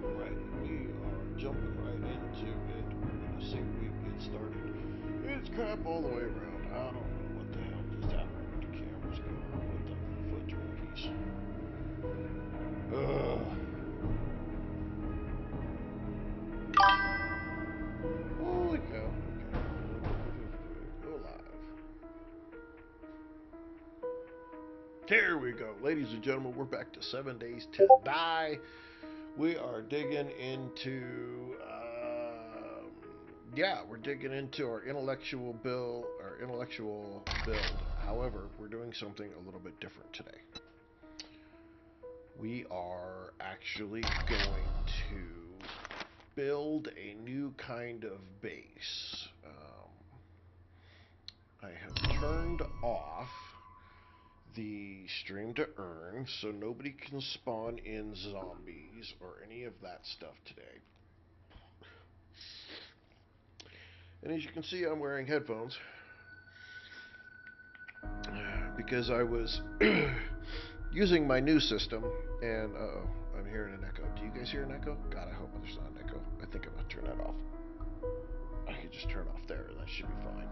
Alright, we are jumping right into it. We're gonna see if we can get started. It's crap all the way around. I don't know what the hell just happened with the cameras going. What the foot Twinkies. Ugh. Holy cow. Okay. Go live. There we go. Ladies and gentlemen, we're back to 7 Days to Die. We are digging into, we're digging into our intellectual build. However, we're doing something a little bit different today. We are actually going to build a new kind of base. I have turned off the stream to earn, so nobody can spawn in zombies or any of that stuff today. And as you can see, I'm wearing headphones because I was using my new system, and I'm hearing an echo. Do you guys hear an echo? God, I hope there's not an echo. I think I'm gonna turn that off. I can just turn it off there. That should be fine.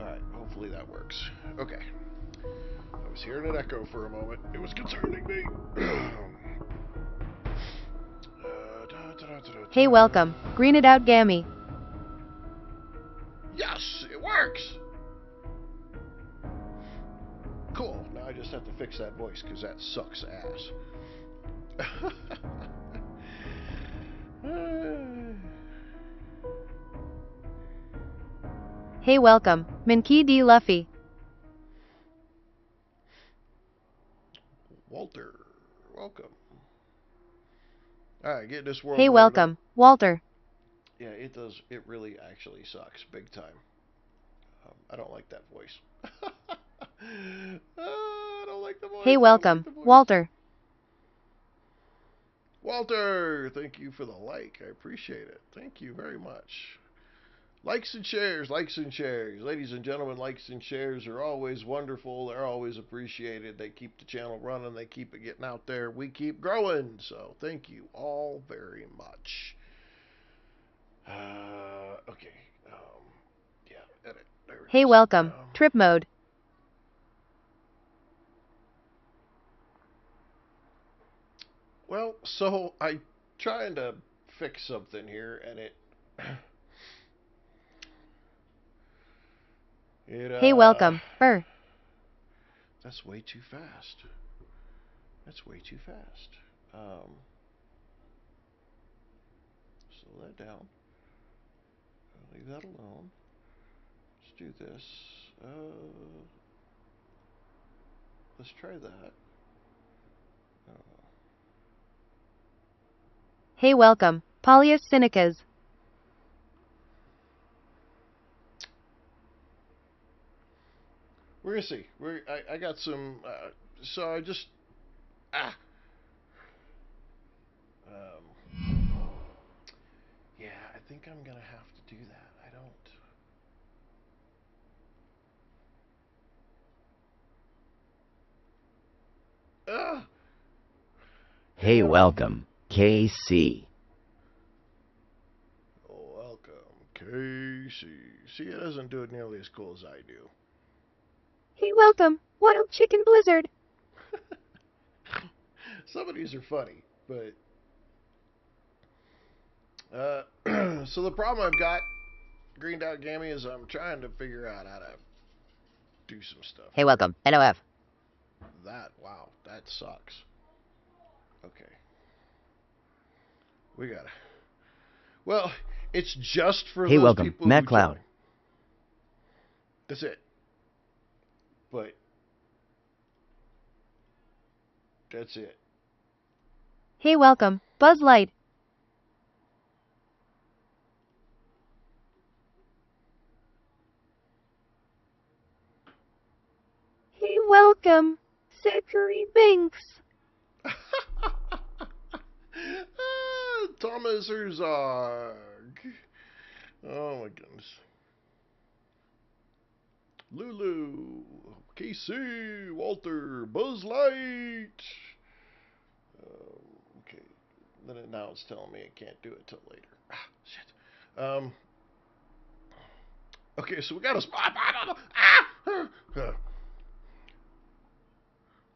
Alright, hopefully that works. Okay. I was hearing an echo for a moment. It was concerning me. Hey, welcome. Green it out, Gammy. Yes, it works. Cool. Now I just have to fix that voice because that sucks ass. Hey, welcome. Minky D. Luffy. Walter, welcome. Alright, get this world. Hey, welcome, Walter. Yeah, it does. It really actually sucks. Big time. I don't like that voice. I don't like the voice. Hey, welcome, Walter. Walter, thank you for the like. I appreciate it. Thank you very much. Likes and shares, likes and shares. Ladies and gentlemen, likes and shares are always wonderful. They're always appreciated. They keep the channel running. They keep it getting out there. We keep growing. So thank you all very much. Okay. Edit. There it Hey, is. welcome, trip mode. Well, so I trying to fix something here, and it Hey, welcome, Burr. That's way too fast. That's way too fast. Slow that down. Leave that alone. Let's do this. Let's try that. Hey, welcome, Paulius Sinicas. We're gonna see. I got some. So I just. Yeah, I think I'm gonna have to do that. I don't. Hey, welcome, KC. Welcome, KC. See, it doesn't do it nearly as cool as I do. Hey, welcome, Wild Chicken Blizzard. Some of these are funny, but so the problem I've got, Greened Out Gammy, is I'm trying to figure out how to do some stuff. Hey, welcome, NOF. Wow, that sucks. Okay. We gotta. Well, it's just for Hey, those welcome, people Matt who Cloud. join. That's it. But that's it. Hey, welcome, Buzz Light. Hey, welcome, Zachary Binks. Thomas Herzog. Oh my goodness. Lulu, KC, Walter, Buzz Light. Okay, now it's telling me I can't do it till later. Ah, shit. Okay, so we got a spot.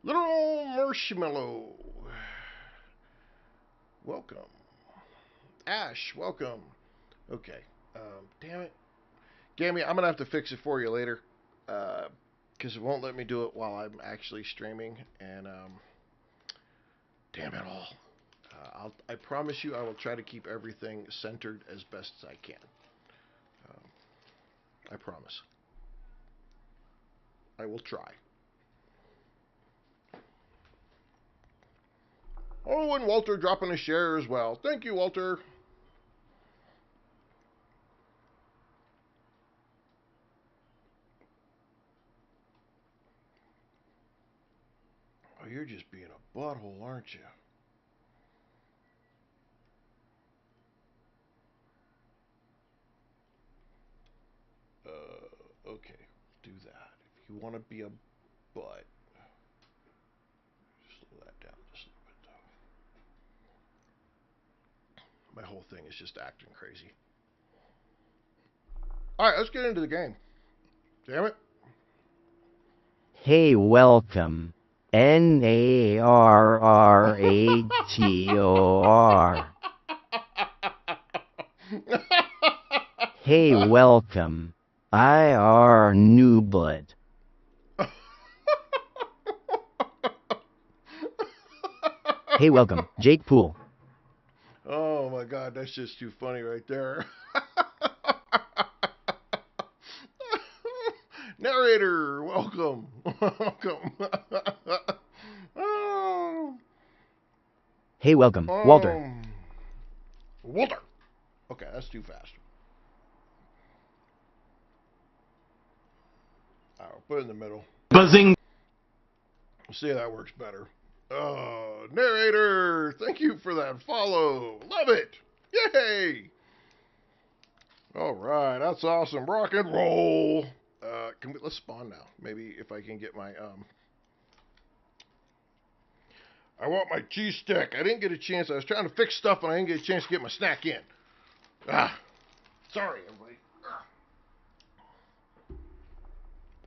Little marshmallow. Welcome. Ash, welcome. Okay. Damn it. Gammy, I'm going to have to fix it for you later. Because it won't let me do it while I'm actually streaming. And, damn it all. I promise you I will try to keep everything centered as best as I can. I promise. I will try. Oh, and Walter dropping a share as well. Thank you, Walter. Oh, you're just being a butthole, aren't you? Okay, do that. If you want to be a butt, slow that down just a little bit, though. My whole thing is just acting crazy. Alright, let's get into the game. Damn it. Hey, welcome. Narrator. Hey, welcome. I are new blood. Hey, welcome. Jake Poole. Oh my god, that's just too funny right there. Narrator, welcome. Welcome. Oh. Hey, welcome. Walter. Walter. Okay, that's too fast. Alright, put it in the middle. Buzzing. See how that works better. Narrator, thank you for that follow. Love it. Yay. Alright, that's awesome. Rock and roll. Let's spawn now. Maybe if I can get my, I want my cheese stick. I didn't get a chance. I was trying to fix stuff and I didn't get a chance to get my snack in. Sorry, everybody.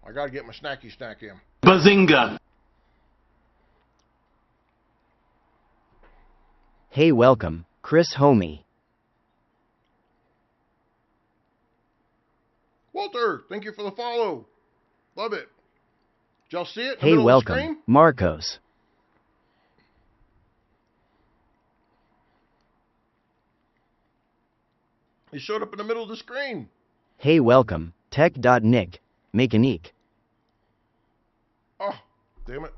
I gotta get my snacky snack in. Bazinga. Hey, welcome. Chris Homie. Walter, thank you for the follow. Love it. Did y'all see it in the Hey, middle welcome. of the screen? Marcos. He showed up in the middle of the screen. Hey, welcome. Tech.Nick. Mechanique. Oh, damn it.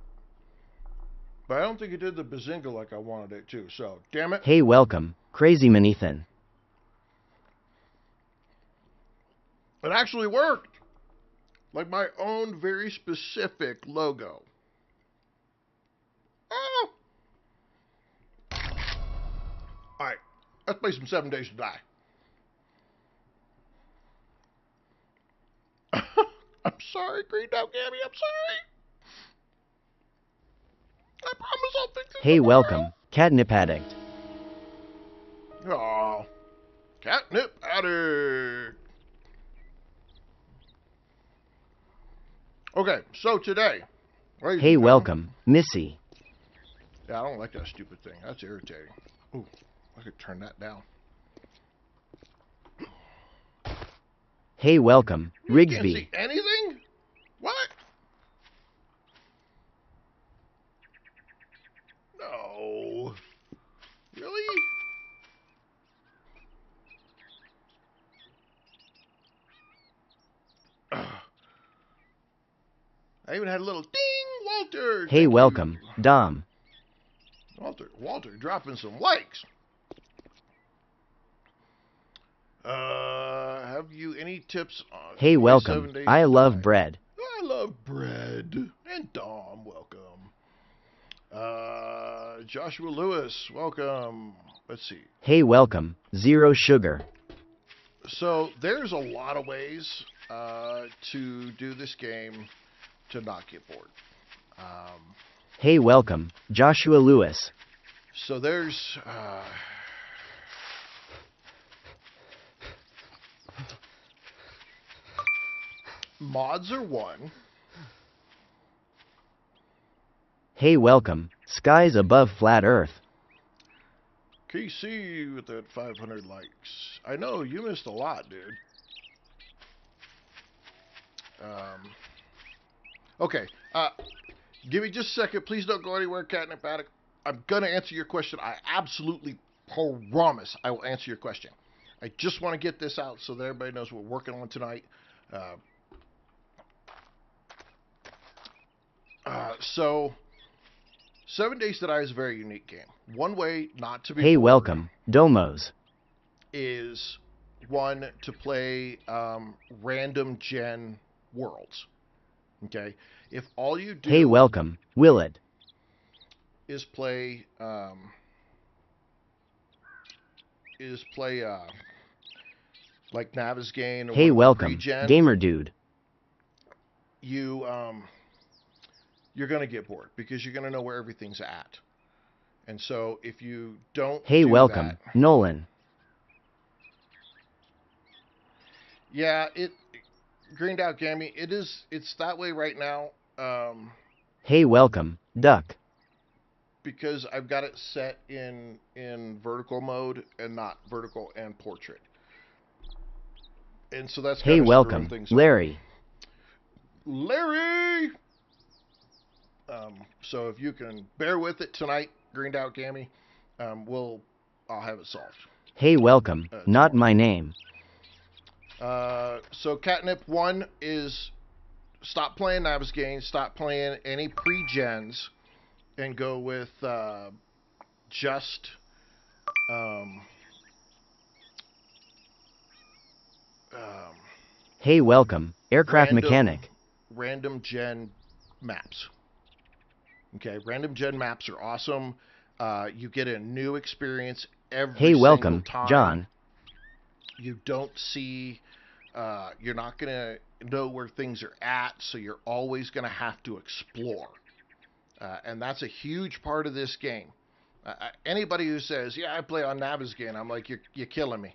But I don't think it did the bazinga like I wanted it to, so damn it. Hey, welcome. Crazy Manethan. It actually worked. Like my own very specific logo. Oh. Alright, let's play some 7 Days to Die. I'm sorry, Green Dog Gabby, I'm sorry. I promise I'll fix it Hey, tomorrow. welcome. Catnip Addict. Aw, Catnip Addict. Okay, so today. Hey, welcome. Missy. Yeah, I don't like that stupid thing. That's irritating. Ooh, I could turn that down. Hey, welcome. You can't Rigsby. see anything? What? No. Really? I even had a little ding, Walter. Hey, Thank welcome. you. Dom. Walter dropping some likes. Have you any tips on Hey, 47 welcome. Days I to love Die? bread. I love bread. And Dom, welcome. Joshua Lewis, welcome. Let's see. Hey, welcome. Zero Sugar. So there's a lot of ways to do this game to not get bored. Hey, welcome. Joshua Lewis. So there's mods are one. Hey, welcome. Skies above flat Earth. KC with that 500 likes. I know you missed a lot, dude. Okay. Give me just a second. Please don't go anywhere, Catnip Attic. I'm gonna answer your question. I absolutely promise I will answer your question. I just want to get this out so that everybody knows what we're working on tonight. So 7 Days to Die is a very unique game. One way not to be Hey, bored welcome. Domos. is one to play random gen worlds. Okay, if all you do Hey, welcome. Willett. is play like Navisgane or Hey, one of the welcome. pre-gen, Gamer dude. you're gonna get bored because you're gonna know where everything's at. And so if you don't Hey, do welcome. that, Nolan. yeah, Greened Out Gammy, it's that way right now. Hey, welcome. Duck. Because I've got it set in vertical mode and not vertical and portrait. And so that's Hey, kind of welcome. things Larry. up. Larry! So if you can bear with it tonight, Greened Out Gammy, I'll have it solved. Hey, welcome. Not tomorrow. my name. So Catnip 1 is stop playing Navisgane, stop playing any pre-gens, and go with just Hey, welcome. Aircraft mechanic. random gen maps. Okay, random gen maps are awesome. You get a new experience every Hey, welcome. single time. John. You don't see, you're not going to know where things are at, so you're always going to have to explore. And that's a huge part of this game. Anybody who says, yeah, I play on Navisgane, I'm like, you're killing me.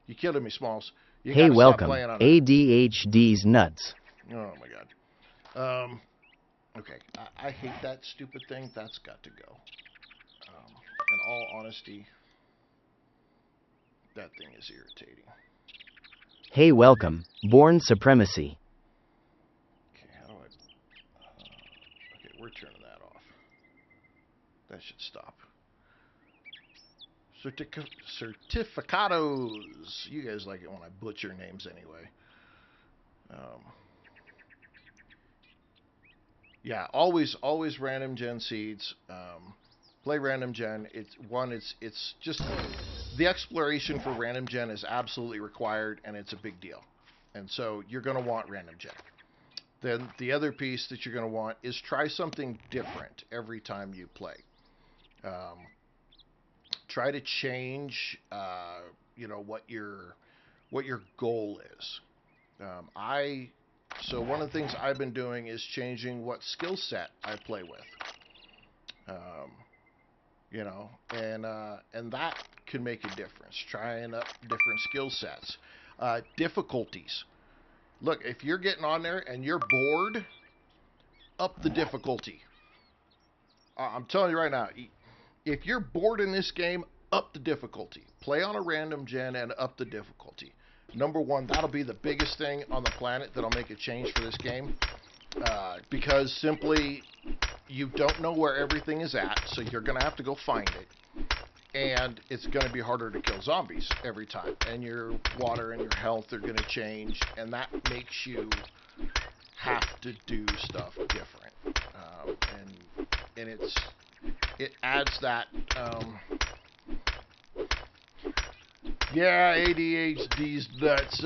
You're killing me, Smalls. You Hey, gotta welcome. Stop playing on ADHD's nuts. Oh, my God. Okay, I hate that stupid thing. That's got to go. In all honesty, that thing is irritating. Hey, welcome. Born Supremacy. Okay, how do I... okay, we're turning that off. That should stop. Certificados. You guys like it when I butcher names anyway. Yeah, always random gen seeds. Play random gen. It's just the exploration for random gen is absolutely required, and it's a big deal. And so you're going to want random gen. Then the other piece that you're going to want is try something different every time you play. Try to change, what your goal is. So one of the things I've been doing is changing what skill set I play with. And that can make a difference. Trying up different skill sets, difficulties. Look, if you're getting on there and you're bored, up the difficulty. I'm telling you right now, if you're bored in this game, up the difficulty. Play on a random gen and up the difficulty. Number one, that'll be the biggest thing on the planet that'll make a change for this game. Because simply, you don't know where everything is at, so you're going to have to go find it. And it's going to be harder to kill zombies every time. And your water and your health are going to change, and that makes you have to do stuff different. And it adds that... yeah, ADHD's nuts.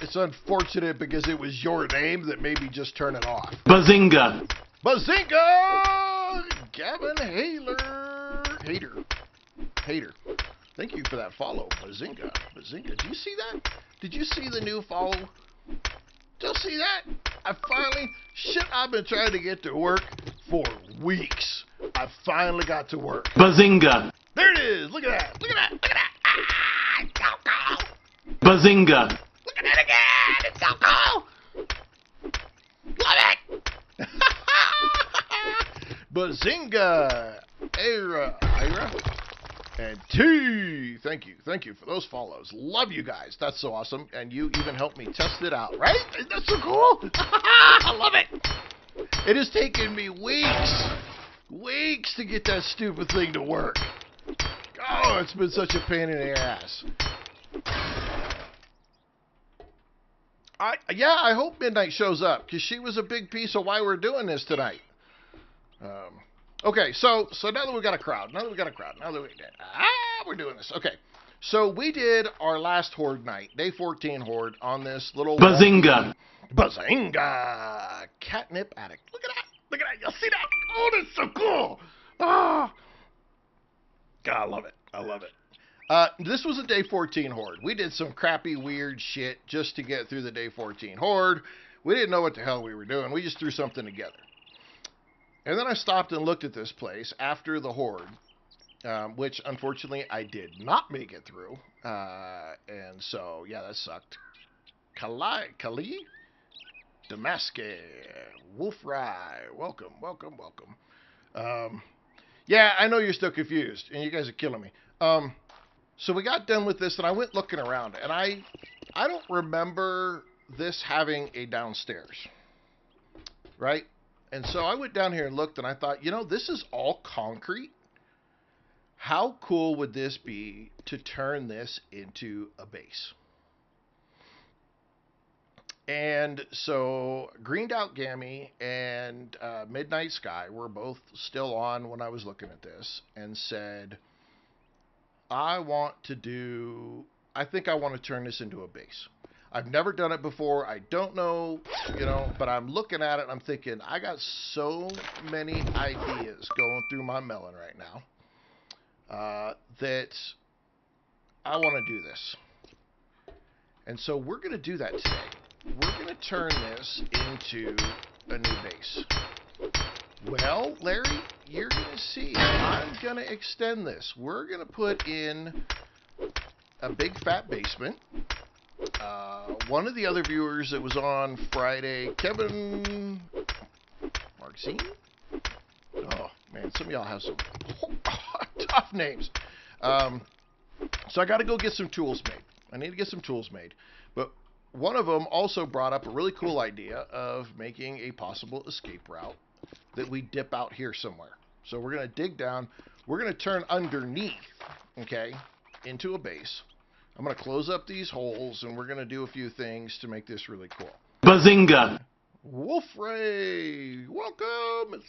It's unfortunate because it was your name that made me just turn it off. Bazinga! Bazinga! Gavin Hater. Thank you for that follow, Bazinga. Did you see that? Did you see the new follow? Did you see that? I've been trying to get to work for weeks. I finally got to work. Bazinga! There it is. Look at that. Look at that. Look at that. Ah, it's so cool. Bazinga! Look at it again. It's so cool. Love it. Bazinga. Ira. And T. Thank you. Thank you for those follows. Love you guys. That's so awesome. And you even helped me test it out, right? Isn't that so cool? I love it. It has taken me weeks to get that stupid thing to work. Oh, it's been such a pain in the ass. I hope Midnight shows up, because she was a big piece of why we're doing this tonight. Okay, so now that we've got a crowd, we're doing this. Okay, so we did our last Horde night, day 14 Horde, on this little... Bazinga! Bazinga! Catnip addict. Look at that. Look at that. You'll see that. Oh, that's so cool. Ah. God, I love it. I love it. This was a day 14 Horde. We did some crappy, weird shit just to get through the day 14 Horde. We didn't know what the hell we were doing. We just threw something together. And then I stopped and looked at this place after the Horde, which unfortunately I did not make it through. And so, yeah, that sucked. Kali? Damascus, Wolf Rye, welcome. Yeah, I know you're still confused, and you guys are killing me. So we got done with this, and I went looking around, and I don't remember this having a downstairs, right? And so I went down here and looked, and I thought, this is all concrete. How cool would this be to turn this into a base? And so Greened Out Gammy and Midnight Sky were both still on when I was looking at this, and said, I think I want to turn this into a base. I've never done it before. I don't know, but I'm looking at it and I'm thinking, I got so many ideas going through my melon right now that I want to do this. And so we're going to do that today. We're going to turn this into a new base. Well, Larry, you're going to see. I'm going to extend this. We're going to put in a big fat basement. One of the other viewers that was on Friday, Kevin Marcine? Oh, man, some of y'all have some tough names. So I got to go get some tools made. I need to get some tools made. But one of them also brought up a really cool idea of making a possible escape route that we dip out here somewhere. So we're going to dig down. We're going to turn underneath, okay, into a base. I'm going to close up these holes, and we're going to do a few things to make this really cool. Bazinga! Wolf Ray, welcome.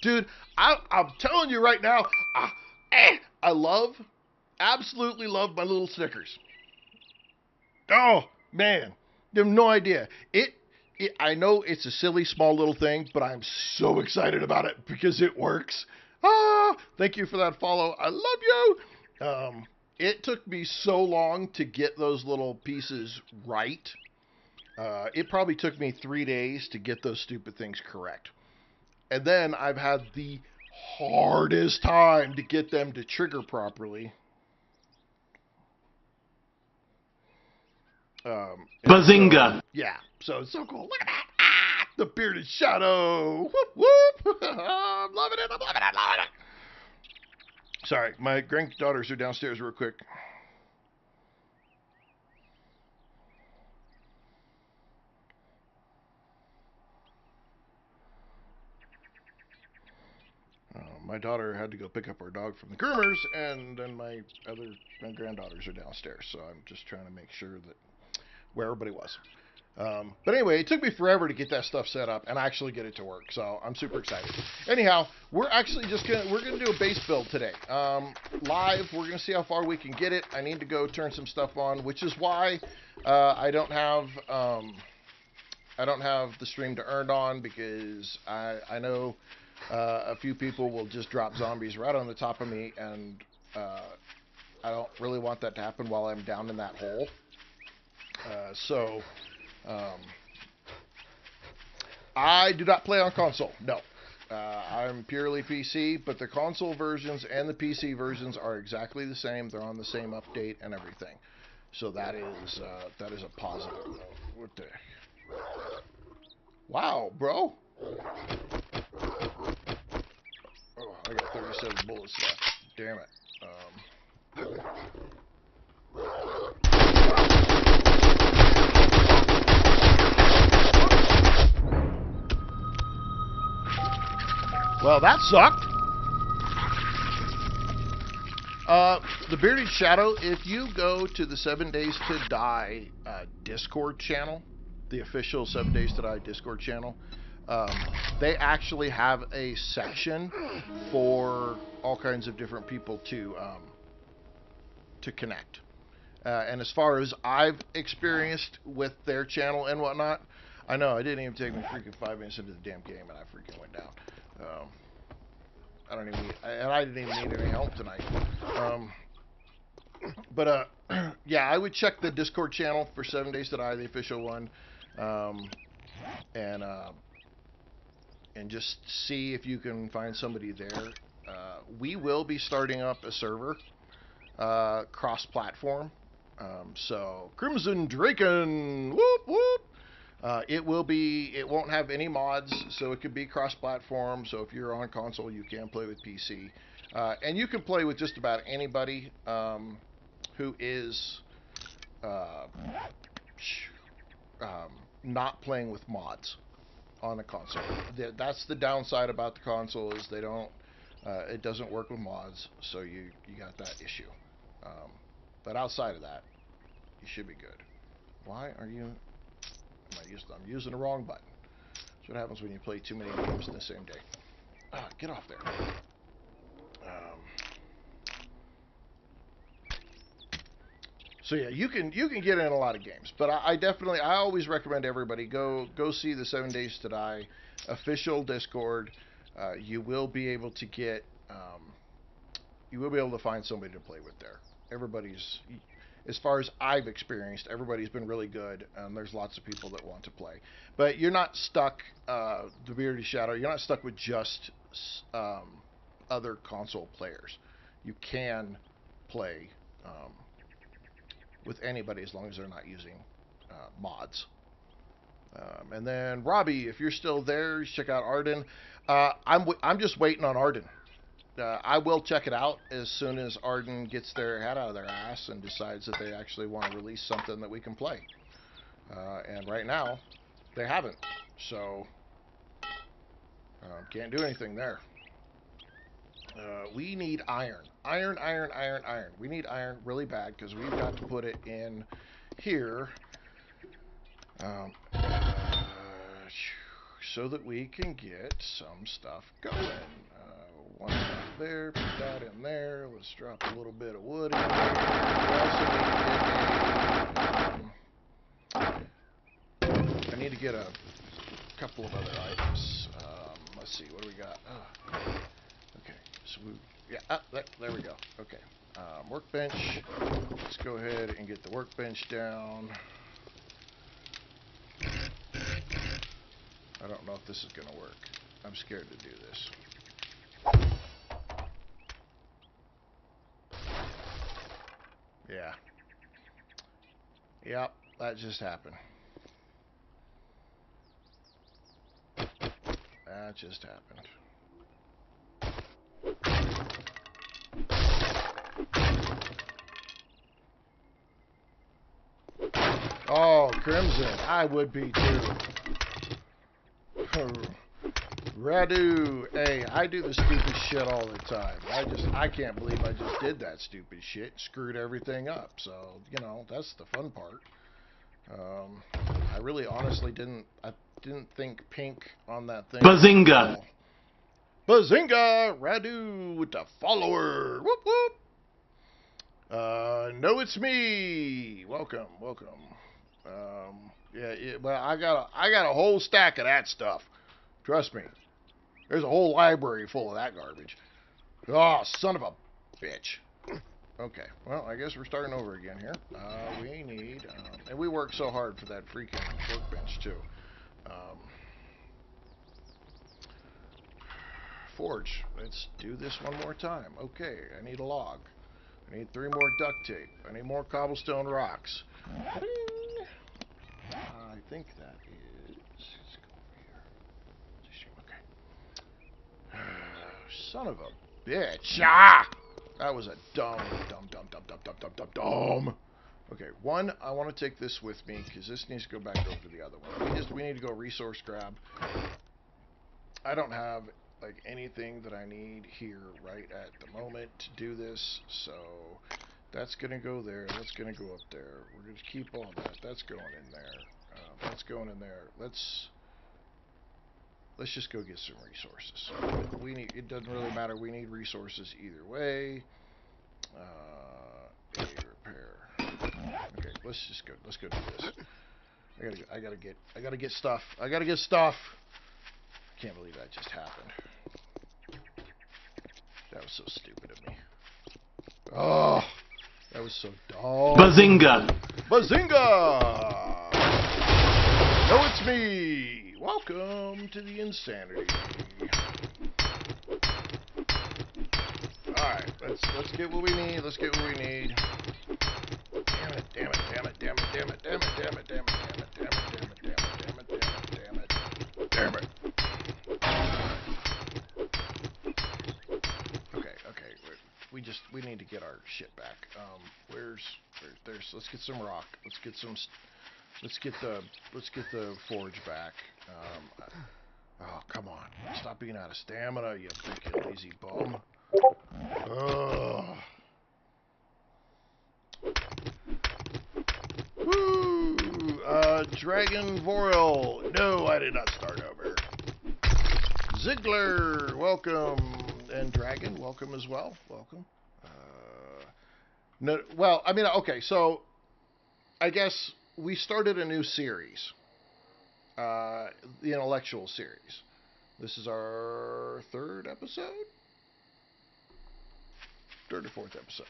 Dude, I'm telling you right now, I absolutely love my little Snickers. Oh, man, you have no idea. I know it's a silly, small little thing, but I'm so excited about it because it works. Thank you for that follow. I love you. It took me so long to get those little pieces right. It probably took me 3 days to get those stupid things correct. And then I've had the hardest time to get them to trigger properly. Bazinga! So, yeah, so it's so cool. Look at that. The bearded shadow. Whoop, whoop. I'm loving it. Sorry, my granddaughters are downstairs real quick. My daughter had to go pick up our dog from the groomers, and then my granddaughters are downstairs, so I'm just trying to make sure that where everybody was. But anyway, it took me forever to get that stuff set up and actually get it to work, so I'm super excited. Anyhow, we're actually we're gonna do a base build today. Live, we're gonna see how far we can get it. I need to go turn some stuff on, which is why I don't have the stream to earn on, because I know a few people will just drop zombies right on the top of me, and I don't really want that to happen while I'm down in that hole. I do not play on console, no. I'm purely PC, but the console versions and the PC versions are exactly the same. They're on the same update and everything. So that is a positive note. What the? Wow, bro. Oh, I got 37 bullets left. Damn it. Well, that sucked. The Bearded Shadow, if you go to the 7 Days to Die Discord channel, the official 7 Days to Die Discord channel, they actually have a section for all kinds of different people to connect. And as far as I've experienced with their channel and whatnot, I know I didn't even take me freaking 5 minutes into the damn game and I freaking went down. I don't even need, and I didn't even need any help tonight. But yeah, I would check the Discord channel for 7 Days to Die, the official one, and just see if you can find somebody there. We will be starting up a server, cross-platform. So Crimson Draken, whoop whoop. It won't have any mods, so it could be cross-platform. So if you're on console, you can play with PC, and you can play with just about anybody who is not playing with mods on the console. That's the downside about the console, is they don't. It doesn't work with mods, so you got that issue. But outside of that, you should be good. Why are you? I'm using the wrong button. That's what happens when you play too many games in the same day. Get off there. So yeah, you can get in a lot of games, but I always recommend everybody go see the 7 Days to Die official Discord. You will be able to get you will be able to find somebody to play with there. Everybody's, as far as I've experienced, everybody's been really good. There's lots of people that want to play, but you're not stuck. The Bearded Shadow, you're not stuck with just other console players. You can play with anybody as long as they're not using mods. And then Robbie, if you're still there, check out Arden. I'm just waiting on Arden. I will check it out as soon as Arden gets their head out of their ass and decides that they actually want to release something that we can play. And right now, they haven't. So, can't do anything there. We need iron. Iron. We need iron really bad because we've got to put it in here. So that we can get some stuff going. One there, put that in there. Let's drop a little bit of wood in there. We also need to get a couple of other items. Let's see, what do we got? Okay, so there we go. Okay, workbench. Let's go ahead and get the workbench down. I don't know if this is going to work. I'm scared to do this. Yeah. Yep, that just happened. That just happened. Oh, Crimson, I would be too. Radu, hey, I do the stupid shit all the time. I can't believe I just did that stupid shit, screwed everything up. So, you know, that's the fun part. I really honestly didn't think pink on that thing. Bazinga! Bazinga! Radu with the follower. Whoop whoop. No, it's me. Welcome. Well, I got a whole stack of that stuff. Trust me. There's a whole library full of that garbage. Oh, son of a bitch. Okay, well, I guess we're starting over again here. We need, and we worked so hard for that freaking workbench, too. forge. Let's do this one more time. Okay, I need a log. I need 3 more duct tape. I need more cobblestone rocks. I think that is... Let's go over here. Okay. Son of a bitch. Ah! That was a dumb. Okay, one, I want to take this with me, because this needs to go back over to the other one. We need to go resource grab. I don't have, like, anything that I need here right at the moment to do this, so that's going to go there, that's going to go up there. We're going to keep all that. That's going in there. That's going in there. Let's just go get some resources. We need. It doesn't really matter. We need resources either way. A repair. Okay, let's go do this. I gotta get stuff. Can't believe that just happened. That was so stupid of me. Oh, that was so dumb. Bazinga! Bazinga! No, it's me. Welcome to the insanity. All right, let's get what we need. Damn it. Okay. We need to get our shit back. Let's get some rock. Let's get the forge back. Oh, come on. Stop being out of stamina, you freaking lazy bum. Ugh. Woo! Dragon Vorel. No, I did not start over. Ziggler, welcome. And Dragon, welcome as well. Welcome. No, well, I mean, okay, so I guess we started a new series. The intellectual series. This is our 3rd episode? 3rd or 4th episode.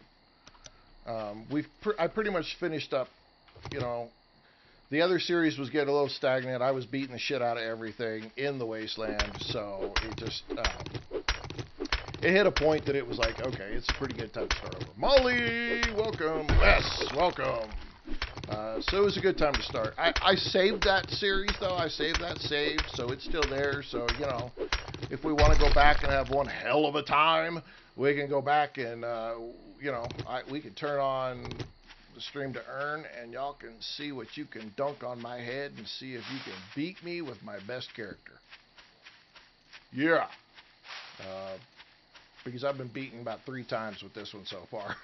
I pretty much finished up, the other series was getting a little stagnant. I was beating the shit out of everything in the wasteland, so it just, it hit a point that it was like, okay, it's a pretty good time to start over. Molly, welcome. Wes, welcome. So it was a good time to start. I saved that series, though. I saved that save, so it's still there. So, if we want to go back and have one hell of a time, we can go back and, we can turn on the stream to earn, and y'all can see what you can dunk on my head and see if you can beat me with my best character. Yeah. Because I've been beaten about 3 times with this one so far.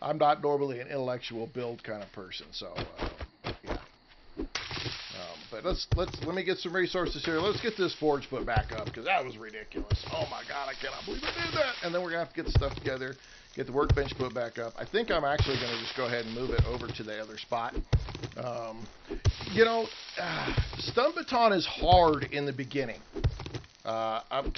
I'm not normally an intellectual build kind of person, so yeah. But let me get some resources here. Let's get this forge put back up, because that was ridiculous. Oh my god, I cannot believe I did that. And then we're gonna have to get the stuff together, get the workbench put back up. I think I'm actually gonna just go ahead and move it over to the other spot. Stun baton is hard in the beginning. I'm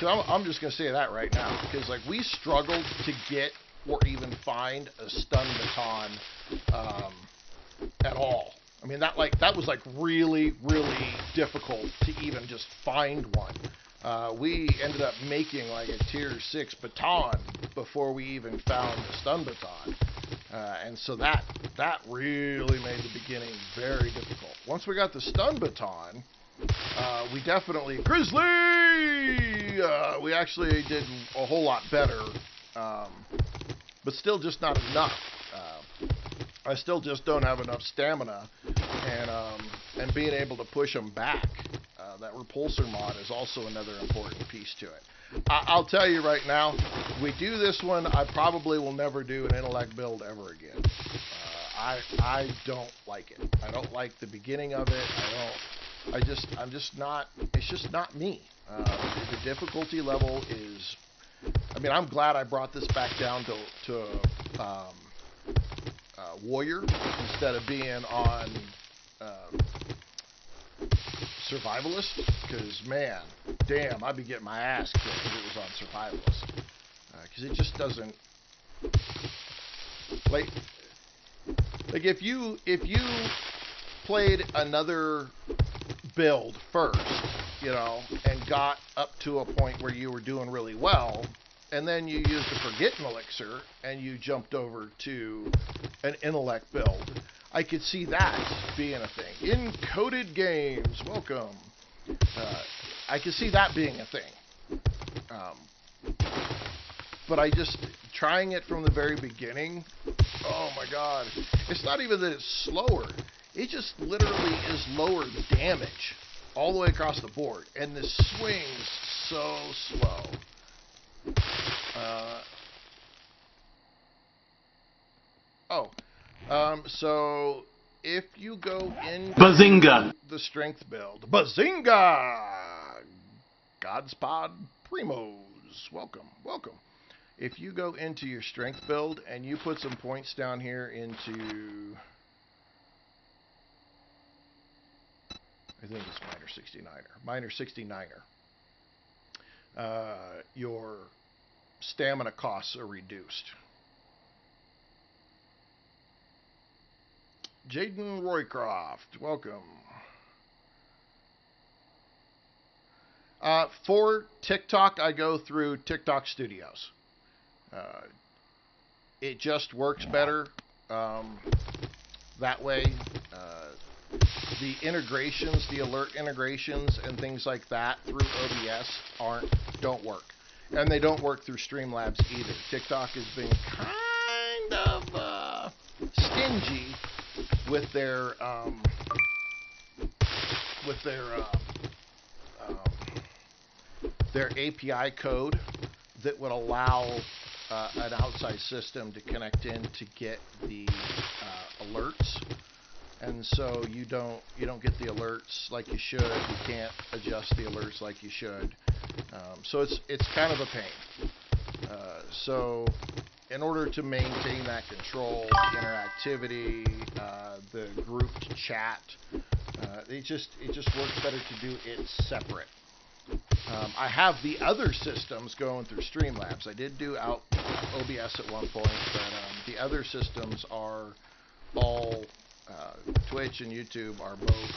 just going to say that right now, because like we struggled to get or even find a stun baton at all. I mean, that was like really, really difficult to even just find one. We ended up making like a tier 6 baton before we even found the stun baton. And so that really made the beginning very difficult. Once we got the stun baton, we definitely... Grizzly! We actually did a whole lot better, but still just not enough. I still just don't have enough stamina, and being able to push them back. That repulsor mod is also another important piece to it. I'll tell you right now, we do this one, I probably will never do an intellect build ever again. I don't like it. I don't like the beginning of it. I'm just not, it's just not me. The difficulty level is, I mean, I'm glad I brought this back down to warrior instead of being on survivalist, because man, damn, I'd be getting my ass kicked if it was on survivalist, because it just doesn't, like if you played another build first you know, and got up to a point where you were doing really well, and then you used a Forgetting Elixir, and you jumped over to an Intellect build, I could see that being a thing. Encoded Games, welcome. I could see that being a thing. But I just, trying it from the very beginning, oh my god. It's not even that it's slower. It just literally is lower damage all the way across the board. And the swings so slow. So if you go into Bazinga! the strength build, Bazinga! Godspod Primos, welcome, welcome. If you go into your strength build and you put some points down here into, I think it's minor 69er, your stamina costs are reduced. Jaden Roycroft, welcome. For TikTok, I go through TikTok Studios. It just works better that way. The integrations, the alert integrations and things like that through OBS don't work. And they don't work through Streamlabs either. TikTok has been kind of stingy with their API code that would allow an outside system to connect in to get the alerts, and so you don't get the alerts like you should. You can't adjust the alerts like you should. So it's kind of a pain. So in order to maintain that control, the interactivity, the grouped chat, it just works better to do it separate. I have the other systems going through Streamlabs. I did do out OBS at one point, but the other systems are all Twitch and YouTube are both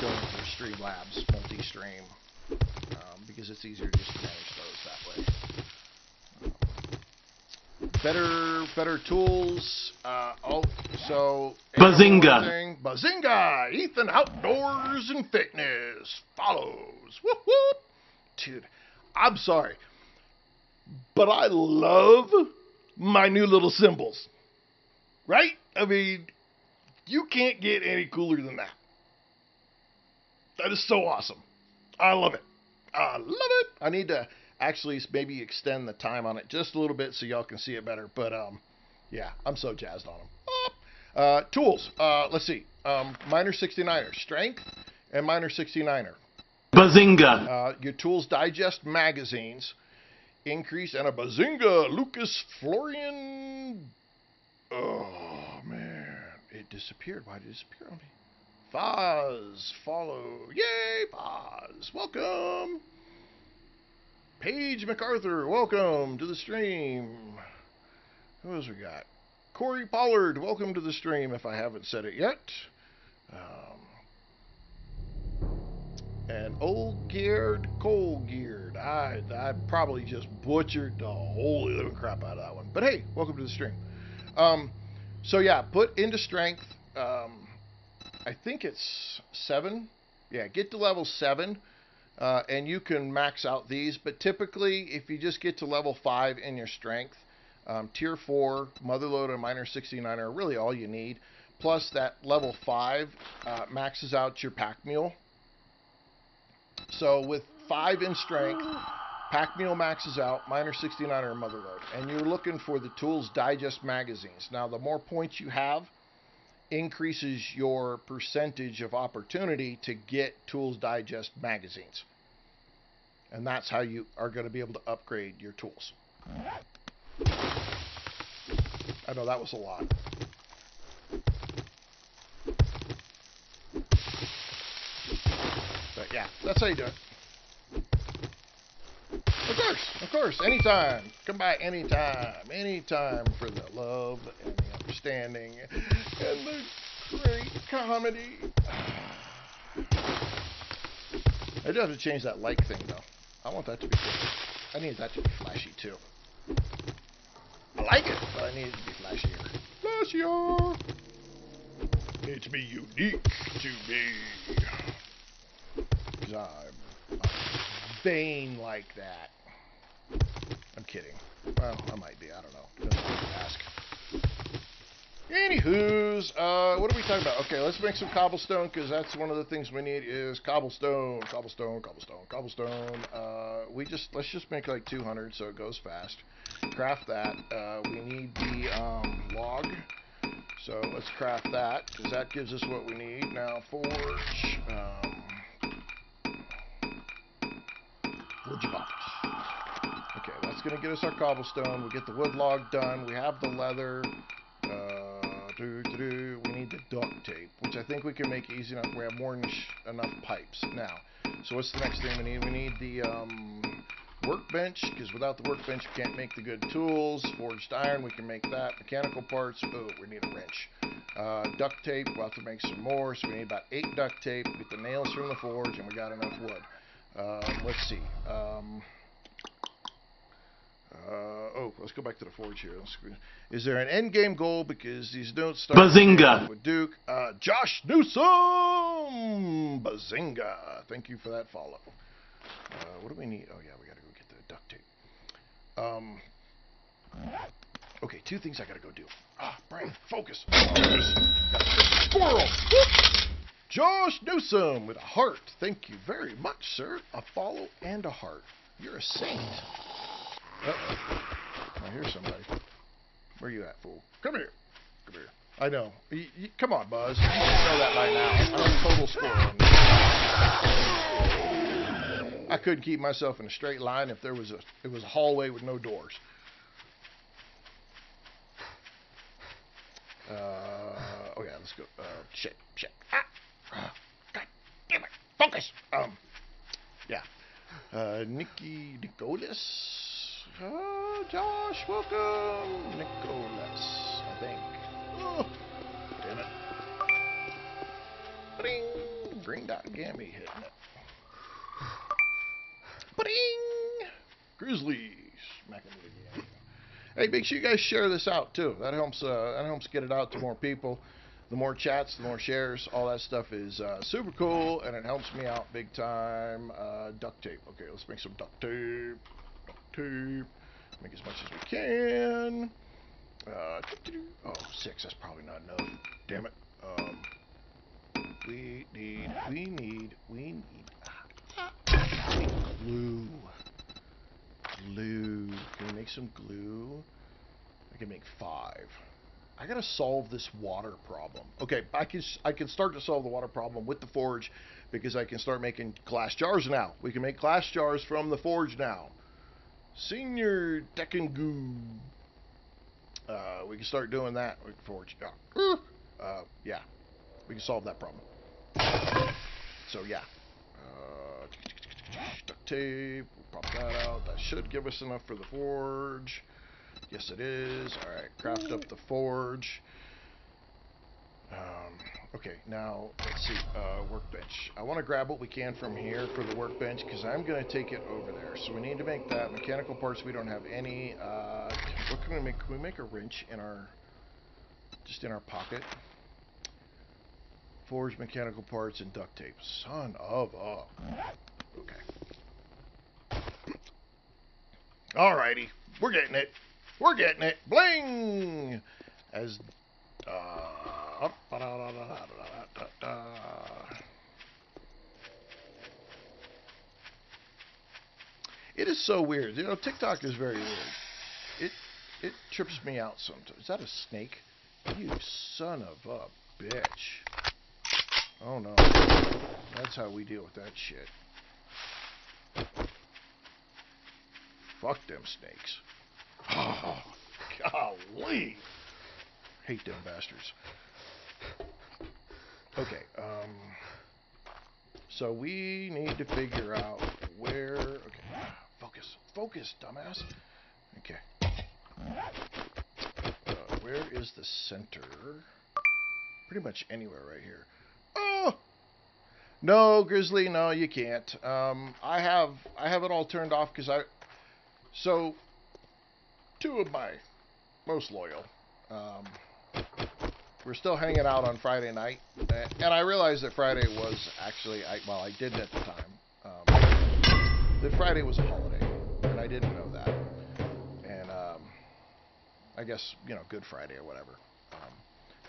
going through Streamlabs multi-stream because it's easier to just manage those that way. Better tools. So Bazinga! Bazinga! Ethan Outdoors and Fitness follows. Whoop whoop, dude. I'm sorry, but I love my new little symbols. Right? I mean, you can't get any cooler than that. That is so awesome. I love it. I love it. I need to actually maybe extend the time on it just a little bit so y'all can see it better. But yeah, I'm so jazzed on them. Tools. Let's see. Minor 69er. Strength and minor 69er. Bazinga! Your Tools Digest magazines increase, and a Bazinga Lucas Florian. Oh man, it disappeared. Why did it disappear on me? Foz, follow. Yay, Foz. Welcome. Paige MacArthur, welcome to the stream. Who else we got? Corey Pollard, welcome to the stream if I haven't said it yet. And Old Geared, Cold Geared. I probably just butchered the holy living crap out of that one. But hey, welcome to the stream. So yeah, put into strength. I think it's 7. Yeah, get to level 7. And you can max out these. But typically, if you just get to level 5 in your strength, tier 4, Motherload, and minor 69 are really all you need. Plus that level 5 maxes out your pack mule. So with 5 in strength, pack mule maxes out, minor 69 or Motherload. And you're looking for the Tools Digest magazines. Now the more points you have increases your percentage of opportunity to get Tools Digest magazines. And that's how you are going to be able to upgrade your tools. I know that was a lot. But yeah, that's how you do it. Of course, anytime. Come by anytime for the love and the understanding and the great comedy. I do have to change that like thing, though. I want that to be good. I need that to be flashy, too. I like it, but I need it to be flashier. Flashier! Need it to be unique to me. Because I'm vain like that. I'm kidding. Well, I might be. I don't know. Depends on who you ask. Anywho's, what are we talking about? Okay, let's make some cobblestone, because that's one of the things we need is cobblestone. Let's just make like 200 so it goes fast. Craft that. We need the log, so let's craft that, because that gives us what we need. Now forge, forge box. Okay, that's gonna get us our cobblestone. We get the wood log done. We have the leather. We need the duct tape, which I think we can make easy enough. We have more than enough pipes now. So what's the next thing we need? We need the workbench, because without the workbench we can't make the good tools. Forged iron, we can make that. Mechanical parts, oh, we need a wrench. Duct tape, we'll have to make some more, so we need about 8 duct tape. Get the nails from the forge, and we got enough wood. Let's see. Let's go back to the forge here. Is there an end game goal? Because these don't start Bazinga! with Duke. Josh Newsom! Bazinga! Thank you for that follow. What do we need? Oh, yeah, we gotta go get the duct tape. Okay, 2 things I gotta go do. Brian, focus! Focus! Squirrel! Josh Newsom with a heart. Thank you very much, sir. A follow and a heart. You're a saint. I hear somebody. Where you at, fool? Come here. Come here. I know. Come on, Buzz. You should know that by now. I'm a total squirrel. I couldn't keep myself in a straight line if it was a hallway with no doors. Okay, let's go. Shit. God damn it. Focus. Yeah. Nicholas. Josh, welcome. Nicholas, I think. Oh, damn it. Ba-ding. Green dot gammy hitting it. Ba-ding. Grizzlies. Smacking it again. Hey, make sure you guys share this out too. That helps get it out to more people. The more chats, the more shares, all that stuff is super cool, and it helps me out big time. Duct tape. Okay, let's make some duct tape. Make as much as we can. 6. That's probably not enough. Damn it. We need glue. Can we make some glue? I can make 5. I gotta solve this water problem. Okay, I can start to solve the water problem with the forge, because I can start making glass jars now. We can make glass jars from the forge now. Senior Deckingoo. We can start doing that with forge. Yeah, we can solve that problem. So yeah, duct tape. We'll pop that out. That should give us enough for the forge. Yes, it is. All right, craft up the forge. Okay, now let's see. Workbench. I want to grab what we can from here for the workbench, because I'm going to take it over there. So we need to make that. Mechanical parts, we don't have any. What can we make? Can we make a wrench in our, just in our pocket? Forge, mechanical parts, and duct tape. Son of a. Okay. Alrighty, we're getting it. We're getting it. Bling! As it is so weird. You know, TikTok is very weird. It trips me out sometimes. Is that a snake? You son of a bitch. Oh no. That's how we deal with that shit. Fuck them snakes. Oh, golly. Hate them bastards. Okay, so we need to figure out where, okay, focus, dumbass. Okay. Where is the center? Pretty much anywhere right here. Oh! No, Grizzly, no, you can't. I have it all turned off because so two of my most loyal, we're still hanging out on Friday night, and I realized that Friday was actually, I didn't at the time, that Friday was a holiday, and I didn't know that, and I guess, Good Friday or whatever.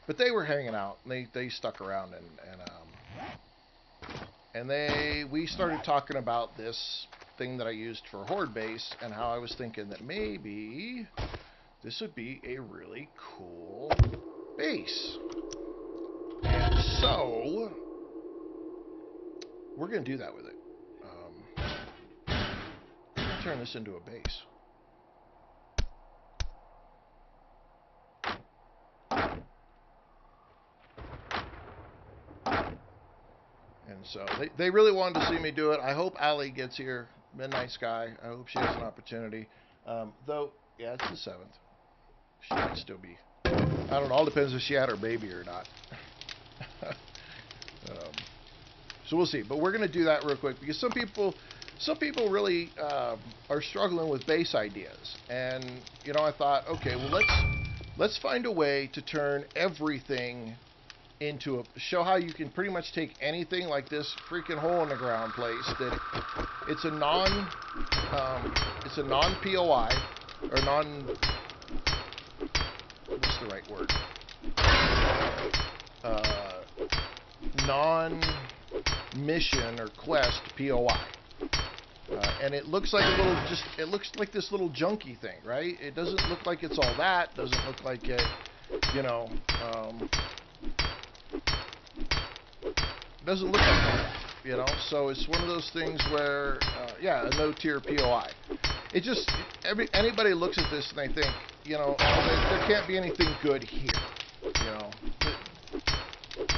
But they were hanging out, and they stuck around, and we started talking about this thing that I used for Horde Base, and how I was thinking that maybe this would be a really cool base. And so we're going to do that with it. I'm going to turn this into a base. And so they really wanted to see me do it. I hope Allie gets here, Midnight Sky. I hope she has an opportunity. Though, yeah, it's the 7th. She might still be. I don't know. All depends if she had her baby or not. So we'll see. But we're going to do that real quick because some people really are struggling with base ideas. And I thought, okay, well let's find a way to turn everything into show how you can pretty much take anything like this freaking hole in the ground place that it's a non POI or what's the right word, non mission or quest POI, and it looks like it looks like this little junky thing, right? It doesn't look like it's all that, doesn't look like it, doesn't look like all that, so it's one of those things where, a no-tier POI. It just, anybody looks at this and they think, there can't be anything good here,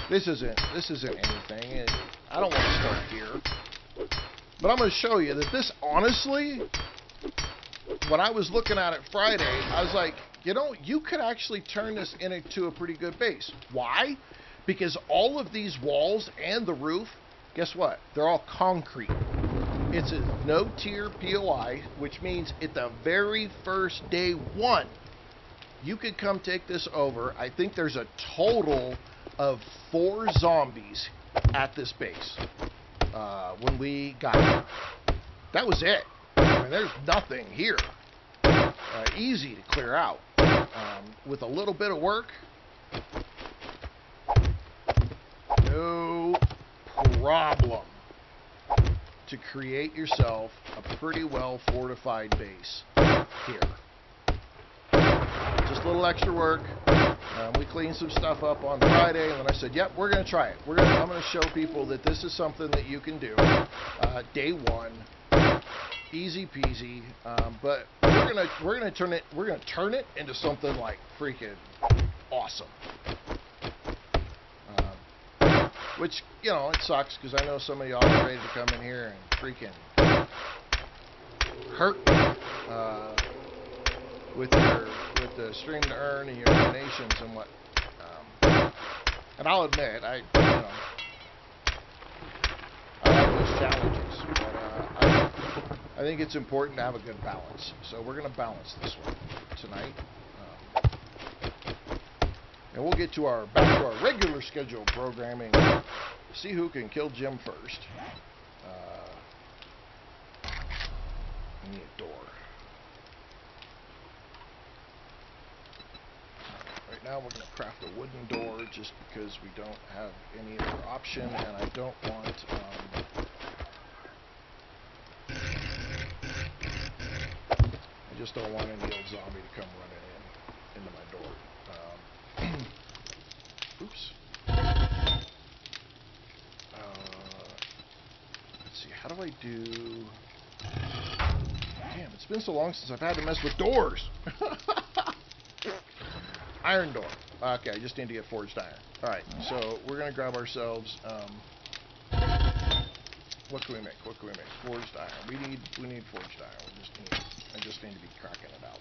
this isn't anything, I don't want to start here, but I'm going to show you that this, honestly, when I was looking at it Friday, I was like, you could actually turn this into a pretty good base. Why? Because all of these walls and the roof, guess what? They're all concrete. It's a no-tier POI, which means at the very first day one, you could come take this over. I think there's a total of 4 zombies at this base when we got here. That was it. I mean, there's nothing here. Easy to clear out. With a little bit of work, no problem to create yourself a pretty well fortified base here. Just a little extra work. We cleaned some stuff up on Friday, and then I said, yep, we're going to try it. I'm going to show people that this is something that you can do. Day one, easy peasy. But we're going to turn it into something like freaking awesome. Which, it sucks because I know some of y'all are ready to come in here and freaking hurt me with the stream to earn and your donations and what. And I'll admit, I like those challenges, but I think it's important to have a good balance. So we're going to balance this one tonight. And we'll get back to our regular scheduled programming. See who can kill Jim first. We need a door. Right now we're going to craft a wooden door just because we don't have any other option, and I don't want... I just don't want any old zombie to come running into my door. Oops. Let's see, how do I do... Damn, it's been so long since I've had to mess with doors. Iron door. Okay, I just need to get forged iron. Alright, so we're going to grab ourselves... what can we make? Forged iron. We need forged iron. I just need to be cracking it out.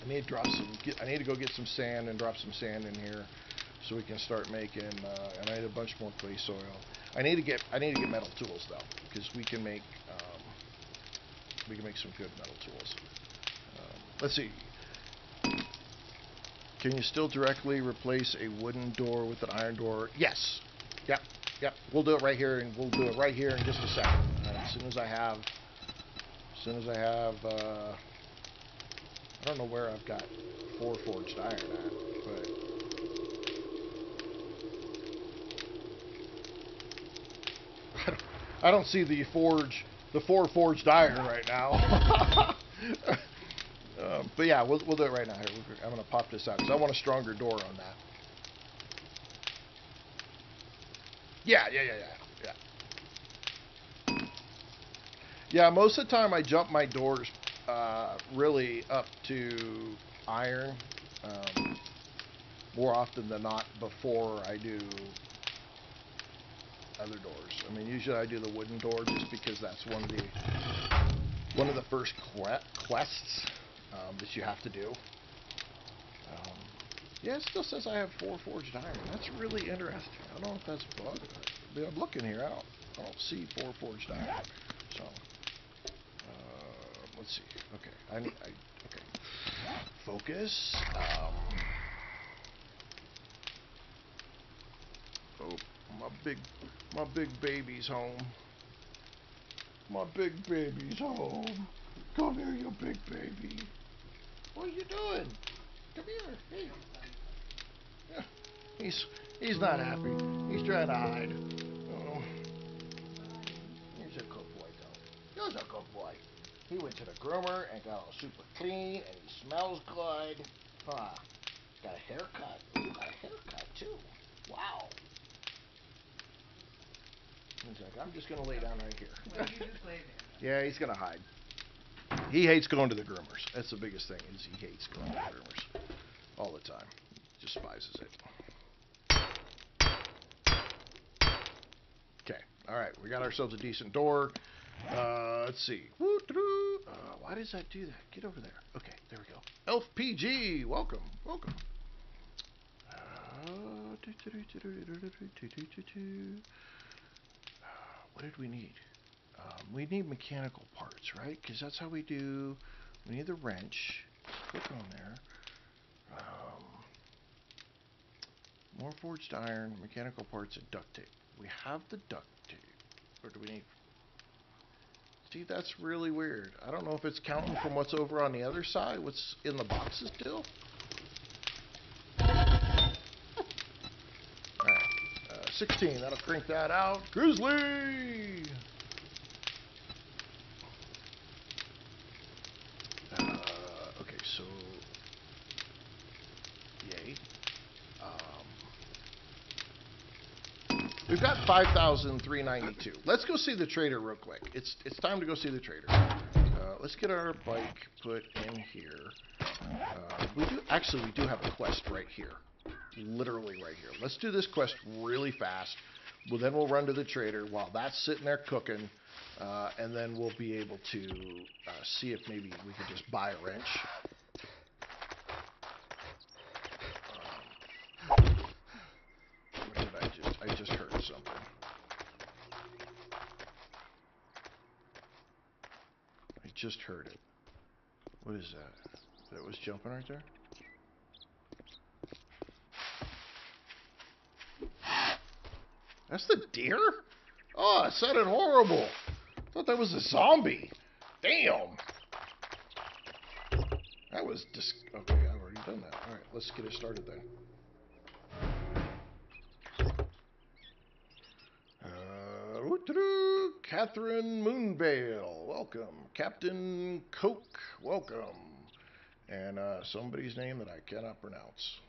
I need to drop some. I need to go get some sand and drop some sand in here, so we can start making. And I need a bunch more clay soil. I need to get metal tools though, because we can make some good metal tools. Let's see. Can you still directly replace a wooden door with an iron door? Yes. Yep. Yep. We'll do it right here, and we'll do it right here in just a second. As soon as I have. I don't know where I've got 4 forged iron at, but I don't see the 4 forged iron right now. But yeah, we'll do it right now. Here, I'm gonna pop this out because I want a stronger door on that. Yeah. Yeah, most of the time I jump my doors really up to iron more often than not before I do other doors. I mean, usually I do the wooden door just because that's one of the first quests that you have to do. Yeah, it still says I have 4 forged iron. That's really interesting. I don't know if that's bugged. I mean, I'm looking here. I don't see 4 forged iron. So. Let's see. Okay. Okay. Focus. Oh, my big baby's home. My big baby's home. Come here, you big baby. What are you doing? Come here. Hey. Yeah, he's not happy. He's trying to hide. Oh. He's a good boy, though. He's a good boy. He went to the groomer and got all super clean, and he smells good. Huh. Got a haircut. You got a haircut, too. Wow. He's like, I'm just going to lay down right here. Well, you just lay there. Yeah, he's going to hide. He hates going to the groomers. That's the biggest thing, is he hates going to the groomers. All the time. He despises it. Okay. All right. We got ourselves a decent door. Let's see. Why does that do that? Get over there. Okay, there we go. Elf PG, welcome. What did we need? We need mechanical parts, right? Because that's how we do. We need the wrench. Click on there. More forged iron, mechanical parts, and duct tape. We have the duct tape. Or do we need... See, that's really weird. I don't know if it's counting from what's over on the other side, what's in the boxes still. Alright, 16, that'll crank that out. Grizzly! Okay, so... Yay. We've got 5,392. Let's go see the trader real quick. It's time to go see the trader. Let's get our bike put in here. We do have a quest right here, literally right here. Let's do this quest really fast. Well, then we'll run to the trader while that's sitting there cooking, and then we'll be able to see if maybe we could just buy a wrench. I just heard something. I just heard it. What is that? That was jumping right there? That's the deer? Oh, it sounded horrible. I thought that was a zombie. Damn. That was okay, I've already done that. Alright, let's get it started then. Catherine Moonvale, welcome. Captain Coke, welcome. And somebody's name that I cannot pronounce.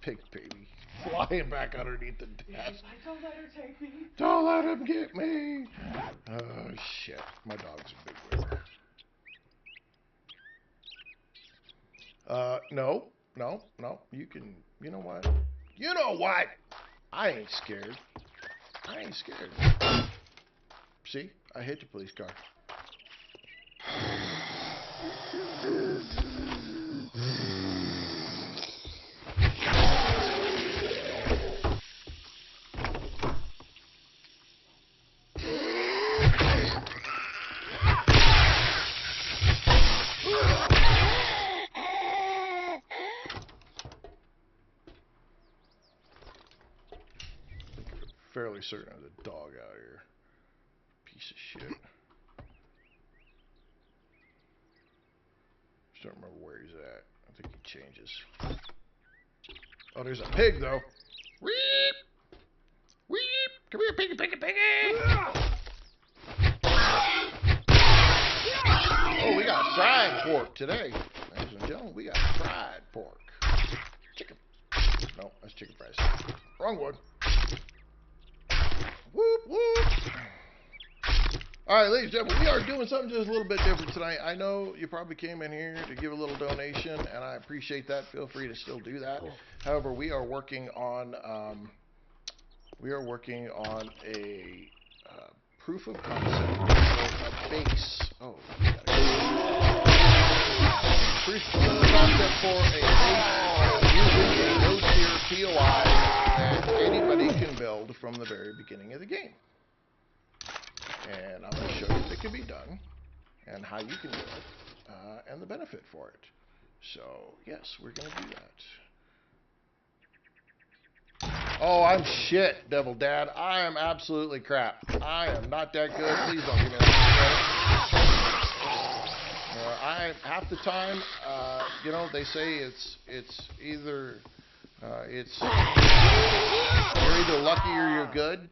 Pig baby flying back underneath the desk. Don't let her take me. Don't let him get me. Oh shit, my dog's a big whipper. No, you can, you know what? I ain't scared. I ain't scared. See? I hit the police car. Fairly certain there's a dog out here. Piece of shit. Just don't remember where he's at. I think he changes. Oh, there's a pig though. Weep! Weep! Come here, piggy, piggy, piggy! Oh, we got fried pork today. Ladies and gentlemen, we got fried pork. Chicken. No, that's chicken fries. Wrong one. Whoop, whoop. Alright, ladies and gentlemen, we are doing something just a little bit different tonight. I know you probably came in here to give a little donation, and I appreciate that. Feel free to still do that. However, we are working on a proof of concept, a base. Oh, proof of concept for a base using a no-tier POI that anybody can build from the very beginning of the game. And I'm going to show you if it can be done, and how you can do it, and the benefit for it. So, yes, we're going to do that. Oh, I'm shit, Devil Dad. I am absolutely crap. I am not that good. Please don't give me that credit. Half the time, you know, they say it's either you're either lucky or you're good.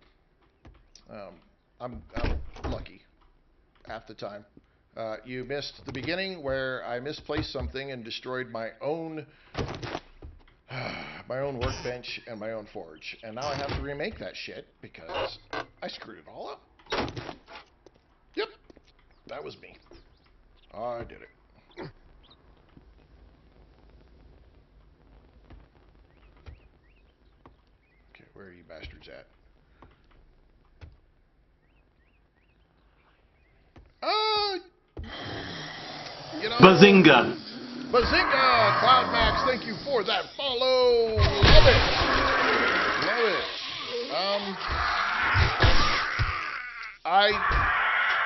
I'm lucky half the time. You missed the beginning where I misplaced something and destroyed my own workbench and my own forge, and now I have to remake that shit because I screwed it all up. Yep, that was me. I did it. Okay, where are you bastards at? You know, Bazinga! Bazinga! Cloudmax, thank you for that follow. Love it. Love it.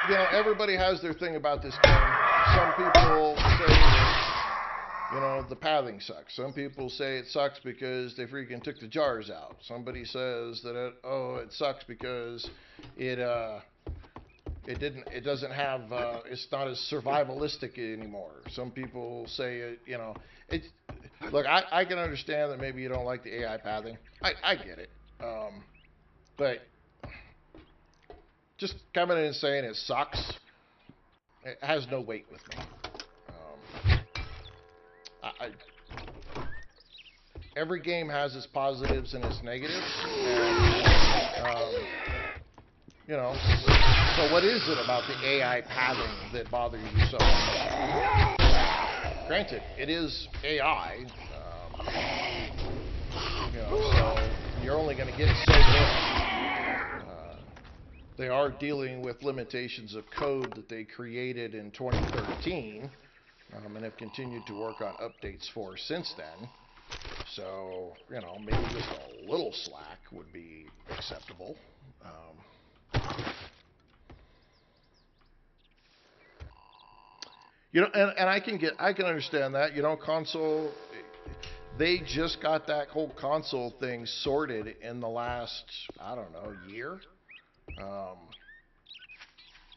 You know, everybody has their thing about this game. Some people say that, you know, the pathing sucks. Some people say it sucks because they freaking took the jars out. Somebody says that it sucks because it doesn't have, it's not as survivalistic anymore. Some people say you know, look, I can understand that maybe you don't like the AI pathing. I get it. But just coming in and saying it sucks, it has no weight with me. Every game has its positives and its negatives, and, you know, so what is it about the AI pathing that bothers you so much? Granted, it is AI, you know, so you're only going to get so good. They are dealing with limitations of code that they created in 2013, and have continued to work on updates for since then. So, you know, maybe just a little slack would be acceptable. You know, and I can understand that. You know, console, they just got that whole console thing sorted in the last, I don't know, year.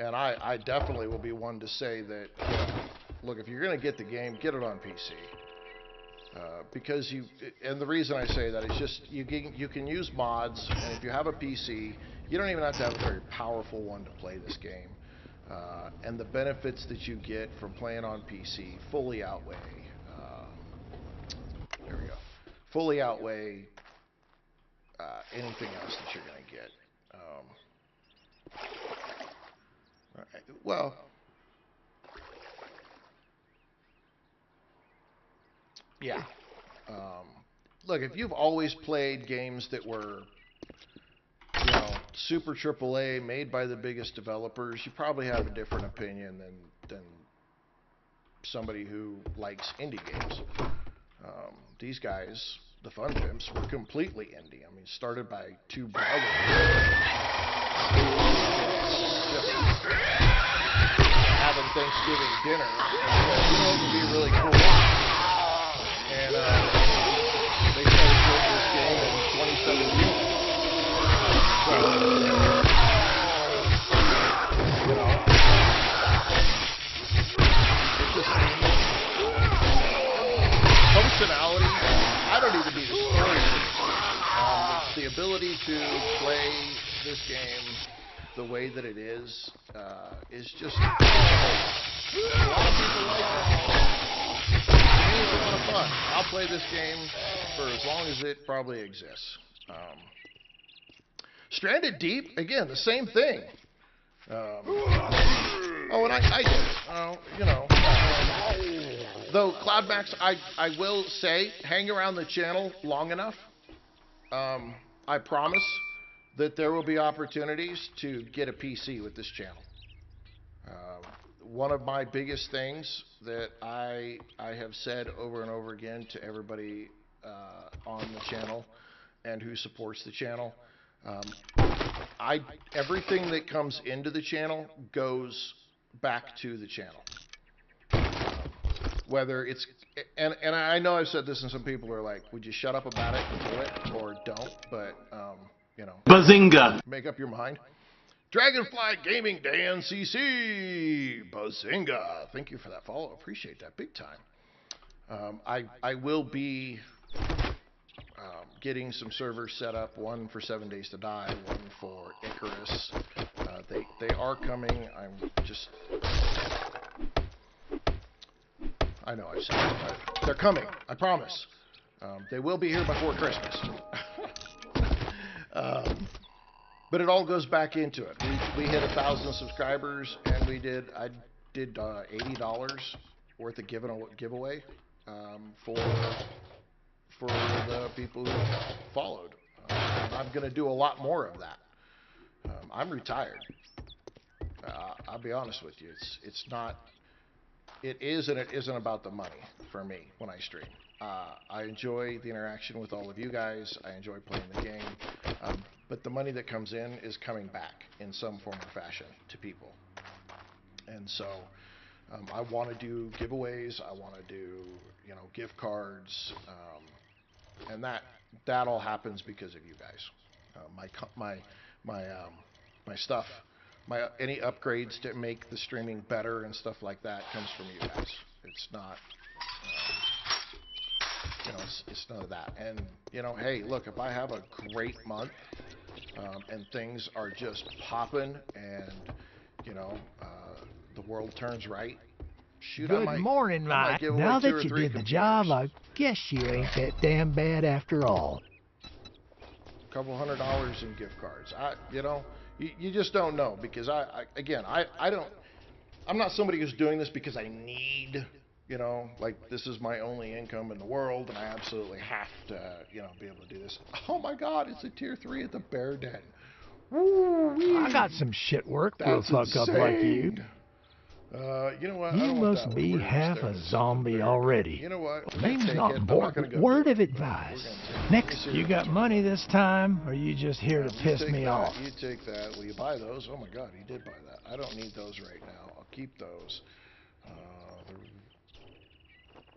And I definitely will be one to say that, you know, look, if you're going to get the game, get it on PC. Because and the reason I say that is just you can use mods, and if you have a PC, you don't even have to have a very powerful one to play this game. And the benefits that you get from playing on PC fully outweigh. There we go. Fully outweigh anything else that you're going to get. Well, yeah. Look, if you've always played games that were, you know, super AAA, made by the biggest developers, you probably have a different opinion than somebody who likes indie games. These guys, the Fun Pimps, were completely indie. I mean, started by two brothers just having Thanksgiving dinner. And said, you know what would be really cool? And they started building this game in 2017. So, you know, it just functionality. I don't need to be the story. It's the ability to play this game the way that it is just a lot of people like that. To me, it's a lot of fun. I'll play this game for as long as it probably exists. Stranded Deep, again, the same thing. Oh, and I did. You know. Though, CloudMax, I will say, hang around the channel long enough. I promise that there will be opportunities to get a PC with this channel. One of my biggest things that I have said over and over again to everybody on the channel and who supports the channel, everything that comes into the channel goes back to the channel. Whether it's, and I know I've said this and some people are like, would you shut up about it and do it, or don't, but, you know. Bazinga! Make up your mind. Dragonfly Gaming Dan CC! Bazinga! Thank you for that follow. Appreciate that big time. I will be getting some servers set up, one for 7 Days to Die, one for Icarus. They are coming. I'm just... I know I've said it, but they're coming. I promise. They will be here before Christmas. But it all goes back into it. We hit 1,000 subscribers, and I did $80 worth of giveaway for the people who followed. I'm going to do a lot more of that. I'm retired. I'll be honest with you. It's not. It is and it isn't about the money for me when I stream. I enjoy the interaction with all of you guys. I enjoy playing the game. But the money that comes in is coming back in some form or fashion to people. And so I want to do giveaways. I want to do, you know, gift cards. And that all happens because of you guys. My stuff. Any upgrades to make the streaming better and stuff like that comes from you guys. It's not, you know, it's none of that. And, you know, hey, look, if I have a great month and things are just popping and, you know, the world turns right, shoot, Good morning, Mike. Now that you did the job, I guess you ain't that damn bad after all. Couple $100 in gift cards. You know, you just don't know, because I'm not somebody who's doing this because I need, you know, like this is my only income in the world and I absolutely have to, you know, be able to do this. Oh my God, it's a tier 3 at the Bear Den. Woo-wee. I got some shit work for a fuck up like you. You know what? You must be half a zombie already. You know what? Name's not important. Word of advice. Next, you got money this time, or you just here to piss me off? You take that. Will you buy those? Oh my God, he did buy that. I don't need those right now. I'll keep those.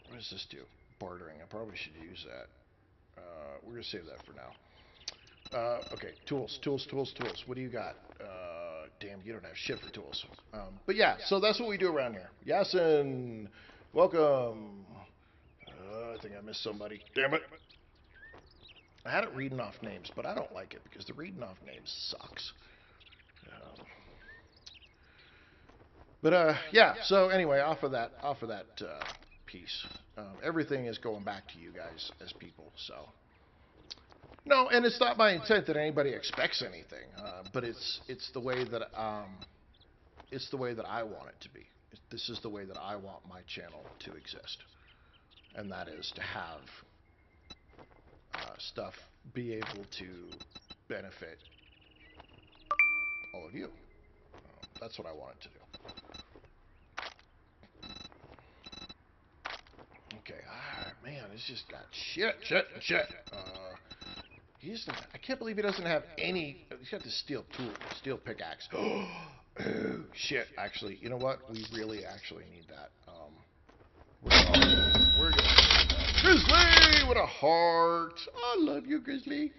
What does this do? Bartering. I probably should use that. We're gonna save that for now. Okay, tools. What do you got? Damn, you don't have shit for tools. But yeah, so that's what we do around here. Yasin, welcome. I think I missed somebody. Damn it. I had it reading off names, but I don't like it because the reading off names sucks. Yeah, so anyway, off of that piece, everything is going back to you guys as people, so. No, and it's not my intent that anybody expects anything, but it's the way that I want it to be. This is the way that I want my channel to exist, and that is to have stuff be able to benefit all of you. That's what I wanted to do. Okay, man, it's just got shit. I can't believe he doesn't have any. He's got this steel pickaxe. Oh, shit. Actually, you know what? We really actually need that. We're gonna take that. Grizzly with a heart. I love you, Grizzly.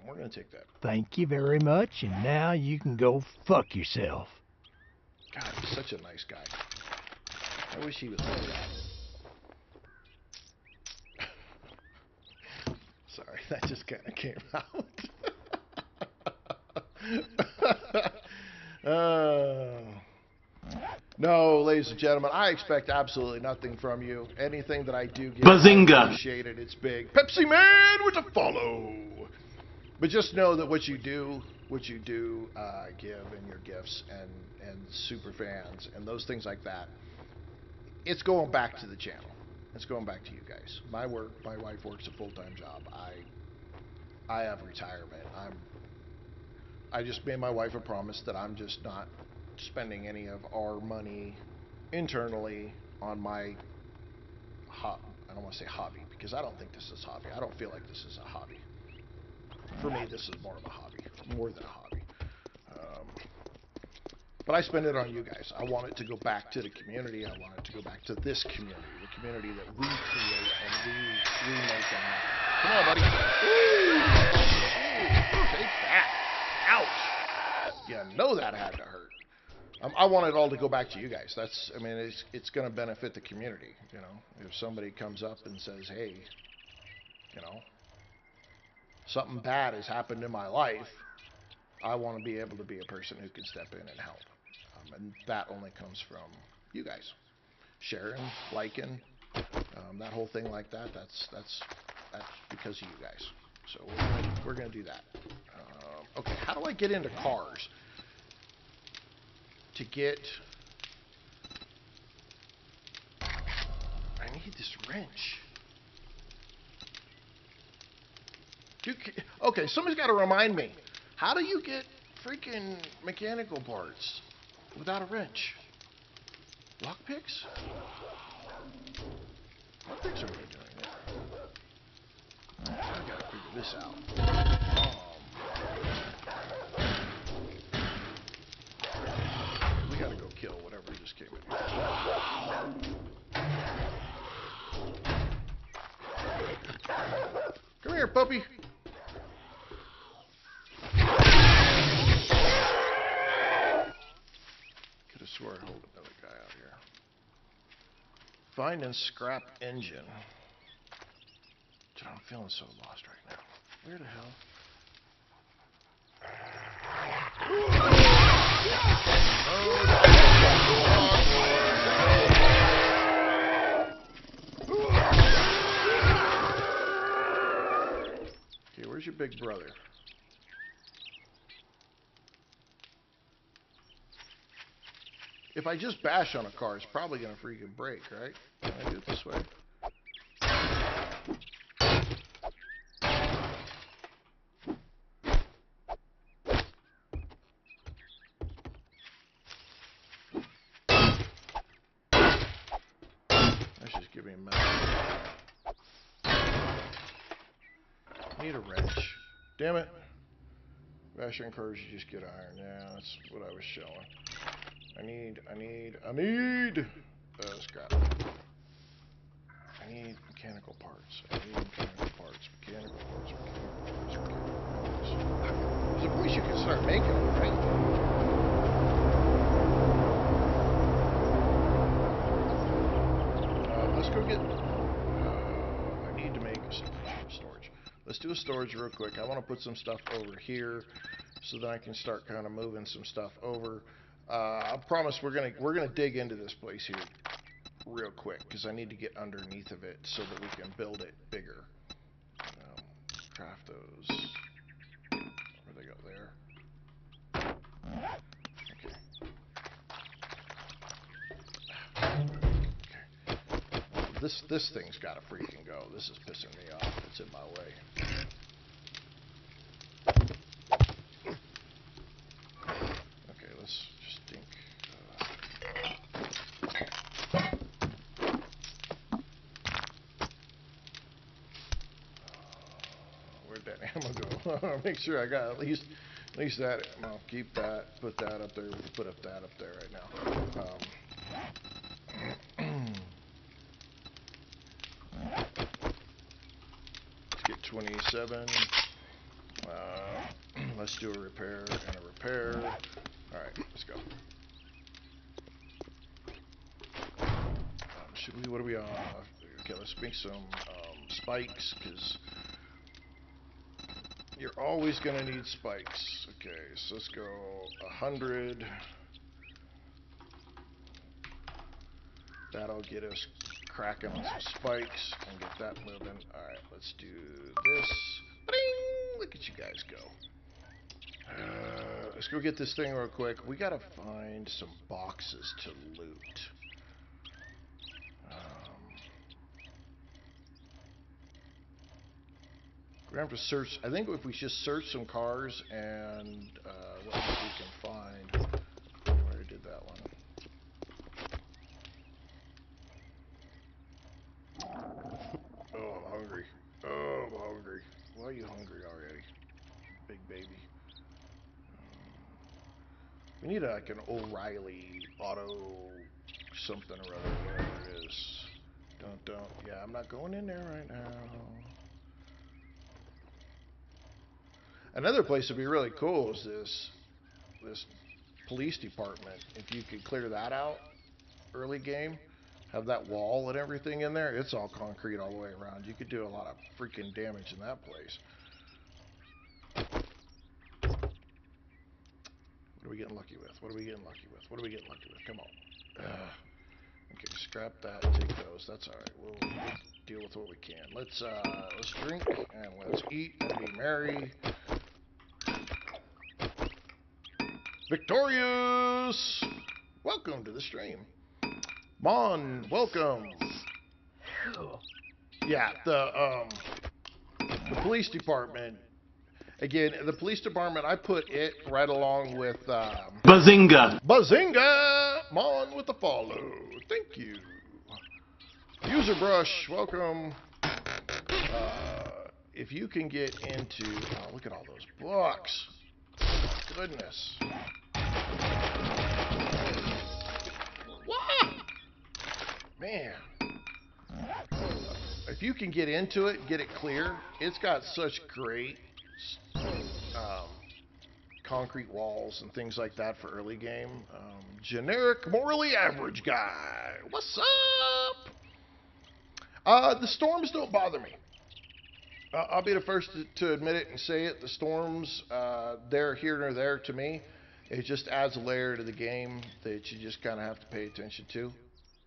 We're gonna take that. Thank you very much, and now you can go fuck yourself. God, he's such a nice guy. I wish he was like that. Sorry, that just kind of came out. No, ladies and gentlemen, I expect absolutely nothing from you. Anything that I do get, Bazinga! I appreciate it. It's big. Pepsi Man with a follow. But just know that what you do give in your gifts and super fans and those things like that, it's going back to the channel. It's going back to you guys. My wife works a full-time job. I have retirement. I just made my wife a promise that I'm just not spending any of our money internally on my I don't want to say hobby, because I don't think this is hobby. I don't feel like this is a hobby. For me, this is more of a hobby, more than a hobby. But I spend it on you guys. I want it to go back to the community. I want it to go back to this community, the community that we create and we make them happen. Come on, buddy. Ooh, take that. Ouch. You know that had to hurt. I want it all to go back to you guys. I mean, it's going to benefit the community. You know, if somebody comes up and says, hey, you know, something bad has happened in my life, I want to be able to be a person who can step in and help. And that only comes from you guys. Sharing, liking, that whole thing like that, that's because of you guys. So we're going to do that. Okay, how do I get into cars? To get... I need this wrench. Okay, somebody's got to remind me. How do you get freaking mechanical parts without a wrench? Lockpicks? Lockpicks are really doing it. I gotta figure this out. We gotta go kill whatever just came in. Come here, puppy. Could have swore I hold another guy out here. Find and scrap engine. Dude, I'm feeling so lost right now. Where the hell? Okay, where's your big brother? If I just bash on a car, it's probably going to freaking break, right? Can I do it this way? Let's just give me a minute. Need a wrench. Damn it. Bashing cars, you just get iron. Yeah, that's what I was showing. I need scrap. I need mechanical parts. Mechanical parts. There's a place you can start making them, right? Let's go get... I need to make storage. Let's do a storage real quick. I want to put some stuff over here so that I can start kind of moving some stuff over. I promise we're gonna dig into this place here real quick because I need to get underneath of it so that we can build it bigger. Craft those. Where they go there? Okay. This thing's got to freaking go. This is pissing me off. It's in my way. I'm gonna go make sure I got at least that. I'll keep that. Put that up there. We'll put that up there right now. Let's get 27. Let's do a repair and a repair. All right, let's go. Should we? What are we on? Okay, let's make some spikes because you're always gonna need spikes. Okay, so let's go 100. That'll get us cracking on some spikes and get that moving. All right, let's do this. Bing! Look at you guys go. Let's go get this thing real quick. We gotta find some boxes to loot. We're gonna have to search. I think if we just search some cars and what we can find. I already did that one. Oh, I'm hungry. Oh, I'm hungry. Why are you hungry already, big baby? We need like an O'Reilly auto something or other, whatever it is. Don't. Yeah, I'm not going in there right now. Another place that'd be really cool is this police department. If you could clear that out early game, have that wall and everything in there. It's all concrete all the way around. You could do a lot of freaking damage in that place. What are we getting lucky with? What are we getting lucky with? What are we getting lucky with? Come on. Okay, scrap that. Take those. That's all right. We'll deal with what we can. Let's drink and let's eat and be merry. Victorious! Welcome to the stream. Mon, welcome. Yeah, the police department. Again, the police department, I put it right along with Bazinga! Bazinga! Mon with the follow. Thank you. User Brush, welcome. If you can get into... Oh, look at all those books. Goodness. What? Man. If you can get into it, get it clear, it's got such great concrete walls and things like that for early game. Generic, morally average guy. What's up? The storms don't bother me. I'll be the first to admit it and say it. The storms, they're here nor there to me. It just adds a layer to the game that you just kind of have to pay attention to.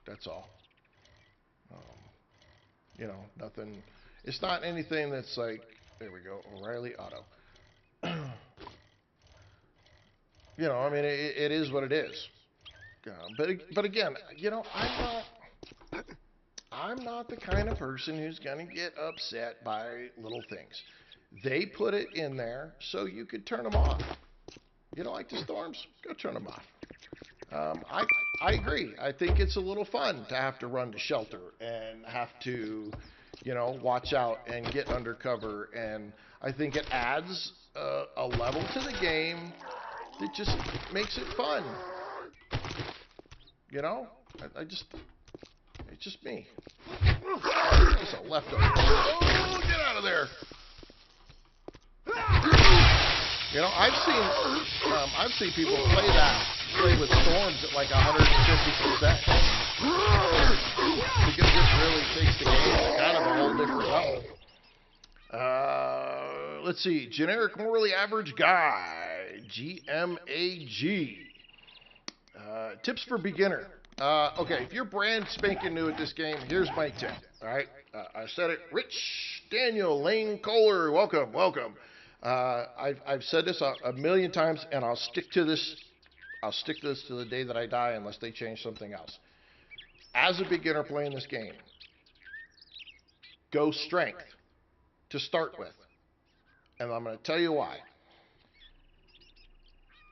That's all. You know, nothing. It's not anything that's like, there we go, O'Reilly Auto. You know, I mean, it is what it is. But again, you know, I'm not the kind of person who's gonna get upset by little things. They put it in there so you could turn them off. You don't like the storms? Go turn them off. I agree. I think it's a little fun to have to run to shelter and have to, you know, watch out and get undercover. And I think it adds a level to the game that just makes it fun. You know? It's just me. It's a leftover. Oh, get out of there. You know, I've seen people play with storms at like 150%. Because this really takes the game to kind of a whole different level. Let's see. Generic morally average guy. GMAG. Tips for beginner. Okay, if you're brand spanking new at this game, here's my tip. All right, I said it. Rich Daniel Lane Kohler, welcome. I've said this a million times, and I'll stick to this. I'll stick to this to the day that I die, unless they change something else. As a beginner playing this game, go strength to start with, and I'm going to tell you why.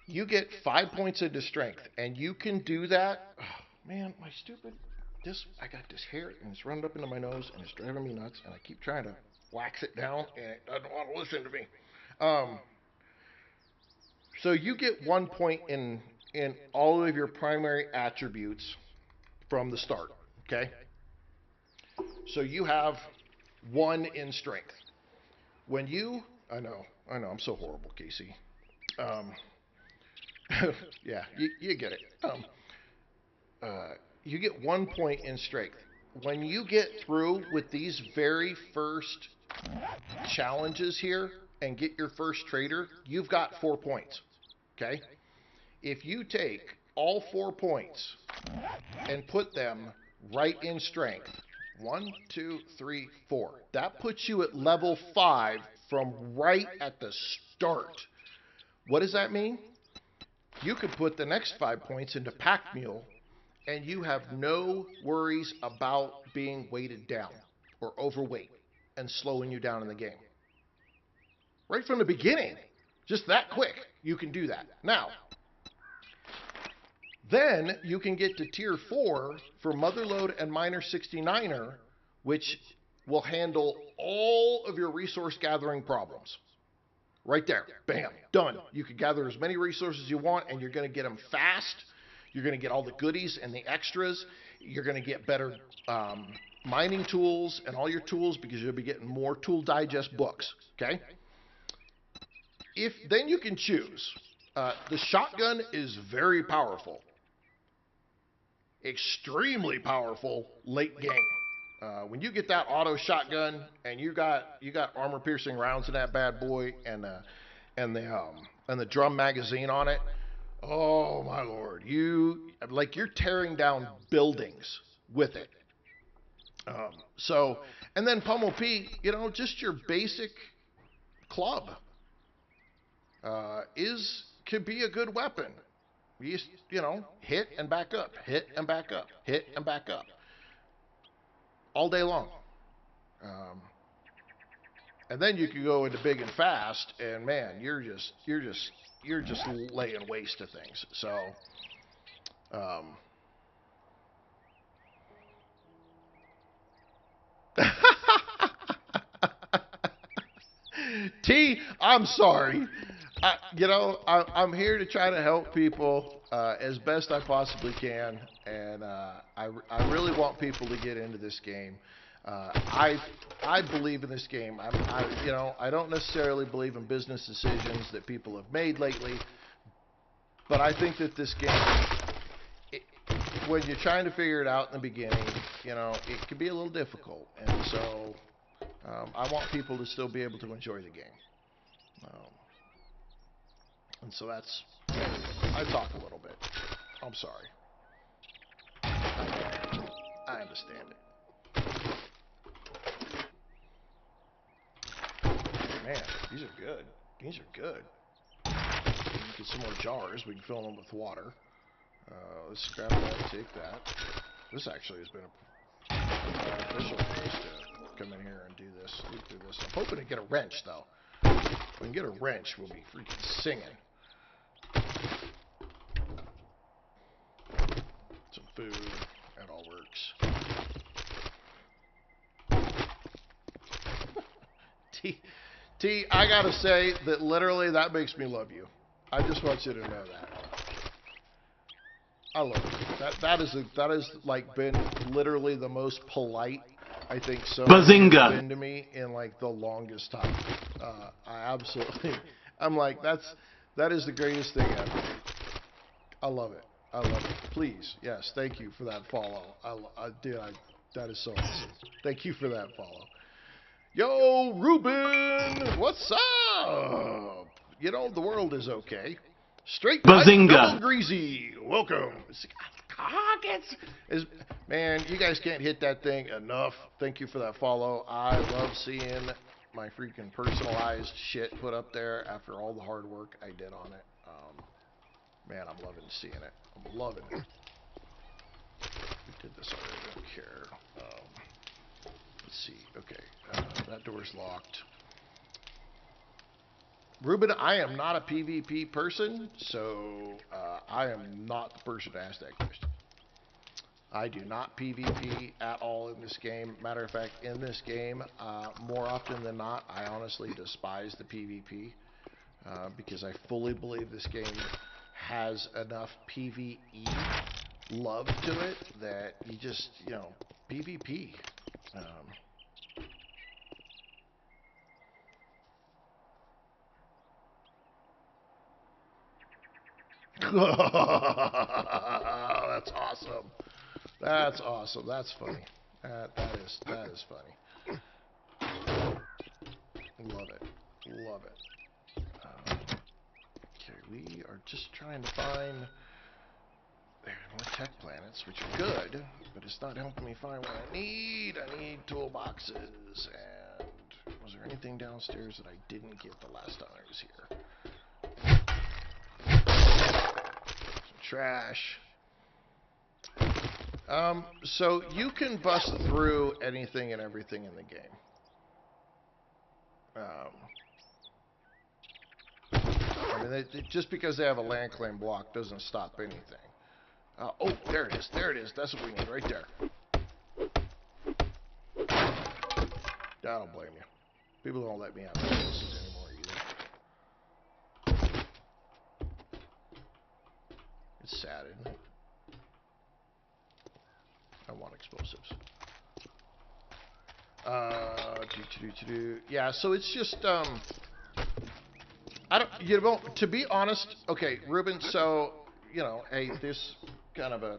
You get 5 points into strength, and you can do that. Oh, man, I got this hair, and it's running up into my nose, and it's driving me nuts, and I keep trying to whacks it down, and it doesn't want to listen to me. So you get 1 point in all of your primary attributes from the start. Okay. So you have 1 in strength. When you, I know, I'm so horrible, Casey. Yeah, you get it. You get 1 point in strength. When you get through with these very first challenges here and get your first trader, you've got 4 points. Okay? If you take all 4 points and put them right in strength, 1, 2, 3, 4, that puts you at level 5 from right at the start. What does that mean? You could put the next 5 points into Pack Mule, and you have no worries about being weighted down or overweight and slowing you down in the game. Right from the beginning, just that quick, you can do that. Now, then you can get to tier 4 for Motherlode and Miner 69er, which will handle all of your resource gathering problems. Right there, bam, done. You can gather as many resources as you want, and you're going to get them fast. You're going to get all the goodies and the extras. You're going to get better mining tools and all your tools because you'll be getting more Tool Digest books. Okay. Then you can choose. The shotgun is very powerful. Extremely powerful late game. When you get that auto shotgun and you got armor piercing rounds in that bad boy and the drum magazine on it, oh my lord, you're tearing down buildings with it. And then Pummel P, just your basic club could be a good weapon. Hit and back up, hit and back up, hit and back up, all day long. And then you can go into big and fast, and man, you're just laying waste to things. So, T, I'm sorry. I'm here to try to help people as best I possibly can, and I really want people to get into this game. I believe in this game. I don't necessarily believe in business decisions that people have made lately, but I think that this game, when you're trying to figure it out in the beginning, it can be a little difficult, and so I want people to still be able to enjoy the game. And so I talk a little bit. I'm sorry. I understand it. Man, these are good. These are good. Get some more jars. We can fill them with water. Let's grab that, take that. This actually has been beneficial for us to come in here and do this. I'm hoping to get a wrench, though. If we can get a wrench, we'll be freaking singing. Some food. That all works. T, I gotta say that literally that makes me love you. I just want you to know that. I love it. That is like been literally the most polite I think someone's been to me in like the longest time. I'm like, that is the greatest thing ever. I love it. I love it. Please, yes, thank you for that follow. That is so awesome. Thank you for that follow. Yo, Ruben, what's up? The world is okay. Straight Bazinga. Double Greasy, welcome. Man, you guys can't hit that thing enough. Thank you for that follow. I love seeing my freaking personalized shit put up there after all the hard work I did on it. Man, I'm loving seeing it. I'm loving it. We did this already. I don't care. Let's see. Okay, that door's locked. Ruben, I am not a PvP person, so I am not the person to ask that question. I do not PvP at all in this game. Matter of fact, in this game, more often than not, I honestly despise the PvP because I fully believe this game has enough PvE love to it that you just, PvP. That's awesome. That's awesome. That's funny. That is funny. Love it. Love it. Okay, we are just trying to find more tech planets, which are good, but it's not helping me find what I need. I need toolboxes. And was there anything downstairs that I didn't get the last time I was here? Some trash. So you can bust through anything and everything in the game. I mean, just because they have a land claim block doesn't stop anything. Oh, there it is. There it is. That's what we need right there. I don't blame you. People don't let me have places anymore either. It's sad, isn't it? I want explosives. Yeah, so it's just, to be honest, okay, Ruben, so, hey, this kind of a,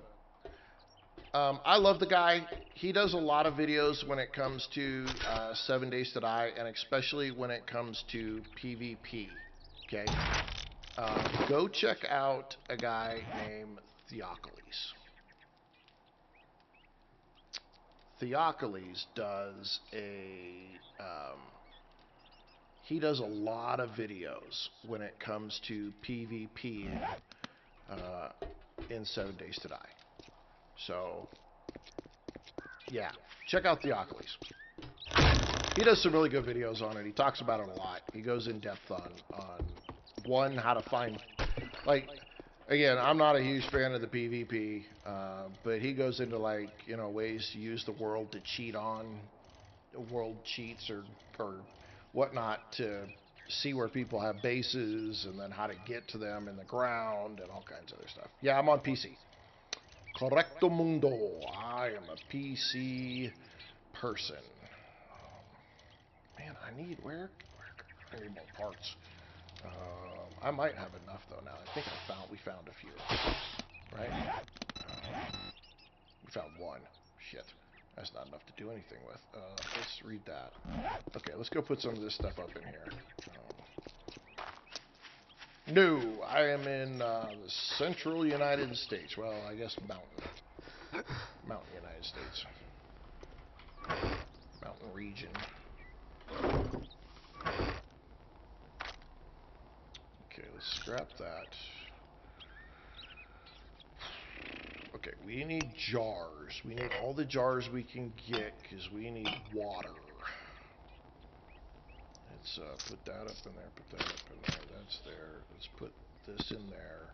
I love the guy. He does a lot of videos when it comes to 7 Days to Die, and especially when it comes to PvP, okay? Go check out a guy named Theocles. Theocles does he does a lot of videos when it comes to PvP in 7 Days to Die. So, yeah, check out Theocles. He does some really good videos on it. He talks about it a lot. He goes in depth on one, how to find, like, again, I'm not a huge fan of the PvP, but he goes into, like, ways to use the world to cheat on world cheats or whatnot to see where people have bases and then how to get to them in the ground and all kinds of other stuff. Yeah, I'm on PC. Correcto mundo. I am a PC person. Man, I need I need more parts. I might have enough though now. I think we found a few. Right? We found one. Shit. That's not enough to do anything with. Let's read that. Okay, let's go put some of this stuff up in here. No, I am in the central United States. Well, I guess mountain United States. Mountain region. Okay, let's scrap that. Okay, we need jars. We need all the jars we can get because we need water. Let's put that up in there, put that up in there. That's there. Let's put this in there.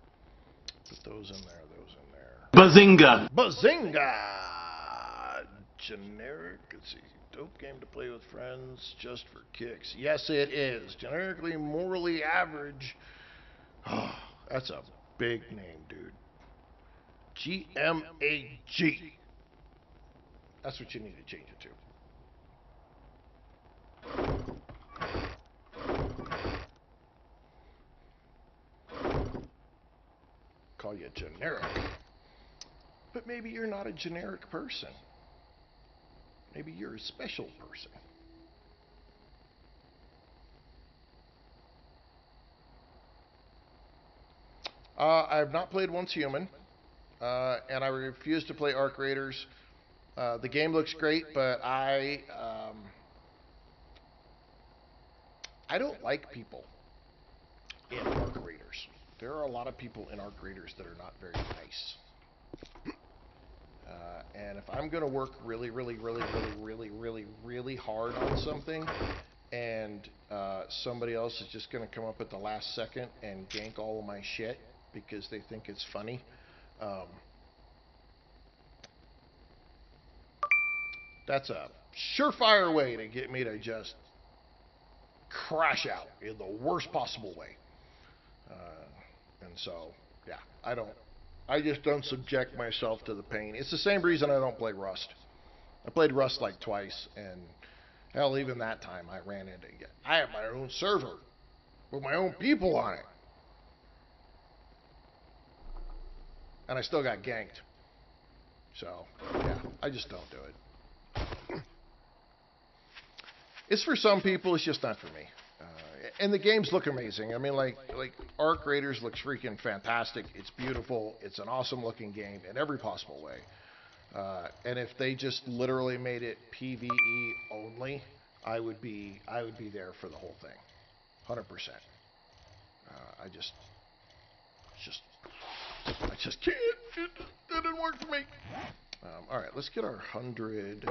Put those in there, those in there. Bazinga! Bazinga! Generic, let's see. Dope game to play with friends just for kicks. Yes, it is. Generically morally average. Oh, that's a big name, dude. GMAG. That's what you need to change it to. Call you generic. But maybe you're not a generic person. Maybe you're a special person. I have not played Once Human, and I refuse to play Arc Raiders. The game looks great, but I don't like people in Arc Raiders. There are a lot of people in Arc Raiders that are not very nice. And if I'm going to work really hard on something, and somebody else is just going to come up at the last second and gank all of my shit because they think it's funny, That's a surefire way to get me to just crash out in the worst possible way. And so, yeah, I just don't subject myself to the pain. It's the same reason I don't play Rust. I played Rust like twice, and hell, even that time I ran into it. I have my own server with my own people on it. And I still got ganked. So, yeah, I just don't do it. It's for some people, it's just not for me. And the games look amazing. I mean, like Arc Raiders looks freaking fantastic. It's beautiful. It's an awesome looking game in every possible way. And if they just literally made it PvE only, I would be there for the whole thing, 100%. I just can't. That didn't work for me. All right, let's get our 100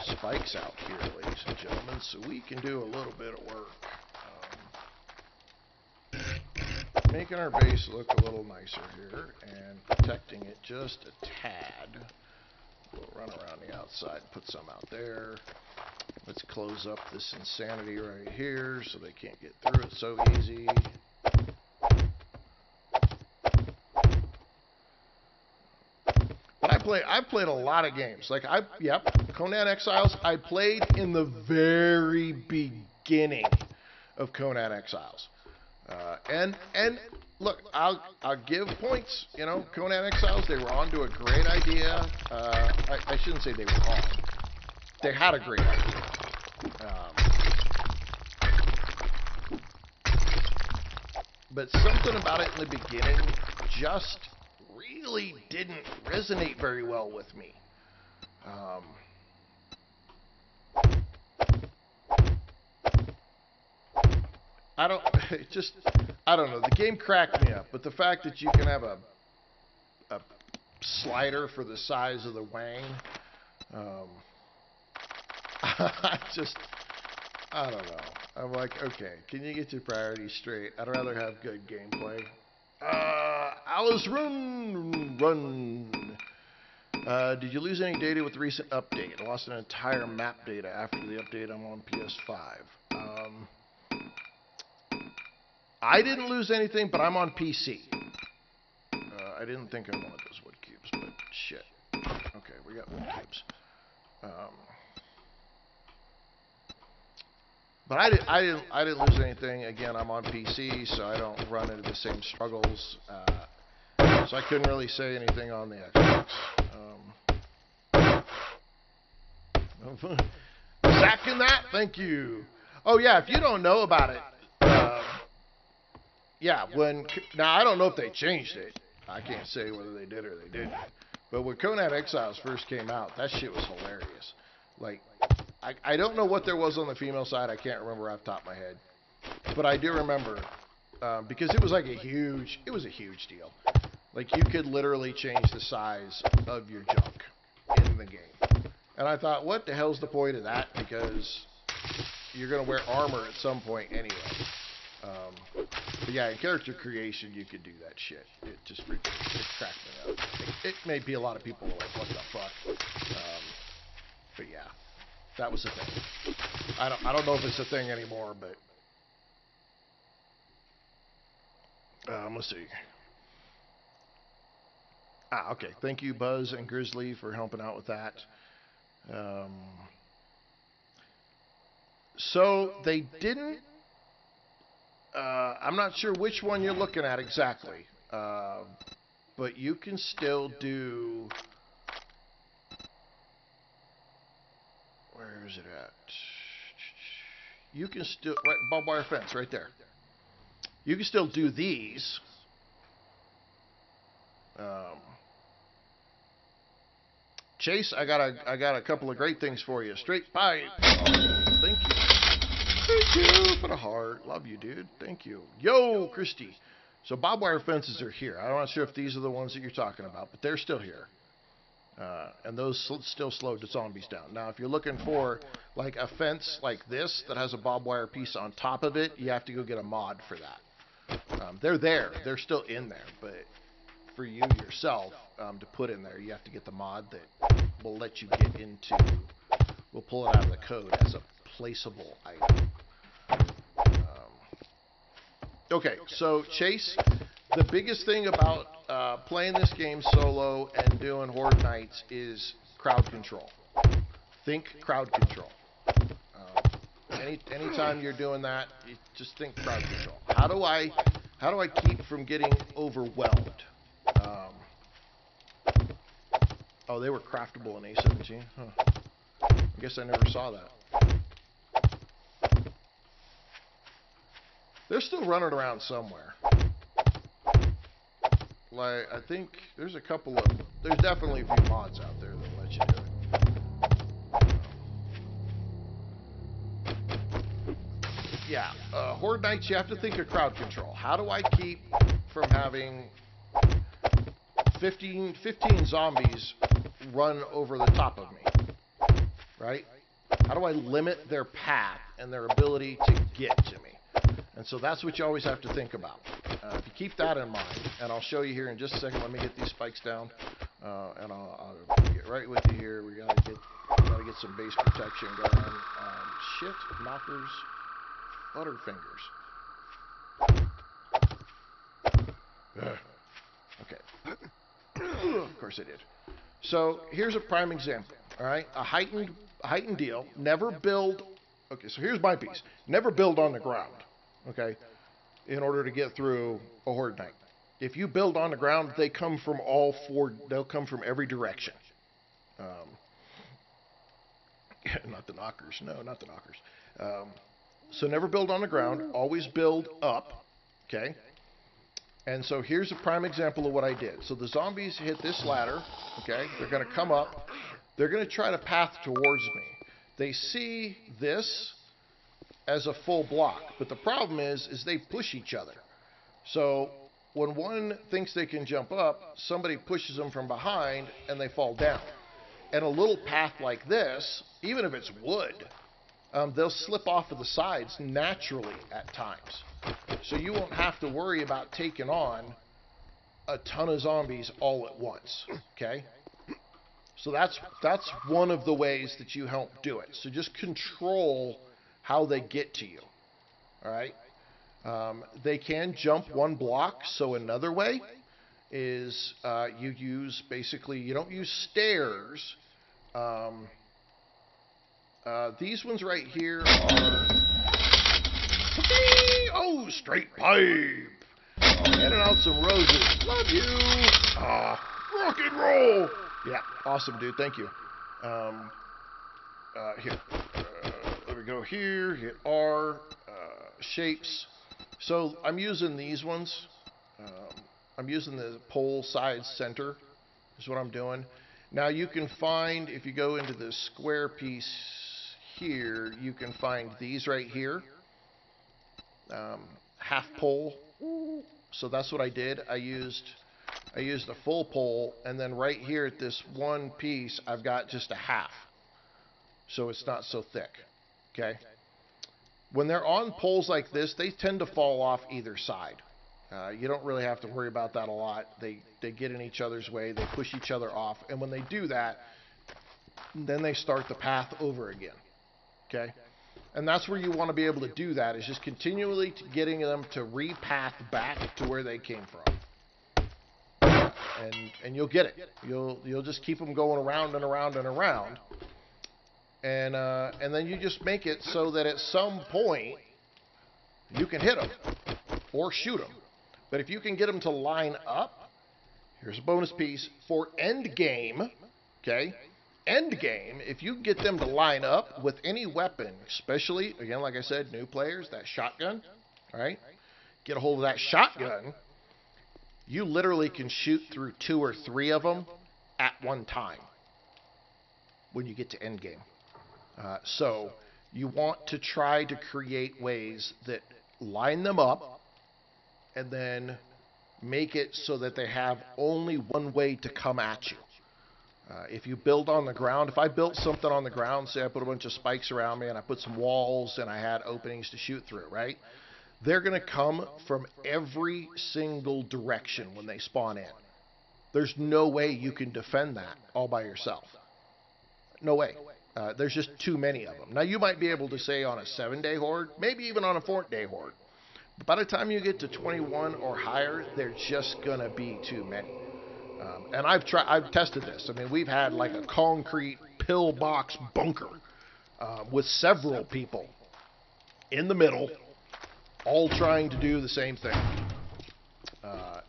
spikes out here, ladies and gentlemen, so we can do a little bit of work. Making our base look a little nicer here and protecting it just a tad. We'll run around the outside, put some out there. Let's close up this insanity right here so they can't get through it so easy. But I've played a lot of games. Like Conan Exiles, I played in the very beginning of Conan Exiles. And look, I'll give points. You know, Conan Exiles, they were on to a great idea. I shouldn't say they were on. They had a great idea. But something about it in the beginning just really didn't resonate very well with me. I don't know. The game cracked me up, but the fact that you can have a slider for the size of the wang, I don't know. I'm like, okay, can you get your priorities straight? I'd rather have good gameplay. Alice, run. Did you lose any data with the recent update? I lost an entire map data after the update. I'm on PS5. I didn't lose anything, but I'm on PC. I didn't think I wanted those wood cubes, but shit. Okay, we got wood cubes. But I didn't lose anything. Again, I'm on PC, so I don't run into the same struggles. So I couldn't really say anything on the Xbox. Sacking that, thank you. Oh yeah, if you don't know about it, yeah, now I don't know if they changed it. I can't say whether they did or they didn't. But when Conan Exiles first came out, that shit was hilarious. Like, I don't know what there was on the female side. I can't remember off the top of my head. But I do remember, because it was like a huge deal. Like, you could literally change the size of your junk in the game. And I thought, what the hell's the point of that? Because you're going to wear armor at some point anyway. But yeah, in character creation, you could do that shit. It just cracked me up. It made a lot of people like, what the fuck? But yeah, that was a thing. I don't know if it's a thing anymore, but let's see. Okay. Thank you, Buzz and Grizzly, for helping out with that. So they didn't. I'm not sure which one you're looking at exactly, but you can still do. Where is it at? You can still barbed wire fence right there. You can still do these. Chase, I got a couple of great things for you. Straight pipe. Thank you. Thank you for the heart. Love you, dude. Thank you. Yo, Christy. So barbed wire fences are here. I'm not sure if these are the ones that you're talking about, but they're still here. And those still slowed the zombies down. Now, if you're looking for like a fence like this that has a barbed wire piece on top of it, you have to go get a mod for that. They're there. They're still in there. But for you yourself to put in there, you have to get the mod that will let you get into, we'll pull it out of the code as a placeable item. Okay, so Chase, the biggest thing about playing this game solo and doing Horde Nights is crowd control. Think crowd control. Anytime you're doing that, you just think crowd control. How do I keep from getting overwhelmed? Oh, they were craftable in A17. Huh. I guess I never saw that. They're still running around somewhere. Like, I think there's there's definitely a few mods out there that let you do it. Yeah, Horde Nights, you have to think of crowd control. How do I keep from having 15 zombies run over the top of me? Right? How do I limit their path and their ability to get to me? And so that's what you always have to think about. If you keep that in mind, and I'll show you here in just a second. Let me get these spikes down, and I'll get right with you here. We gotta get some base protection going. Shit, knockers, butterfingers. Okay. Of course I did. So here's a prime example. All right, a heightened deal. Never build. Okay, so here's my piece. Never build on the ground. Okay, in order to get through a Horde Night. If you build on the ground, they come from they'll come from every direction. Not the knockers. No, not the knockers. So never build on the ground. Always build up. Okay. And so here's a prime example of what I did. So the zombies hit this ladder. Okay. They're going to come up. They're going to try to path towards me. They see this as a full block, but the problem is they push each other. So when one thinks they can jump up, somebody pushes them from behind and they fall down. And a little path like this, even if it's wood, they'll slip off of the sides naturally at times. So you won't have to worry about taking on a ton of zombies all at once. Okay? So that's one of the ways that you help do it. So just control how they get to you. All right? They can jump one block. So another way is you don't use stairs. These ones right here are... Oh, straight pipe. Handing out some roses. Love you. Rock and roll. Yeah, awesome, dude. Thank you. Here. There we go here. Hit R. Shapes. So I'm using these ones. I'm using the pole side center is what I'm doing. Now you can find, if you go into the square piece here, you can find these right here. Half pole. So that's what I did. I used a full pole, and then right here at this one piece, I've got just a half. So it's not so thick. Okay? When they're on poles like this, they tend to fall off either side. You don't really have to worry about that a lot. They get in each other's way. They push each other off. And when they do that, then they start the path over again. Okay? And that's where you want to be able to do that, is just continually getting them to repath back to where they came from. And you'll get it. You'll just keep them going around and around and around. And then you just make it so that at some point you can hit them or shoot them. But if you can get them to line up, here's a bonus piece for end game. Okay, end game. If you get them to line up with any weapon, especially again, like I said, new players, that shotgun. All right, get a hold of that shotgun. You literally can shoot through 2 or 3 of them at one time when you get to end game. So you want to try to create ways that line them up and then make it so that they have only one way to come at you. If you build on the ground, if I built something on the ground, say I put a bunch of spikes around me and I put some walls and I had openings to shoot through, right? They're going to come from every single direction when they spawn in. There's no way you can defend that all by yourself. No way. There's just too many of them. Now, you might be able to say on a 7-day horde, maybe even on a 4-day horde. But by the time you get to 21 or higher, there's just going to be too many. And I've tested this. I mean, we've had like a concrete pillbox bunker with several people in the middle, all trying to do the same thing.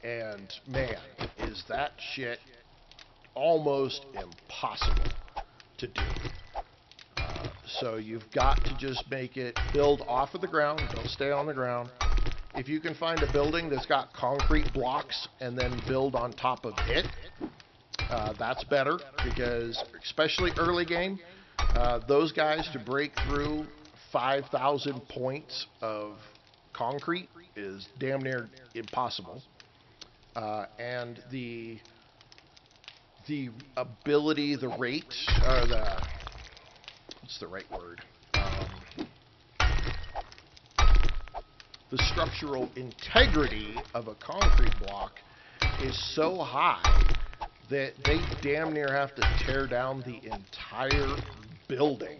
And man, is that shit almost impossible to do. So you've got to just make it build off of the ground. Don't stay on the ground. If you can find a building that's got concrete blocks and then build on top of it, that's better, because especially early game, those guys to break through 5,000 points of concrete is damn near impossible. And the ability, the rate, or what's the right word? The structural integrity of a concrete block is so high that they damn near have to tear down the entire building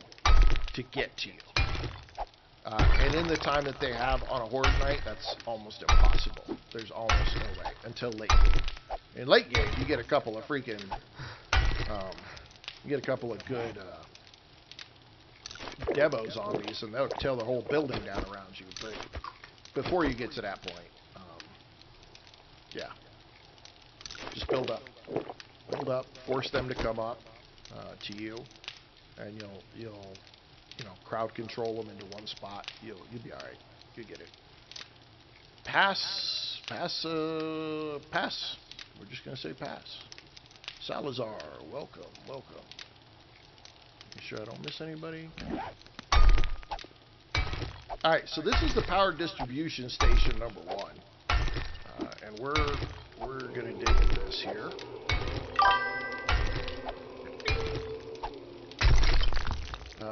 to get to you. And in the time that they have on a horde night, that's almost impossible. There's almost no way until late game. In late game, you get a couple of freaking, you get a couple of good demo zombies, and they'll tear the whole building down around you. But before you get to that point, yeah, just build up, force them to come up to you, and you'll crowd control them into one spot. You'll be all right. You get it. Pass. We're just gonna say pass. Salazar, welcome. Make sure I don't miss anybody. All right, so this is the power distribution station number 1, and we're gonna dig at this here.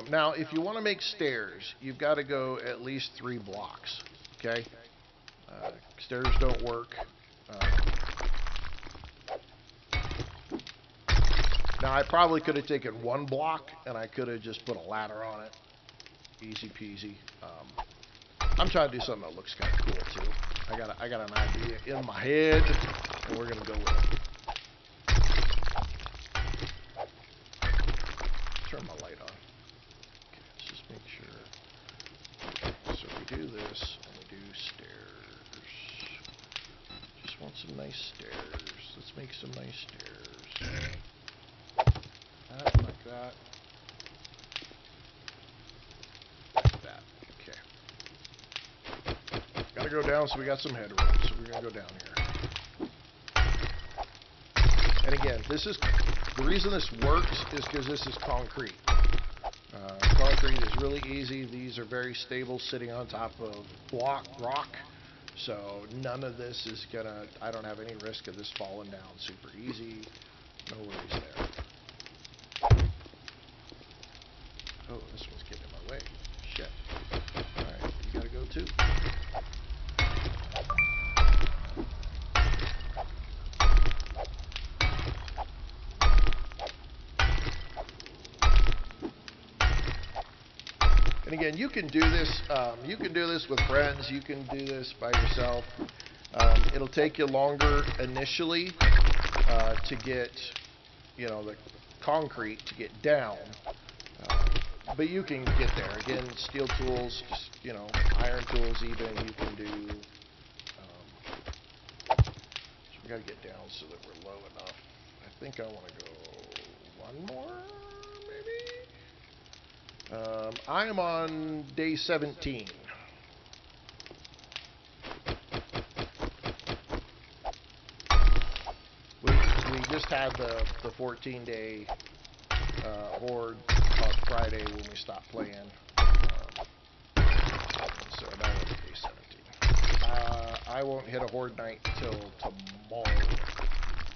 Now, if you want to make stairs, you've got to go at least 3 blocks. Okay, stairs don't work. Now, I probably could have taken 1 block, and I could have just put a ladder on it. Easy peasy. I'm trying to do something that looks kind of cool too. I got an idea in my head, and we're gonna go with it. Turn my light on. Okay, let's just make sure. Okay, so we do this, and we do stairs. Just want some nice stairs. Let's make some nice stairs. Like that. Gotta go down, so we got some headroom, so we're gonna go down here. And again, this is the reason this works is because this is concrete. Concrete is really easy. These are very stable, sitting on top of rock, so none of this is gonna. I don't have any risk of this falling down. Super easy, no worries there. Oh, this one's getting in my way. Shit. All right, you gotta go too. And again, you can do this. You can do this with friends. You can do this by yourself. It'll take you longer initially to get, the concrete to get down, but you can get there. Again, steel tools, just iron tools. Even you can do. So we got to get down so that we're low enough. I think I want to go 1 more. I am on day 17. We just had the 14-day horde on Friday when we stopped playing. So now we're on day 17. I won't hit a horde night till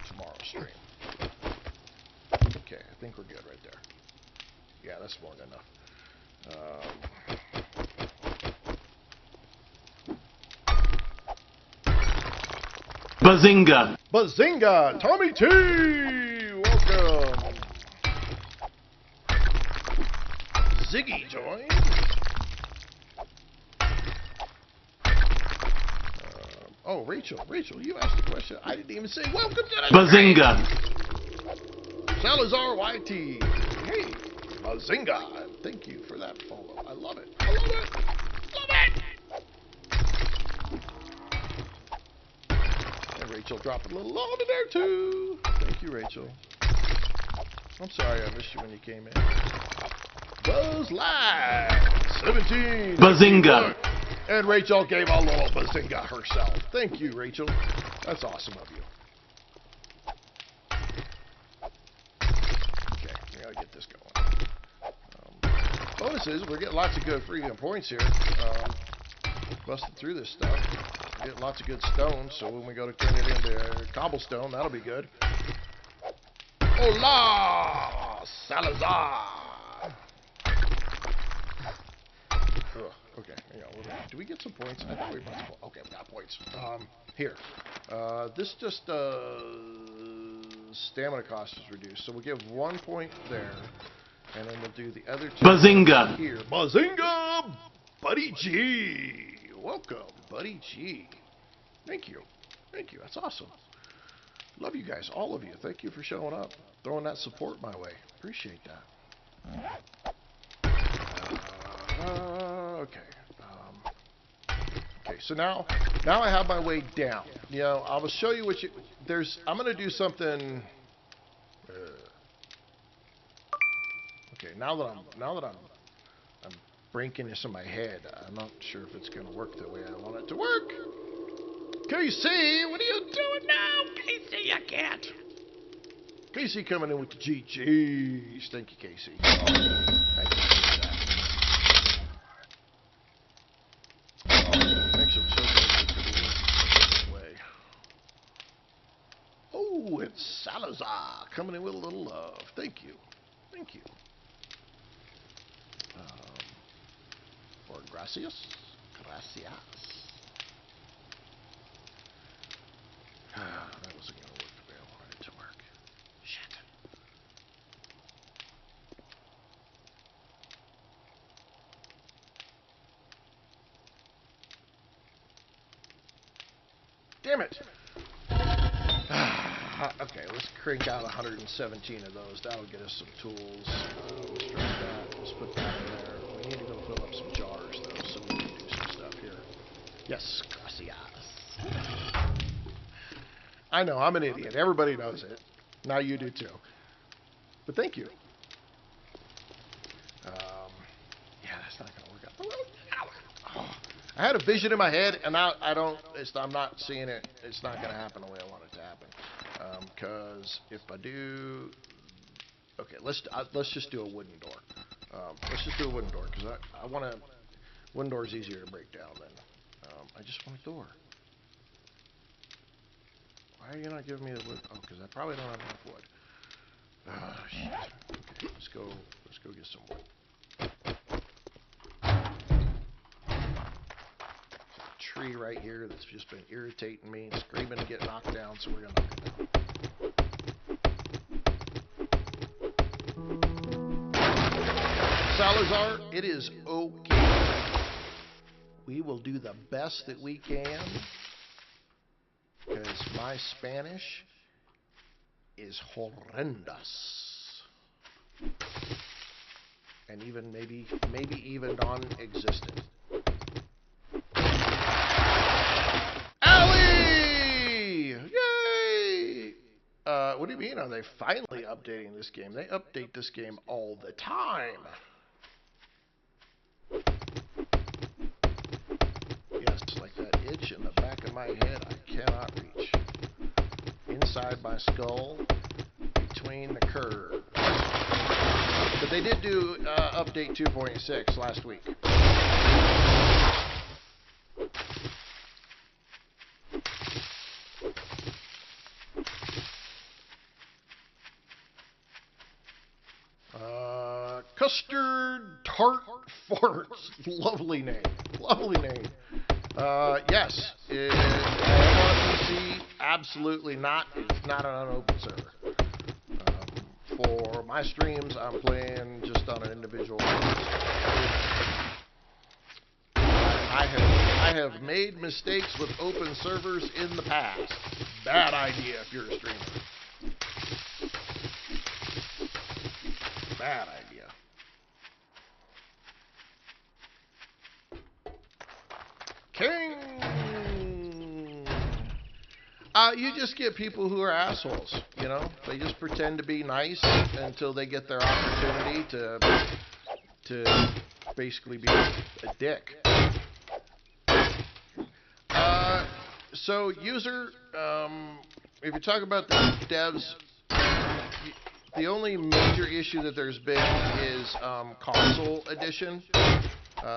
tomorrow's stream. Okay, I think we're good right there. Yeah, that's more than enough. Bazinga! Bazinga! Tommy T! Welcome! Ziggy joined. Oh, Rachel, you asked a question. I didn't even say welcome to the Bazinga. Salazar YT. Hey, Bazinga. Thank you for that follow. I love it. And Rachel dropped a little love in there too. Thank you, Rachel. I'm sorry I missed you when you came in. Buzz Live 17. Bazinga. And Rachel gave a little bazinga herself. Thank you, Rachel. That's awesome of you. Okay, we gotta get this going. Bonuses, we're getting lots of good free points here. Busting through this stuff. We're getting lots of good stones, so when we go to turn it into cobblestone, that'll be good. Hola, Salazar! Okay, do we get some points? I thought we brought some points. Okay, we got points. Here. This just, stamina cost is reduced. So we'll give 1 point there. And then we'll do the other 2 Bazinga. here. Bazinga! Buddy G! Welcome, Buddy G. Thank you. That's awesome. Love you guys, all of you. Thank you for showing up. Throwing that support my way. Appreciate that. Okay. Okay, so now I have my way down. You know, I will show you I'm going to do something. Okay, now that I'm breaking this in my head, I'm not sure if it's going to work the way I want it to work. Casey, what are you doing now? Casey, you can't. Casey coming in with the GGs. Thank you, Casey. Thank you. Oh, it's Salazar coming in with a little love. Thank you. Or gracias. That wasn't going to work the way I wanted it to work. Shit. Damn it. Okay, let's crank out 117 of those. That'll get us some tools. Let's try that. Let's put that in there. We need to go fill up some jars, though, so we can do some stuff here. Yes, gracias. I know, I'm an idiot. Everybody knows it. Now you do, too. But thank you. Yeah, that's not going to work out. Oh, I had a vision in my head, and now I'm not seeing it. It's not going to happen the way I want it to happen. Because if I do, okay, let's just do a wooden door. Let's just do a wooden door because I want to. Wooden door is easier to break down than. I just want a door. Why are you not giving me the wood? Oh, because I probably don't have enough wood. Oh shit. Okay, let's go get some wood. Tree right here that's just been irritating me, screaming to get knocked down, so we're gonna knock it down. Salazar, it is okay. We will do the best that we can because my Spanish is horrendous. And even maybe even non-existent. Allie! Yay! What do you mean? Are they finally updating this game? They update this game all the time. Yes, like that itch in the back of my head I cannot reach. Inside my skull, between the curves. But they did do update 2.6 last week. Custard Tart Farts. Lovely name. Lovely name. Yes. It, on PC, absolutely not. It's not on an open server. For my streams, I'm playing just on an individual basis. have made mistakes with open servers in the past. Bad idea if you're a streamer. Bad idea. King! You just get people who are assholes, you know? They just pretend to be nice until they get their opportunity to basically be a dick. So, user, if you talk about the devs, the only major issue that there's been is console edition.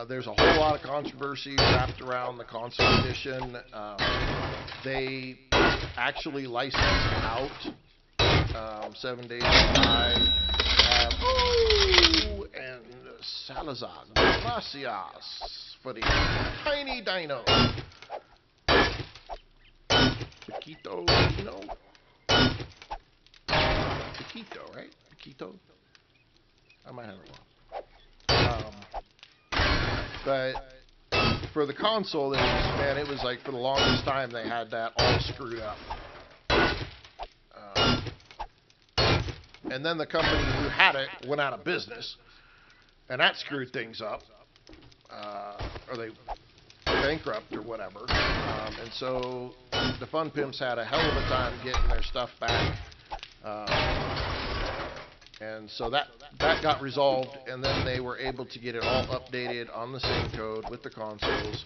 There's a whole lot of controversy wrapped around the console edition. They actually licensed out 7 Days to Die, and Salazar, gracias for the tiny dino. Paquito, Dino? Paquito, right? Paquito? I might have it wrong. But for the console, it was like for the longest time they had that all screwed up. And then the company who had it went out of business, and that screwed things up. Or they bankrupt or whatever. And so the Fun Pimps had a hell of a time getting their stuff back. And so that got resolved, and then they were able to get it all updated on the same code with the consoles,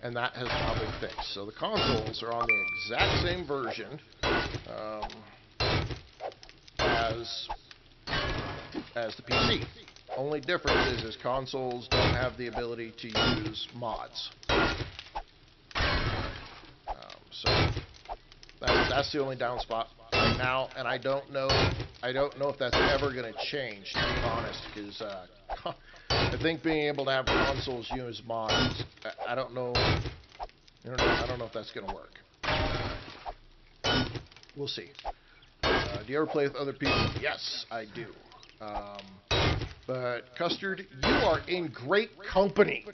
and that has now been fixed. So the consoles are on the exact same version as the PC. Only difference is consoles don't have the ability to use mods. So that's the only down spot right now, and I don't know if that's ever going to change, to be honest, because I think being able to have consoles use mods, I don't know if that's going to work. We'll see. Do you ever play with other people? Yes, I do. But Custard, you are in great company.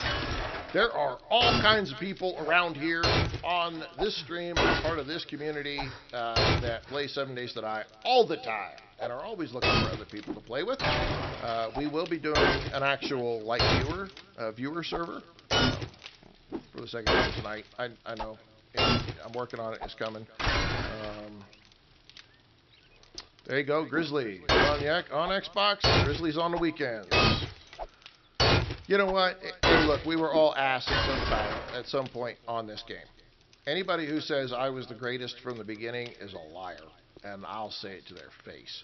There are all kinds of people around here on this stream, part of this community, that play 7 Days to Die all the time and are always looking for other people to play with. We will be doing an actual light viewer server for the second time tonight. I know. I'm working on it. It's coming. There you go, Grizzly. On Xbox, Grizzly's on the weekends. You know what? Hey, look, we were all ass at some point on this game. Anybody who says I was the greatest from the beginning is a liar, and I'll say it to their face.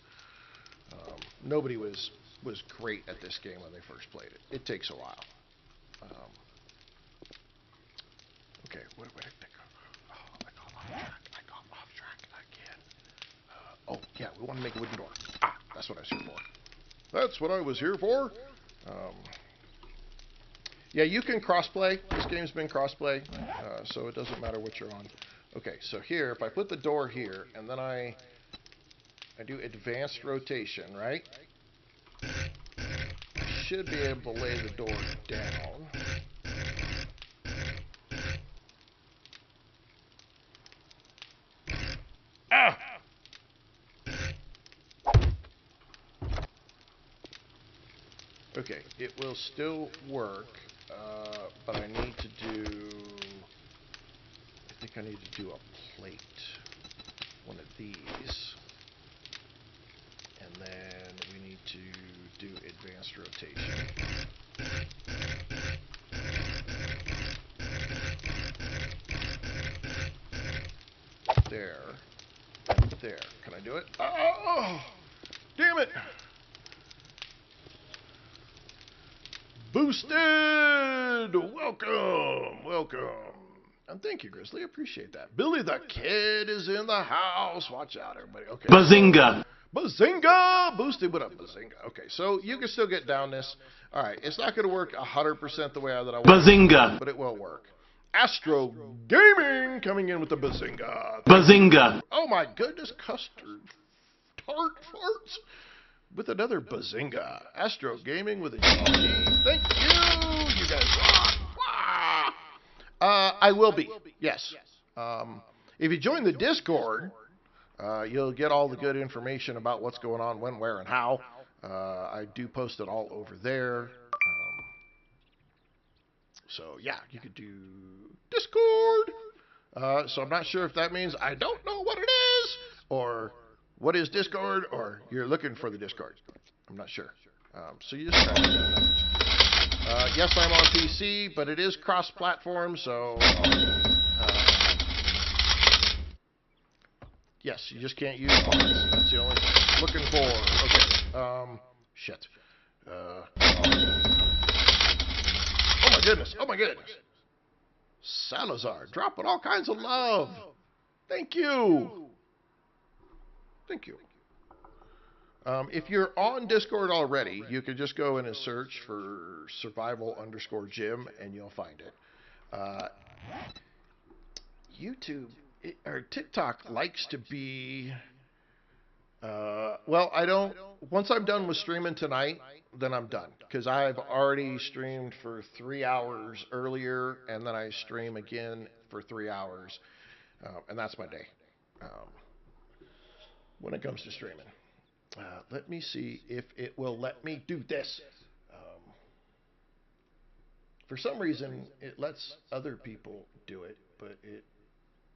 Nobody was great at this game when they first played it. It takes a while. Okay, where did I go? Oh, I got off track again. Oh, yeah, we want to make a wooden door. That's what I was here for. That's what I was here for. Yeah, you can crossplay. This game's been crossplay, so it doesn't matter what you're on. Okay, so here, if I put the door here, and then I do advanced rotation, right? I should be able to lay the door down. Ah! Okay, it will still work, but I need to do, I think I need to do a plate, one of these, and then we need to do advanced rotation. There, there, can I do it? Oh, damn it! Boosted! Welcome. And thank you, Grizzly. Appreciate that. Billy the Kid is in the house. Watch out, everybody. Okay. Bazinga! Bazinga! Boosted, what up, Bazinga? Okay, so you can still get down this. All right, it's not going to work 100% the way that I want. Bazinga! But it will work. Astro Gaming coming in with the Bazinga. Bazinga! Oh my goodness, Custard Tart Farts with another Bazinga. Astro Gaming with a GG. Thank you. You guys rock. I will be. Yes. If you join the Discord, you'll get all the good information about what's going on, when, where, and how. I do post it all over there. So yeah, you could do Discord. So I'm not sure if that means I don't know what it is, or what is Discord, or you're looking for the Discord. I'm not sure. So you just try to get that message. Yes, I'm on PC, but it is cross-platform, so yes, you just can't use mods. That's the only thing. Looking for. Okay. Shit. Oh my goodness. Oh my goodness. Salazar dropping all kinds of love. Thank you. Thank you. If you're on Discord already, you can just go in and search for survival_Jim and you'll find it. YouTube or TikTok likes to be, well, I don't, once I'm done with streaming tonight, then I'm done. Because I've already streamed for 3 hours earlier, and then I stream again for 3 hours. And that's my day when it comes to streaming. Let me see if it will let me do this. For some reason, it lets other people do it, but it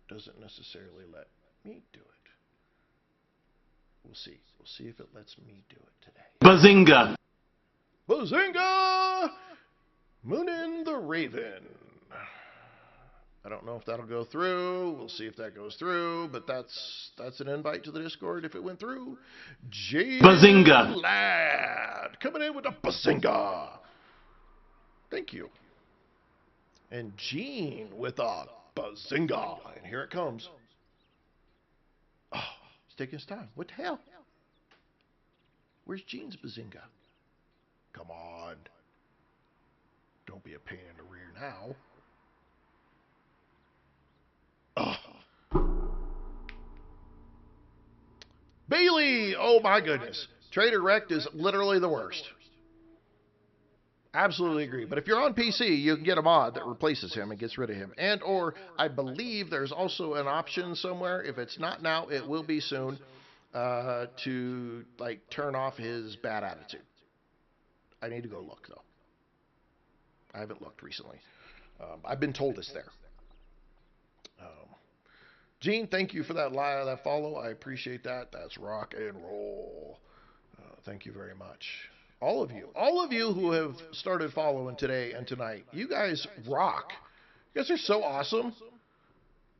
doesn't necessarily let me do it. We'll see. We'll see if it lets me do it today. Bazinga! Bazinga! Moonin the Raven. I don't know if that'll go through. We'll see if that goes through, but that's an invite to the Discord if it went through. Bazinga! Lad coming in with a bazinga. Thank you. And Gene with a bazinga. And here it comes. Oh, he's taking his time. What the hell? Where's Gene's bazinga? Come on. Don't be a pain in the rear now. Oh. Bailey! Oh my goodness. Trader Wrecked is literally the worst. Absolutely agree. But if you're on PC, you can get a mod that replaces him and gets rid of him. And or I believe there's also an option somewhere, if it's not now, it will be soon, to like turn off his bad attitude. I need to go look though. I haven't looked recently. I've been told it's there. Gene, thank you for that follow. I appreciate that. That's rock and roll. Thank you very much. All of you who have started following today and tonight, you guys rock. You guys are so awesome.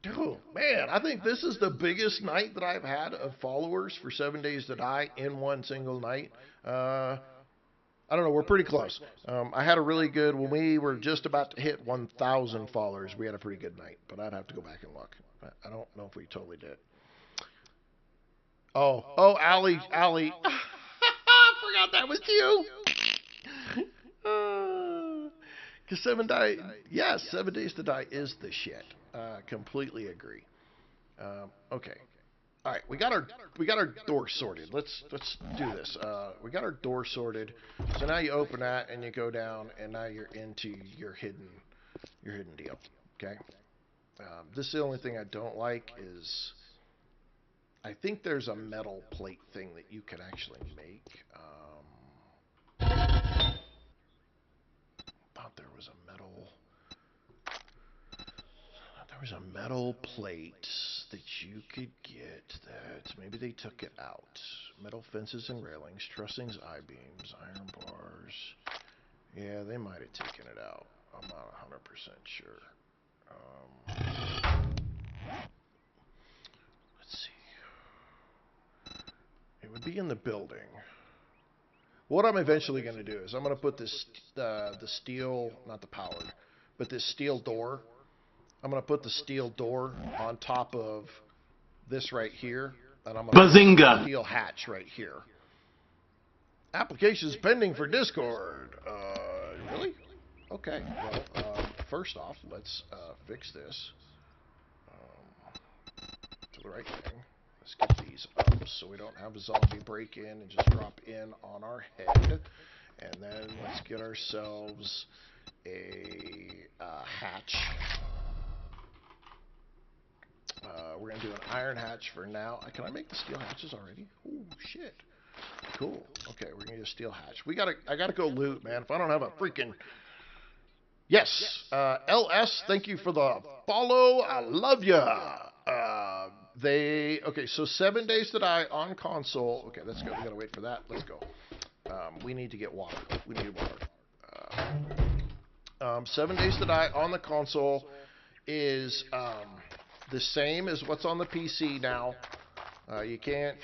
Dude, man, I think this is the biggest night that I've had of followers for 7 Days to Die in one single night. I don't know, we're pretty close. I had a really good, when we were just about to hit 1,000 followers, we had a pretty good night, but I'd have to go back and look. I don't know if we totally did. Oh, Allie. I forgot that was you. Because 7 Days to Die is the shit. Completely agree. Okay. All right, we got our door sorted. Let's do this. We got our door sorted. So now you open that and you go down, and now you're into your hidden deal. Okay. This is the only thing I don't like is I think there's a metal plate thing that you can actually make. Thought there was a metal plate that you could get that maybe they took it out. Metal fences and railings, trussings, I-beams, iron bars. Yeah, they might have taken it out. I'm not 100% sure. Let's see. It would be in the building. What I'm eventually going to do is I'm going to put this, the steel, not the powered, but this steel door. I'm going to put the steel door on top of this right here. And I'm going to put a steel hatch right here. Applications pending for Discord. Really? Okay. Well, first off, let's fix this to the right thing. Let's get these up so we don't have a zombie break in and just drop in on our head. And then let's get ourselves a hatch. We're going to do an iron hatch for now. Can I make the steel hatches already? Oh, shit. Cool. Okay, we're going to get a steel hatch. I got to go loot, man. If I don't have a freaking... Yes. LS, thank you for the follow. I love ya. Okay, so 7 days to die on console. Okay, let's go. We got to wait for that. Let's go. We need to get water. We need water. 7 days to die on the console is the same as what's on the PC now.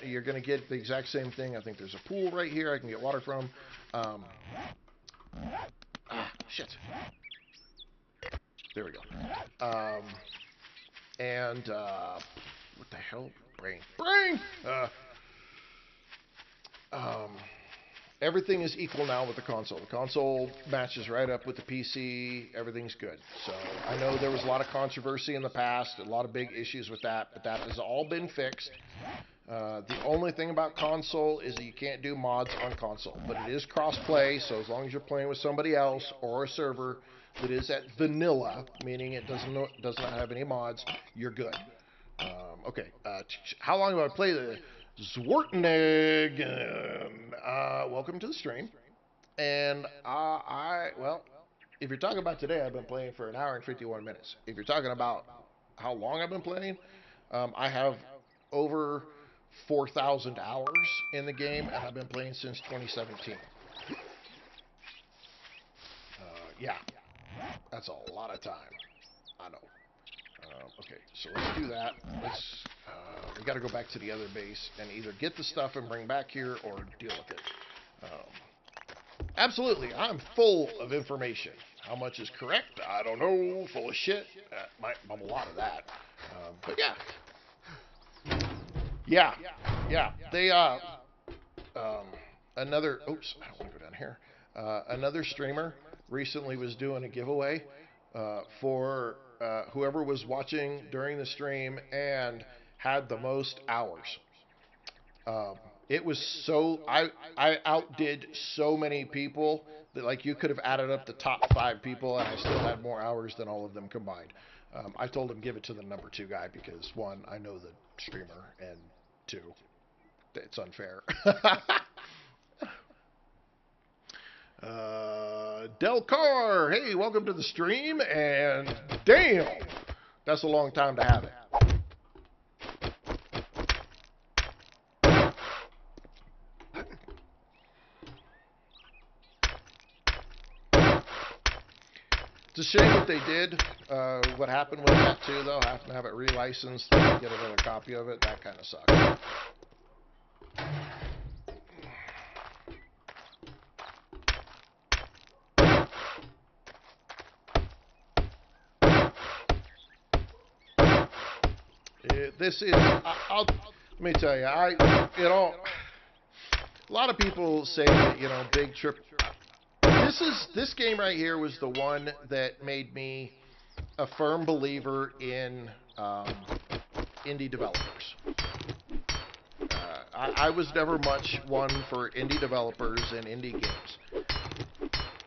You're going to get the exact same thing. I think there's a pool right here I can get water from. Shit. There we go. What the hell? Brain. Everything is equal now with the console. The console matches right up with the PC. Everything's good. So I know there was a lot of controversy in the past, a lot of big issues with that, but that has all been fixed. The only thing about console is that you can't do mods on console, but it is cross-play, so as long as you're playing with somebody else or a server that is at vanilla, meaning it does not have any mods, you're good. Okay, how long have I played the Zwartneggen? Welcome to the stream. And well, if you're talking about today, I've been playing for 1 hour and 51 minutes. If you're talking about how long I've been playing, I have over 4,000 hours in the game, and I've been playing since 2017. Yeah, that's a lot of time. I know. Okay, so let's do that. We got to go back to the other base and either get the stuff and bring back here or deal with it. Absolutely, I'm full of information. How much is correct? I don't know. Full of shit. I'm a lot of that. But yeah. They another. Oops, I don't want to go down here. Another streamer recently was doing a giveaway for whoever was watching during the stream and had the most hours. It was so I outdid so many people that like you could have added up the top 5 people and I still had more hours than all of them combined. I told him give it to the number 2 guy because 1, I know the streamer, and 2, it's unfair. Del Carr, hey, welcome to the stream, and damn, that's a long time to have it. It's a shame what they did. What happened with that too, though, having to have it relicensed to get another copy of it, that kind of sucks. This is, let me tell you, a lot of people say that, big trip. This game right here was the one that made me a firm believer in indie developers. I was never much one for indie developers and indie games.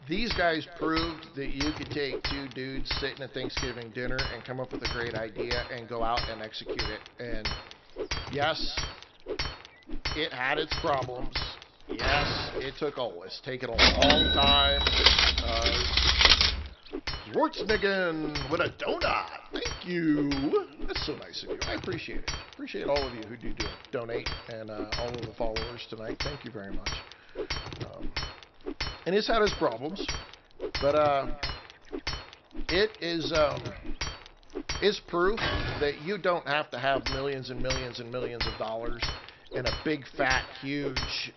These guys proved that you could take 2 dudes sitting at Thanksgiving dinner and come up with a great idea and go out and execute it. And yes, it had its problems. Yes, it's taken a long time. Schwarzenegger with a donut. Thank you. That's so nice of you. I appreciate it. Appreciate all of you who do donate and all of the followers tonight. Thank you very much. And it's had its problems, but it is proof that you don't have to have millions and millions and millions of dollars and a big, fat, huge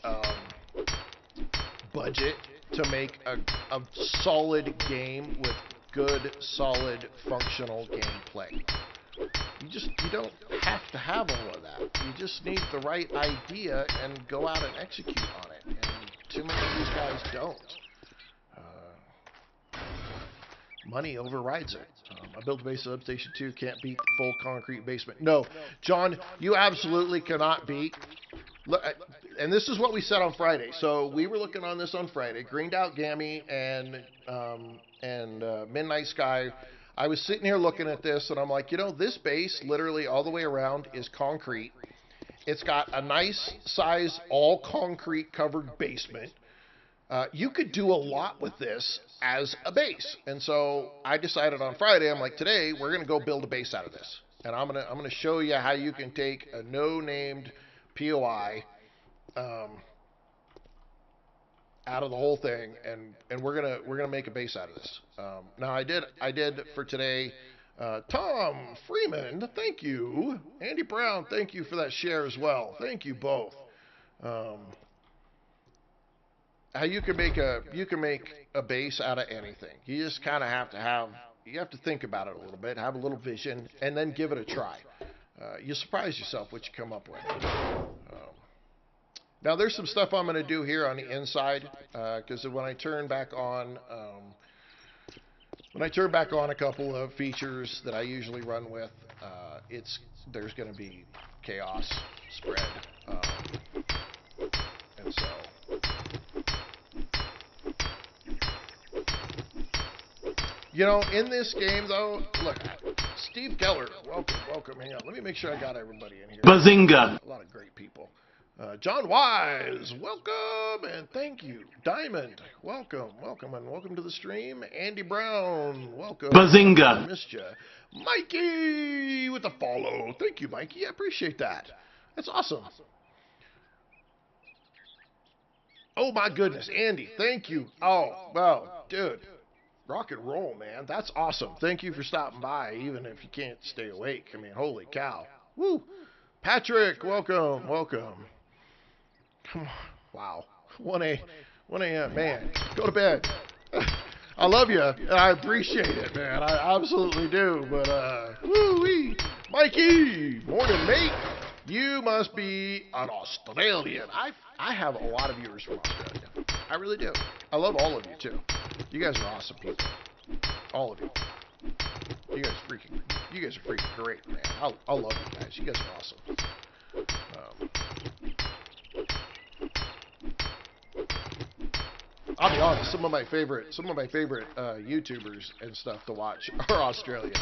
budget to make a solid game with good, solid, functional gameplay. You don't have to have all of that. You just need the right idea and go out and execute on it. And too many of these guys don't. Money overrides it. I built a base substation 2, can't beat full concrete basement. No, John, you absolutely cannot beat. Look, and this is what we said on Friday. So we were looking on this on Friday. Greened Out Gammy and Midnight Sky. I was sitting here looking at this, and I'm like, you know, this base literally all the way around is concrete. It's got a nice size, all concrete covered basement. You could do a lot with this as a base. And so I decided on Friday, I'm like, today we're going to go build a base out of this. And I'm going to show you how you can take a no-named POI out of the whole thing, and we're gonna make a base out of this. Now I did for today. Tom Freeman, thank you. Andy Brown, thank you for that share as well. Thank you both. How you can make a base out of anything. You just kind of have to think about it a little bit, have a little vision, and then give it a try. You surprise yourself what you come up with. Now there's some stuff I'm going to do here on the inside because when I turn back on a couple of features that I usually run with, there's going to be chaos spread, and so. You know, in this game, though, look, Steve Keller, welcome. Hang on, let me make sure I got everybody in here. Bazinga! A lot of great people. John Wise, welcome, and thank you. Diamond, welcome, and welcome to the stream. Andy Brown, welcome. Bazinga! Missed ya. Mikey with the follow. Thank you, Mikey. I appreciate that. That's awesome. Oh, my goodness, Andy, thank you. Oh, well, dude. Rock and roll, man. That's awesome. Thank you for stopping by, even if you can't stay awake. I mean, holy cow. Woo. Patrick, welcome. Come on. Wow. 1 a.m. Man, go to bed. I love you. I appreciate it, man. I absolutely do. But, woo-wee. Mikey, morning, mate. You must be an Australian. I have a lot of viewers from Australia. I really do. I love all of you, too. You guys are awesome people. All of you. You guys are freaking great, man. I love you guys. You guys are awesome. I'll be honest, some of my favorite YouTubers and stuff to watch are Australian.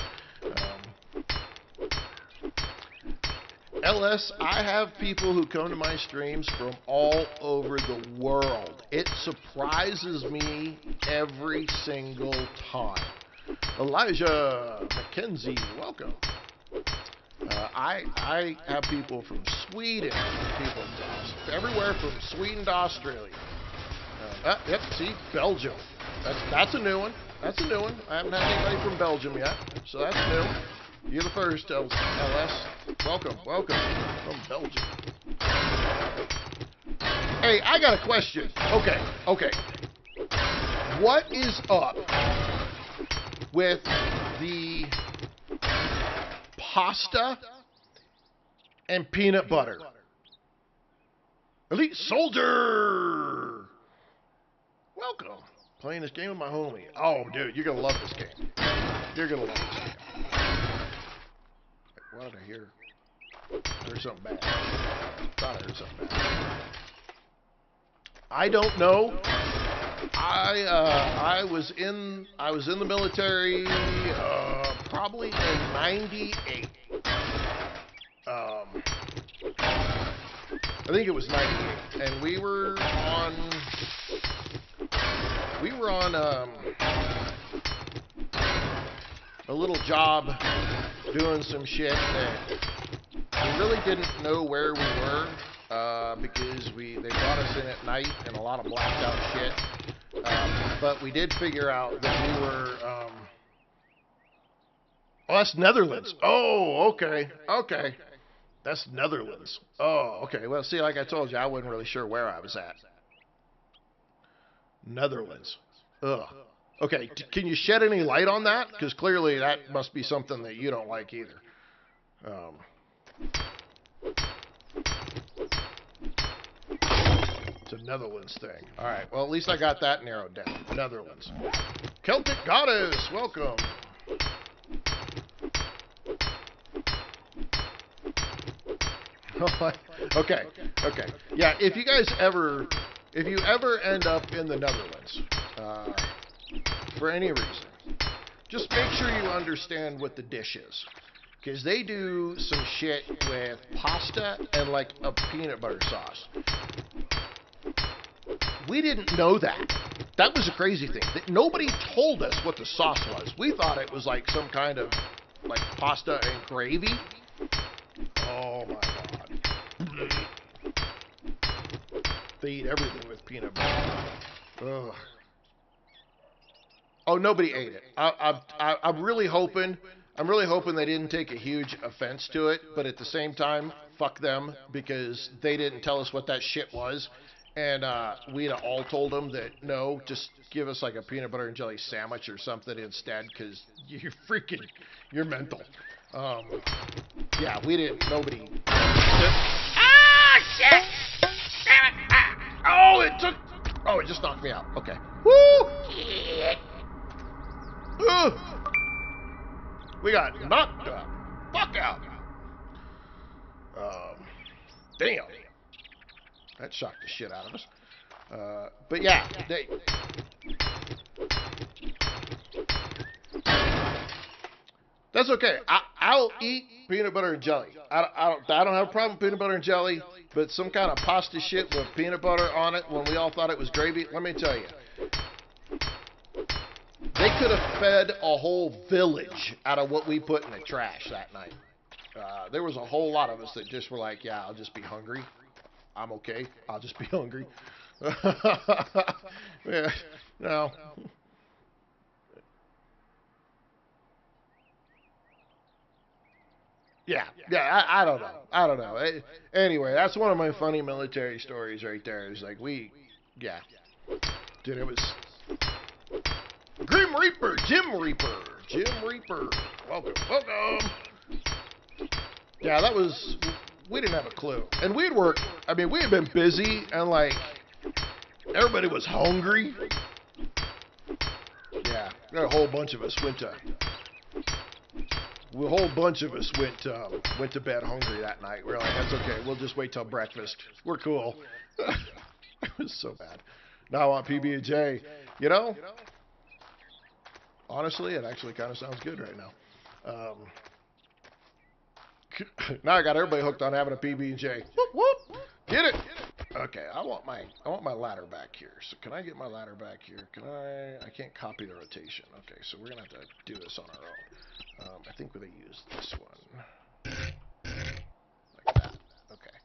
LS, I have people who come to my streams from all over the world. It surprises me every single time. Elijah McKenzie, welcome. I have people from Sweden, people from everywhere from Sweden to Australia. Yep, see, Belgium. That's a new one. I haven't had anybody from Belgium yet, so that's new. You're the first, LS. Welcome from Belgium. Hey, I got a question. Okay. What is up with the pasta and peanut butter? Elite Soldier! Welcome. Playing this game with my homie. Oh, dude, you're going to love this game. What did I hear? I heard something bad. Thought I heard something bad. I don't know. I was in the military probably in '98. I think it was '98, and we were on a little job doing some shit that we really didn't know where we were because they brought us in at night and a lot of blacked out shit. But we did figure out that we were. Oh, that's Netherlands. Oh, okay. That's Netherlands. Oh, okay. Well, see, like I told you, I wasn't really sure where I was at. Netherlands. Ugh. Okay, can you shed any light on that? Because clearly that must be something that you don't like either. It's a Netherlands thing. All right, well, at least I got that narrowed down. Netherlands. Celtic Goddess, welcome. Okay, Okay. Yeah, if you ever end up in the Netherlands, for any reason, just make sure you understand what the dish is. Because they do some shit with pasta and like a peanut butter sauce. We didn't know that. That was a crazy thing. Nobody told us what the sauce was. We thought it was like some kind of like pasta and gravy. Oh my god. They eat everything with peanut butter. Ugh. Oh, nobody ate it. I'm really hoping they didn't take a huge offense to it, but at the same time, fuck them, because they didn't tell us what that shit was. And we'd all told them that, no, just give us like a peanut butter and jelly sandwich or something instead, because you're mental. Yeah, we didn't, nobody. Ah, shit! Damn it! Ah. Oh, it just knocked me out. Okay. Woo! We got knocked the fuck out. Damn. That shocked the shit out of us. But yeah, that's okay. I'll eat peanut butter and jelly. I don't have a problem with peanut butter and jelly, but some kind of pasta shit with peanut butter on it when we all thought it was gravy, let me tell you. They could have fed a whole village out of what we put in the trash that night. There was a whole lot of us that just were like, yeah, I'll just be hungry. I'm okay. I'll just be hungry. Yeah, no. Yeah, I don't know. Anyway, that's one of my funny military stories right there. It's like yeah. Dude, it was Grim Reaper, Jim Reaper. Welcome. Yeah, we didn't have a clue. And we had been busy, and like, everybody was hungry. Yeah, a whole bunch of us went to bed hungry that night. We were like, that's okay, we'll just wait till breakfast. We're cool. It was so bad. Now I want PB&J. You know, honestly, it actually kind of sounds good right now. Now I got everybody hooked on having a PB&J. Whoop, whoop. Get it. Okay, I want my ladder back here. So can I get my ladder back here? I can't copy the rotation. Okay, so we're gonna have to do this on our own. I think we're gonna use this one. Like that. Okay.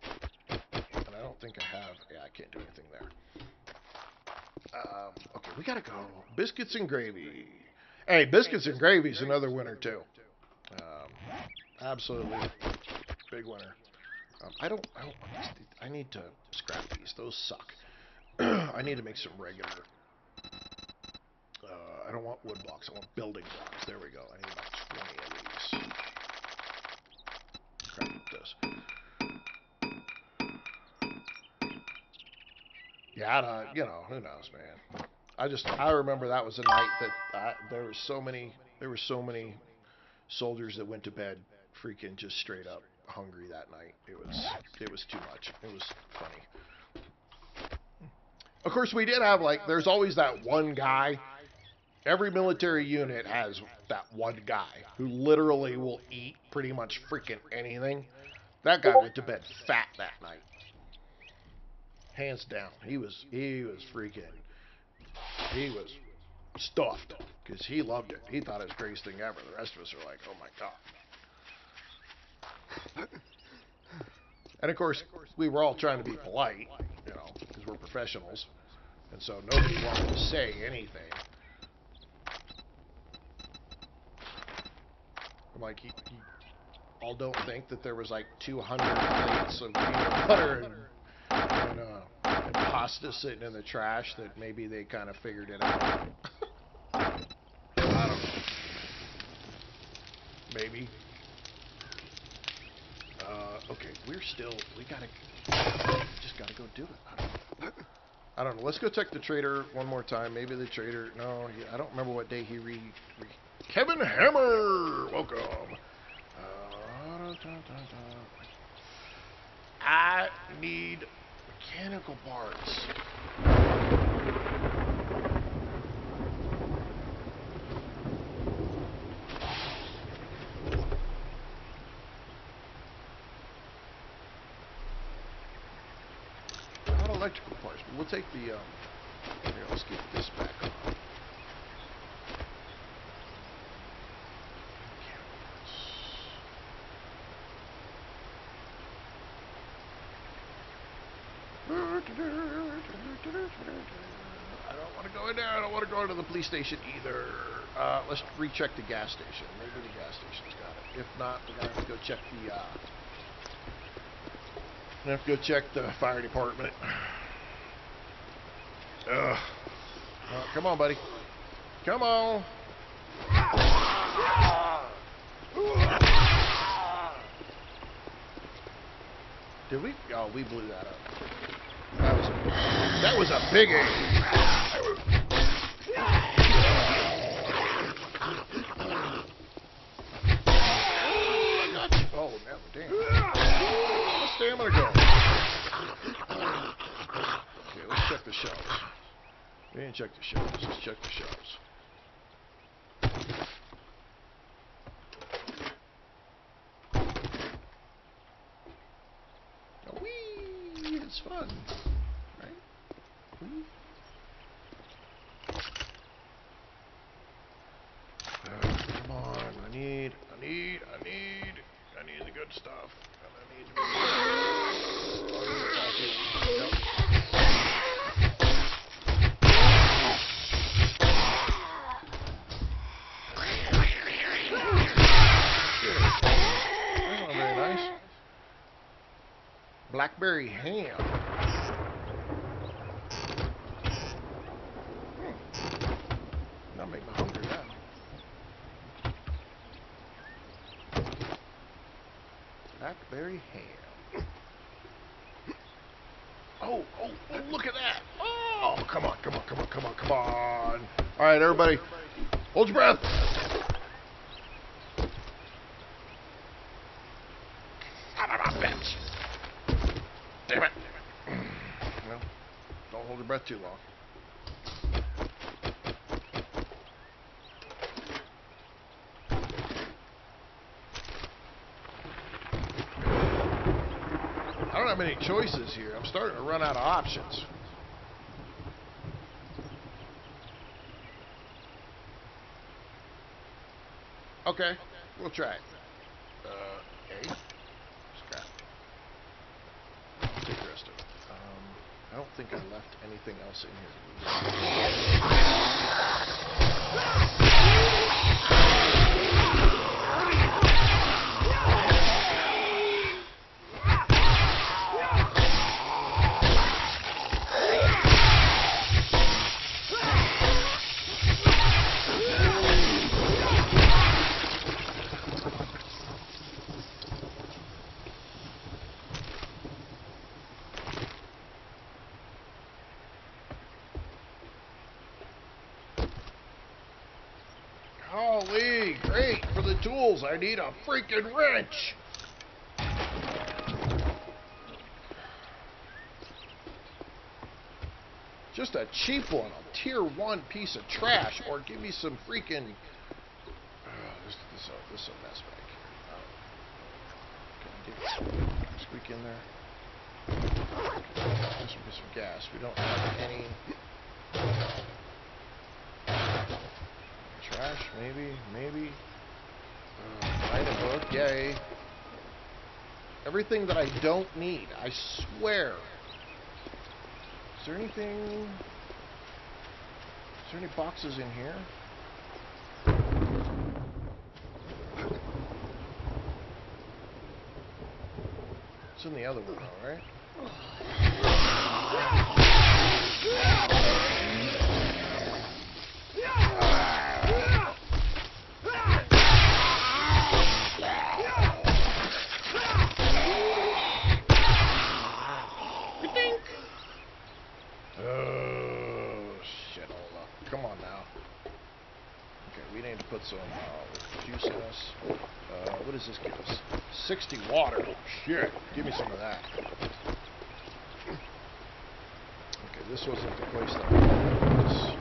And I don't think I have, yeah, I can't do anything there. Okay, we gotta go. Biscuits and gravy. Hey, biscuits and gravy is another winner too. Absolutely big winner. I need to scrap these. Those suck. I need to make some regular. I don't want wood blocks. I want building blocks. There we go. I need about 20 of these. Scrap this. Yeah, who knows, man. I remember that was a night that there were so many soldiers that went to bed freaking just straight up hungry that night. It was too much. It was funny. Of course, we did have, like, there's always that one guy. Every military unit has that one guy who literally will eat pretty much freaking anything. That guy went to bed fat that night. Hands down. He was stuffed because he loved it. He thought it was the greatest thing ever. The rest of us are like, oh my god. And of course, we were all trying to be polite, because we're professionals. And so nobody wanted to say anything. I'm like, you all don't think that there was like 200 plates of peanut butter and pasta sitting in the trash that maybe they kind of figured it out. I don't know. Maybe. Okay, just gotta go do it. I don't know. Let's go check the trader one more time. Maybe the trader, no, I don't remember what day he Kevin Hammer! Welcome. I need mechanical parts. Not electrical parts, but we'll take the, here, let's get this back on. Mechanical parts. I don't want to go in there. I don't want to go into the police station either. Let's recheck the gas station. Maybe the gas station's got it. If not, we're gonna have to go check the. Gonna have to go check the fire department. Come on, buddy. Come on. Did we? Oh, we blew that up. That was a big aim. Oh, now damn. Where's stamina go? Okay, let's check the shelves. We didn't check the shelves. Let's check the shelves. Whee! It's fun, right? Whee! Come on! I need the good stuff. And I need. Blackberry ham. That'll make me hungry now. Blackberry ham. Oh, look at that. Oh, come on. All right, everybody. Hold your breath. Son of a bitch. Damn it. Well, don't hold your breath too long. I don't have many choices here. I'm starting to run out of options. Okay, we'll try it. A. Scrap. Take the rest of it. I don't think I left anything else in here Golly, great. For the tools, I need a freaking wrench. Just a cheap one, a tier 1 piece of trash, or give me some freaking... this is a mess back here. Can I get squeak in there? This will be some gas. We don't have any... Trash, maybe. Item book, yay. Everything that I don't need, I swear. Is there anything... Is there any boxes in here? It's in the other one, alright? Come on now. Okay. we need to put some juice in us. What does this give us? 60 water. Shit, give me some of that. Okay, this wasn't the place that I was.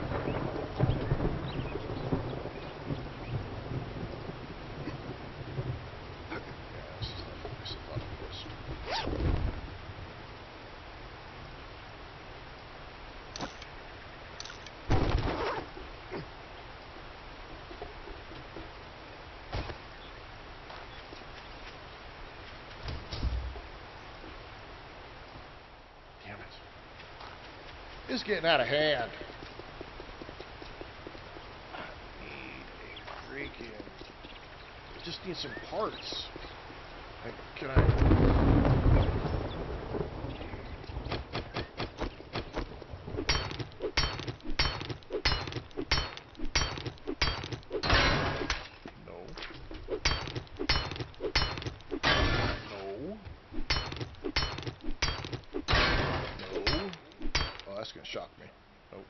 It's getting out of hand. I need a freaking. Just need some parts. Like, can I? No. That's gonna shock me. Nope.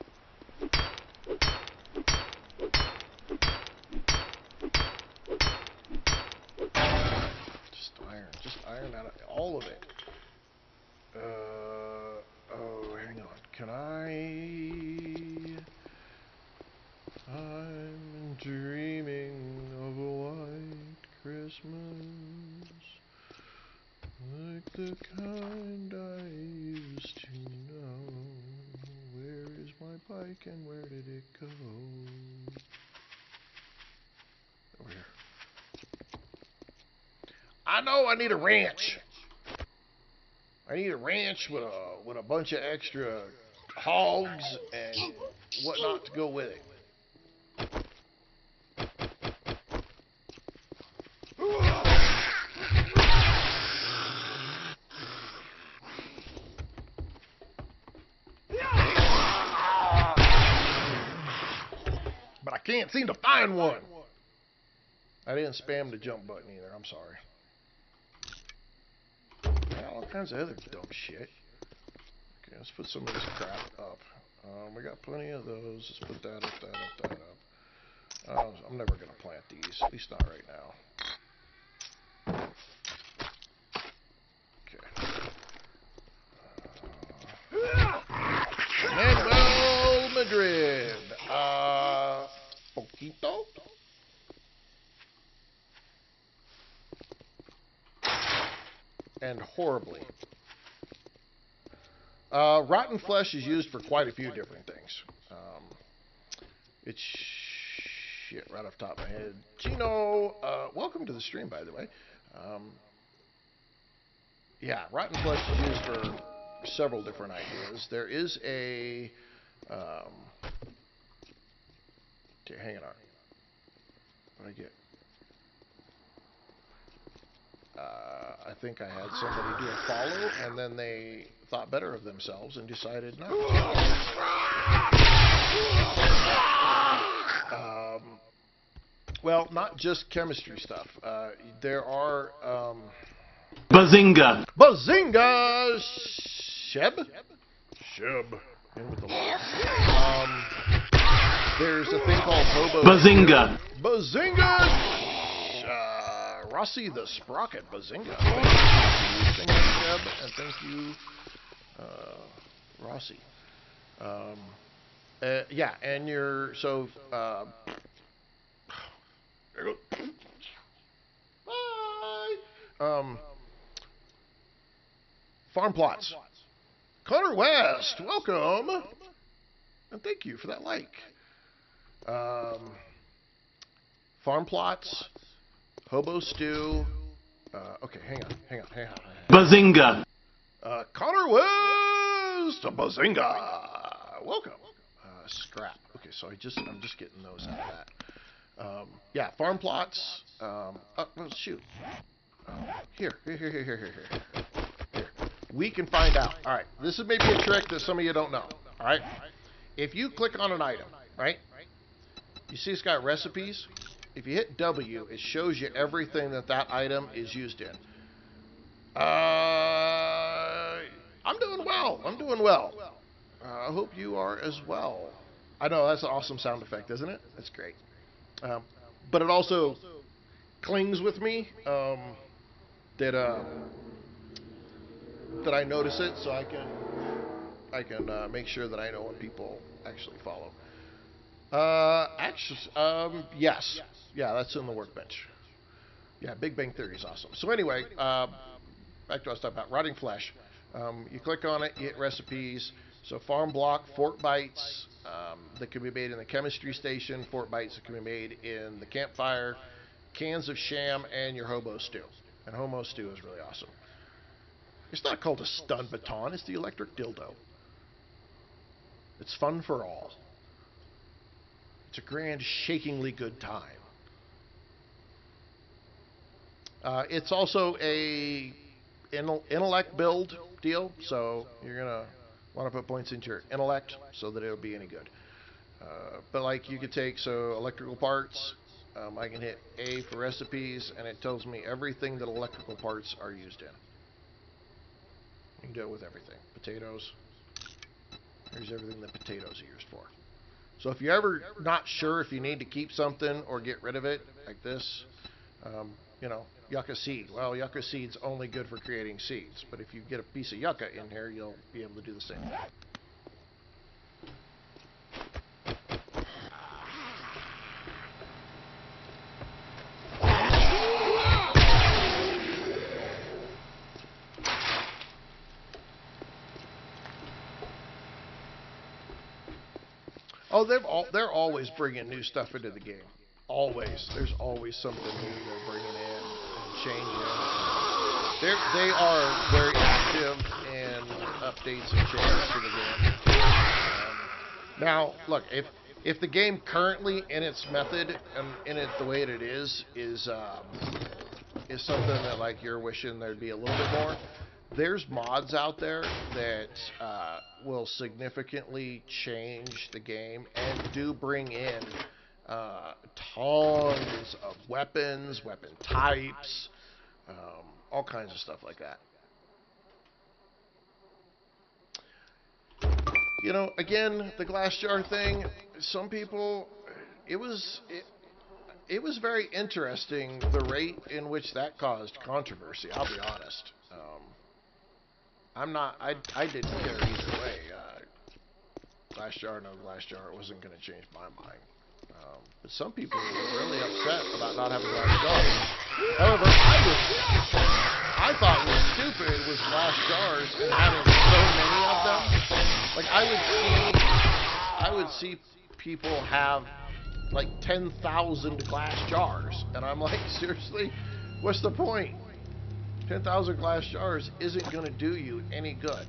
Just iron out of all of it. Oh, hang on. Can I'm dreaming of a white Christmas, like the kind I used to know. Where is my bike and where did it go? Over here. I know I need a ranch. I need a ranch with a bunch of extra hogs and whatnot to go with it. But I can't seem to find one. I didn't spam the jump button either. I'm sorry. All kinds of other dumb shit. Okay, let's put some of this crap up. We got plenty of those. Let's put that up, that up, that up. I'm never going to plant these. At least not right now. Okay. Manuel Madrid. Poquito. And horribly. Rotten flesh is used for quite a few different things. It's shit right off the top of my head. Gino, welcome to the stream, by the way. Yeah, rotten flesh is used for several different ideas. There is a... okay, hang on. What did I get? I think I had somebody do a follow, and then they thought better of themselves and decided not to. Well, not just chemistry stuff. There are... Bazinga! Bazinga! Sheb? Sheb. In with the law. There's a thing called Hobo. Bazinga! Bazinga! Rossi the Sprocket, Bazinga. Thank you, Sheb, and thank you, Rossi. Yeah, and you're, so, there you go. Bye! Farm plots. Connor West, welcome! And thank you for that like. Farm plots. Hobo stew. Okay, hang on. Bazinga! Connor West, a Bazinga. Welcome. Scrap. Okay, so I'm just getting those out of that. Yeah, farm plots. Oh, well, shoot. Here. We can find out. All right, this is maybe a trick that some of you don't know. All right, if you click on an item, right? You see it's got recipes. If you hit W, it shows you everything that item is used in. I'm doing well. I hope you are as well. I know, that's an awesome sound effect, isn't it? That's great. Um, but it also clings with me that that I notice it, so I can make sure that I know when people actually follow. Yes, yeah, that's in the workbench. Yeah, Big Bang Theory is awesome. So anyway, back to what I was talking about, rotting flesh. You click on it, you hit recipes. So farm block, fort bites that can be made in the chemistry station, fort bites that can be made in the campfire, cans of sham, and your hobo stew. And hobo stew is really awesome. It's not called a stun baton, it's the electric dildo. It's fun for all. It's a grand, shakingly good time. It's also a intellect build deal, so you're gonna want to put points into your intellect so that it'll be any good. But like you could take electrical parts. I can hit A for recipes, and it tells me everything that electrical parts are used in. You can do it with everything. Potatoes. Here's everything that potatoes are used for. So if you're ever not sure if you need to keep something or get rid of it, like this, yucca seed. Well, yucca seed's only good for creating seeds, but if you get a piece of yucca in here, you'll be able to do the same. Oh, they're always bringing new stuff into the game. Always. There's always something new they're bringing in and changing. They are very active in updates and changes to the game. Now, look, if the game currently in its method and in it the way it is something that like you're wishing there'd be a little bit more, there's mods out there that will significantly change the game and do bring in tons of weapons, weapon types, all kinds of stuff like that. You know, again, the glass jar thing, some people, it was very interesting the rate in which that caused controversy, I'll be honest. I didn't care either way. Glass jar, no glass jar, it wasn't going to change my mind. But some people were really upset about not having glass jars. However, I thought what was stupid was glass jars and having so many of them. Like I would see people have like 10,000 glass jars, and I'm like, seriously, what's the point? 10,000 glass jars isn't going to do you any good.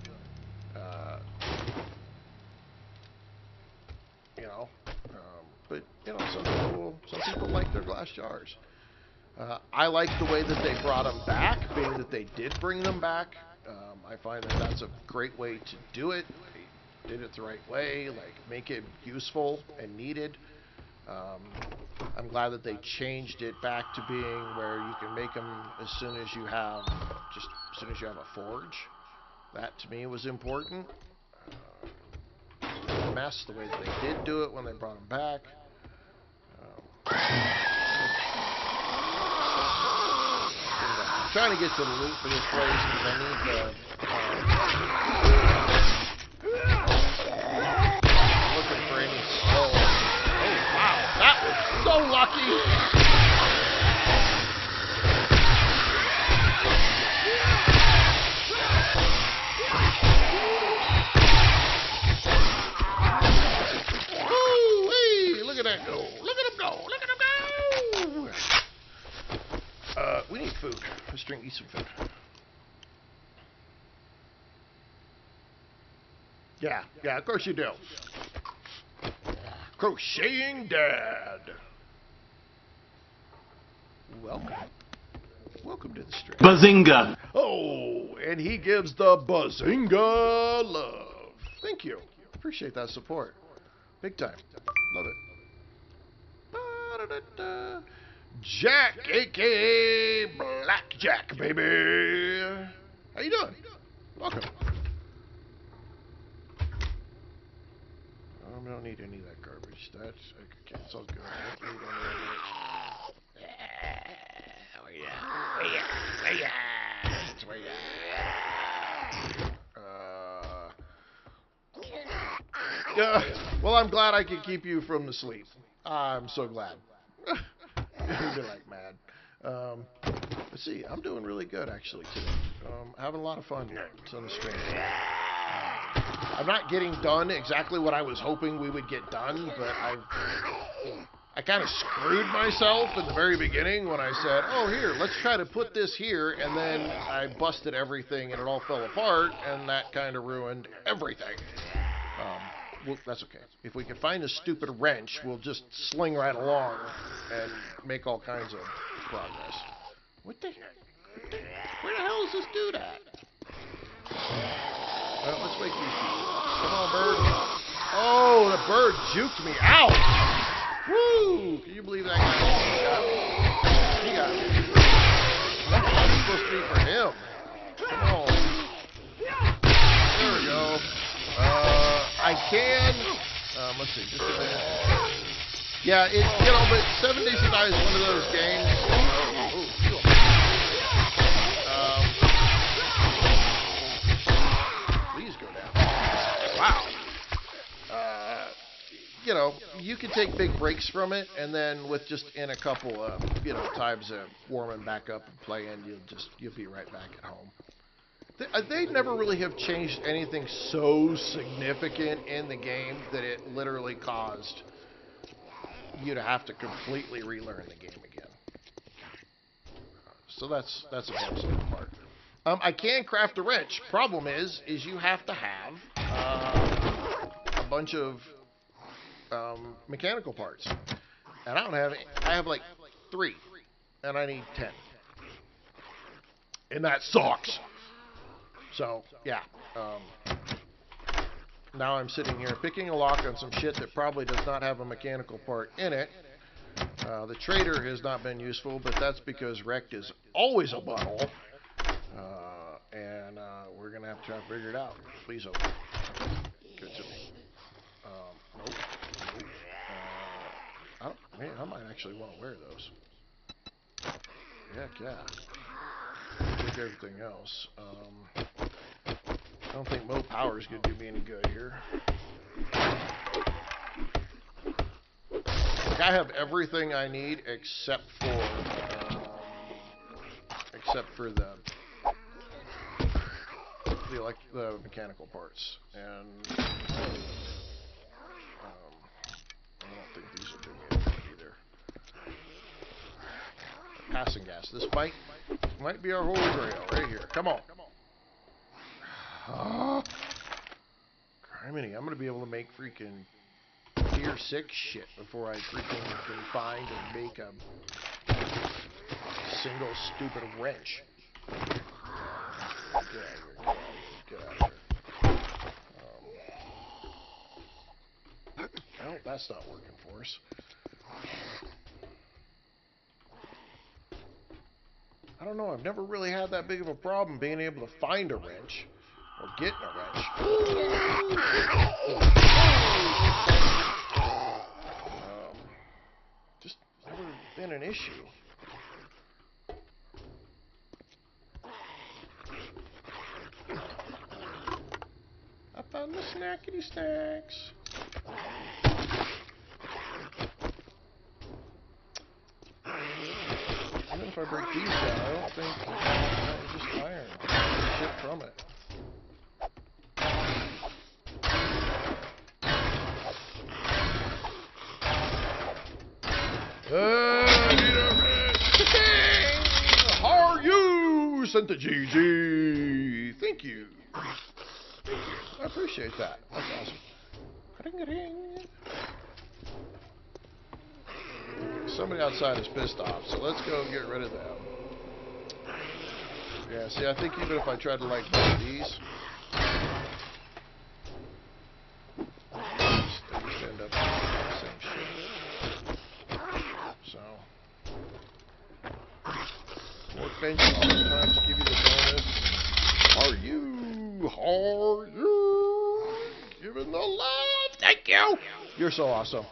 But some people like their glass jars. I like the way that they brought them back, being that they did bring them back. I find that that's a great way to do it. They did it the right way, like make it useful and needed. I'm glad that they changed it back to being where you can make them as soon as you have a forge. That to me was important. The mess, the way that they did do it when they brought them back. I'm trying to get to the loot for this place because I need the. Looking for any soul. Oh wow, that was so lucky. Look at that go. Look at him go. Look at him go. We need food. Let's eat some food. Yeah, of course you do. Crocheting Dad. Welcome to the stream. Bazinga! Oh, and he gives the Bazinga love. Thank you. Appreciate that support. Big time. Love it. Ba-da-da-da. Jack, a.k.a. Blackjack, baby. How you doing? Welcome. We don't need any of that garbage. That's all good. I don't need any of Yes, where you yeah. Well, I'm glad I could keep you from the sleep. I'm so glad. You'd be like mad. Let's see. I'm doing really good actually today. Having a lot of fun on the stream. I'm not getting done exactly what I was hoping we would get done, but I kind of screwed myself in the very beginning when I said, oh, here, let's try to put this here, and then I busted everything and it all fell apart, and that kind of ruined everything. Well, that's okay. If we can find a stupid wrench, we'll just sling right along and make all kinds of progress. What the heck? Where the hell is this dude at? Well, let's wake these people. Come on, bird. Oh, the bird juked me out. Woo! Can you believe that guy? He got me. That's supposed to be for him. Come on. There we go. I can. Let's see. Just a minute. Yeah, but 7 Days to Die is one of those games. Please go down. Wow. You can take big breaks from it, and then with just in a couple times of warming back up and playing, you'll be right back at home. They never really have changed anything so significant in the game that it literally caused you to have to completely relearn the game again. So that's a positive part. I can craft a wrench. Problem is you have to have a bunch of mechanical parts, and I don't have any. I have like 3, and I need 10, and that sucks. So yeah, now I'm sitting here picking a lock on some shit that probably does not have a mechanical part in it. The trader has not been useful, but that's because Wrecked is always a butthole, and we're gonna have to try to figure it out. Please open. Good to me. Nope. I might actually want to wear those. Heck yeah. Take everything else. I don't think Mo Power is going to do me any good here. Like, I have everything I need except for the mechanical parts, and I don't think these will do me any good either. Passing gas. This might be our holy grail right here. Come on. Criminy, I'm going to be able to make freaking tier 6 shit before I freaking can find and make a single stupid wrench. Get out of here. Get out of here. Well, that's not working for us. I don't know. I've never really had that big of a problem being able to find a wrench or getting a wrench. Just never been an issue. I found the snackety snacks. Even if I break these down, I don't think it's just iron. There's shit from it. How are you? Sent to GG. Thank you. I appreciate that. That's awesome. Ring-a-ring. Somebody outside is pissed off, so let's go get rid of them. Yeah, see, I think even if I tried to like these, they just end up doing the same shit. So, workbenches sometimes give you the bonus. Are you giving the love? Thank you. You're so awesome.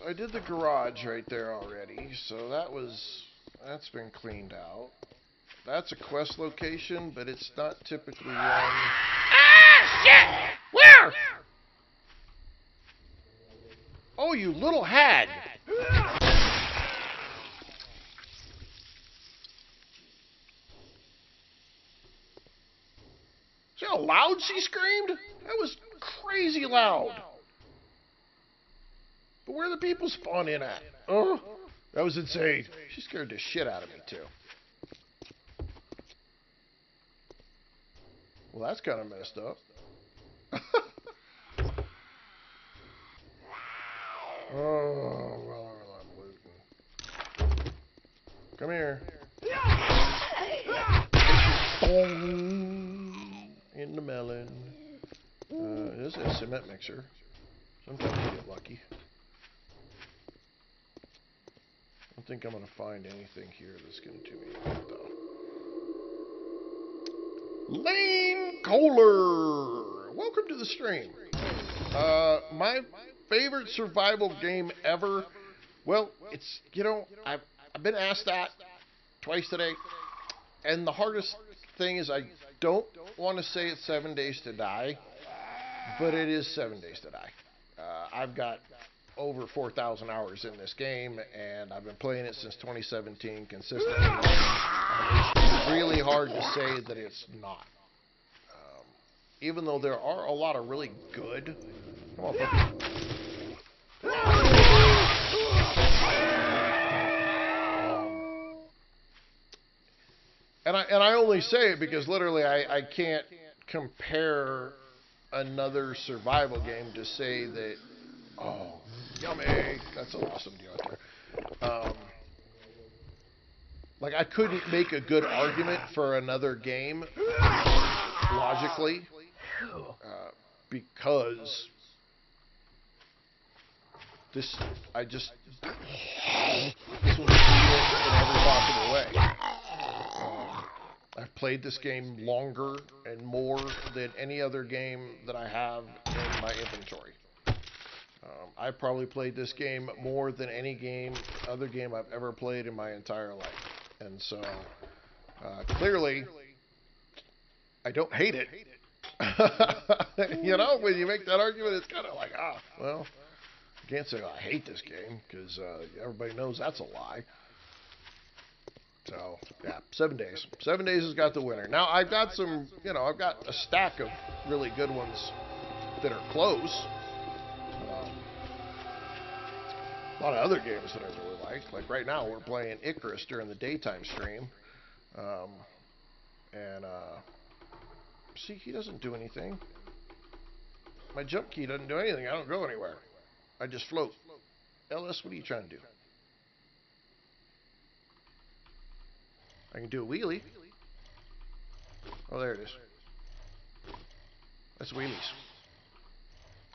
I did the garage right there already, so that's been cleaned out. That's a quest location, but it's not typically one. Ah, shit! Where? Oh, you little hag! See how loud she screamed? That was crazy loud. But where the people spawn in at? Oh, that was insane. She scared the shit out of me, too. Well, that's kind of messed up. Oh, well, I'm looting. Come here. In the melon. This is a cement mixer. Sometimes you get lucky. I don't think I'm going to find anything here that's going to do me good, though. Lane Kohler! Welcome to the stream. My favorite survival game ever. Well, it's, you know, I've been asked that twice today. And the hardest thing is I don't want to say it's 7 Days to Die, but it is 7 Days to Die. I've got over 4,000 hours in this game, and I've been playing it since 2017 consistently. It's really hard to say that it's not. Even though there are a lot of really good... Come on, And I only say it because literally I can't compare another survival game to say that, oh, yummy, that's an awesome deal right there. Like, I couldn't make a good argument for another game logically because this was in every possible way. I've played this game longer and more than any other game that I have in my inventory. I've probably played this game more than any other game I've ever played in my entire life. And so, clearly, I don't hate it. You know, when you make that argument, it's kind of like, well, I can't say I hate this game, because everybody knows that's a lie. So, yeah, 7 days. 7 days has got the winner. Now, I've got some, you know, I've got a stack of really good ones that are close. A lot of other games that I really like. Like right now, we're playing Icarus during the daytime stream. See, he doesn't do anything. My jump key doesn't do anything. I don't go anywhere. I just float. LS, what are you trying to do? I can do a wheelie. Oh, there it is. That's wheelies.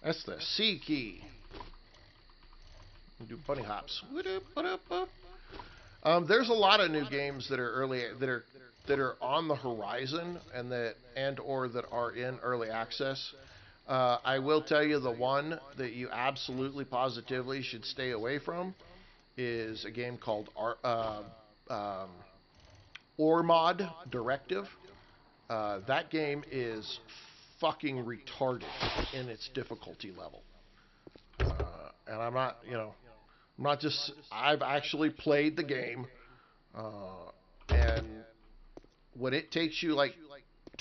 That's the C key. Do bunny hops. There's a lot of new games that are that are on the horizon and that are in early access. I will tell you the one that you absolutely positively should stay away from is a game called Ormod Directive. That game is fucking retarded in its difficulty level. And I'm not, you know, I've actually played the game, and when it takes you like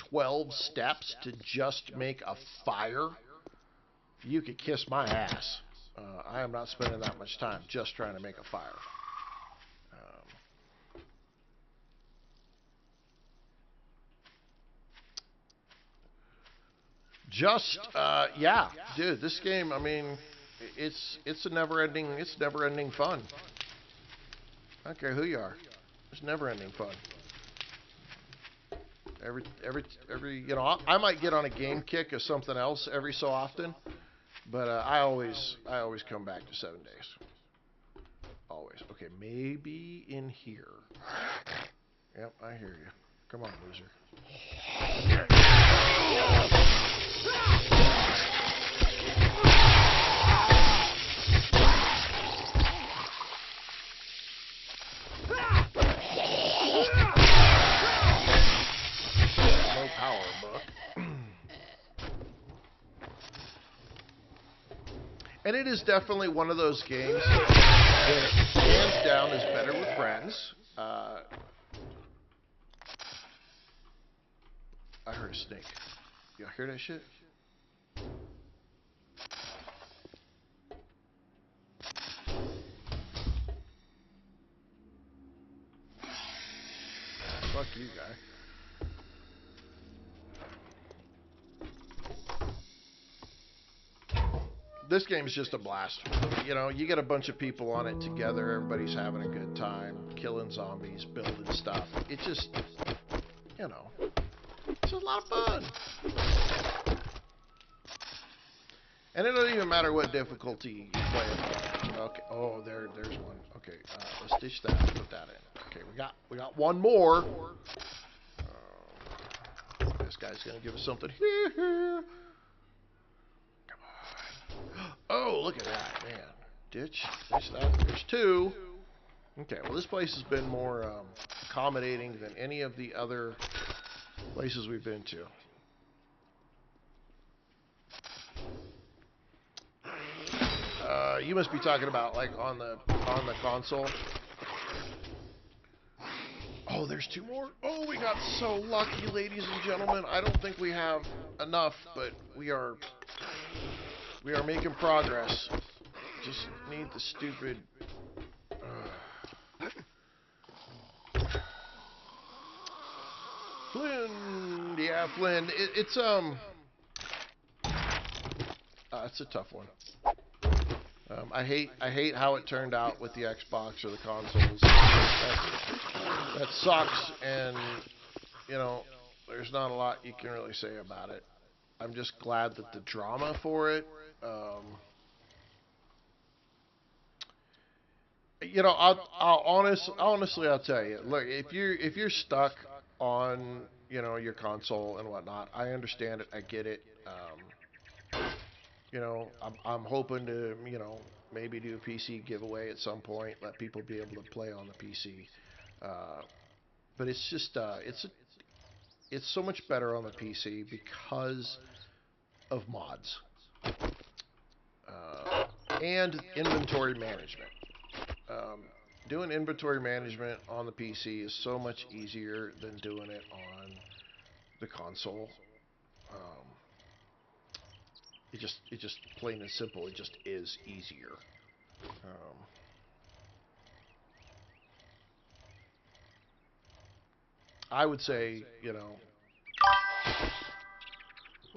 12 steps to just make a fire, you could kiss my ass. I am not spending that much time just trying to make a fire. Yeah, dude, this game, I mean, it's never-ending fun. I don't care who you are. It's never-ending fun. Every, you know, I might get on a game kick of something else every so often, but I always come back to 7 days. Always. Okay, maybe in here. Yep, I hear you. Come on, loser. And it is definitely one of those games that hands down is better with friends. I heard a snake. Y'all hear that shit? Fuck you, guy. This game is just a blast. You know, you get a bunch of people on it together, everybody's having a good time, killing zombies, building stuff. It just, you know, it's a lot of fun. And it doesn't even matter what difficulty you play it on. Okay. Oh, there's one. Okay, let's ditch that. Put that in. Okay, we got one more. This guy's gonna give us something here. Come on. Oh, look at that, man. Ditch that. There's two. Okay, well this place has been more accommodating than any of the other places we've been to. You must be talking about like on the console. Oh, there's two more. Oh, we got so lucky, ladies and gentlemen. I don't think we have enough, but we are making progress. Just need the stupid. Flynn, yeah, Flynn. It's a tough one. I hate how it turned out with the Xbox or the consoles. That sucks, and you know, there's not a lot you can really say about it. I'm just glad that the drama for it. You know, I'll honestly, I'll tell you. Look, if you're stuck on, you know, your console and whatnot, I understand it. I get it. You know, I'm hoping to, you know, maybe do a PC giveaway at some point, let people be able to play on the PC. But it's just, it's so much better on the PC because of mods and inventory management. Doing inventory management on the PC is so much easier than doing it on the console. It just plain and simple, it just is easier. I would say, you know.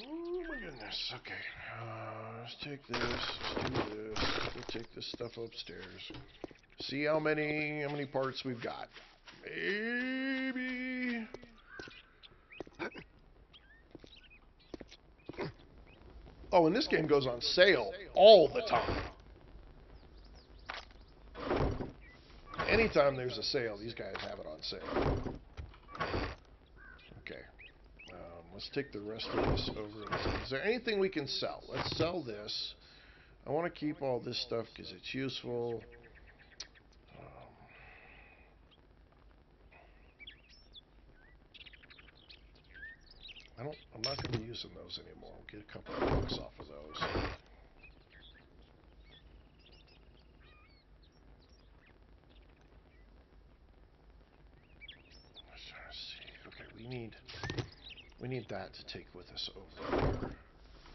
Oh my goodness. Okay. Let's take this. Let's do this. We'll take this stuff upstairs. See how many parts we've got. Maybe. Oh, and this game goes on sale all the time. Anytime there's a sale, these guys have it on sale. Okay. Let's take the rest of this over. Is there anything we can sell? Let's sell this. I want to keep all this stuff because it's useful. I'm not going to be using those anymore. We'll get a couple of bucks off of those. Let's try to see. Okay, we need that to take with us over there.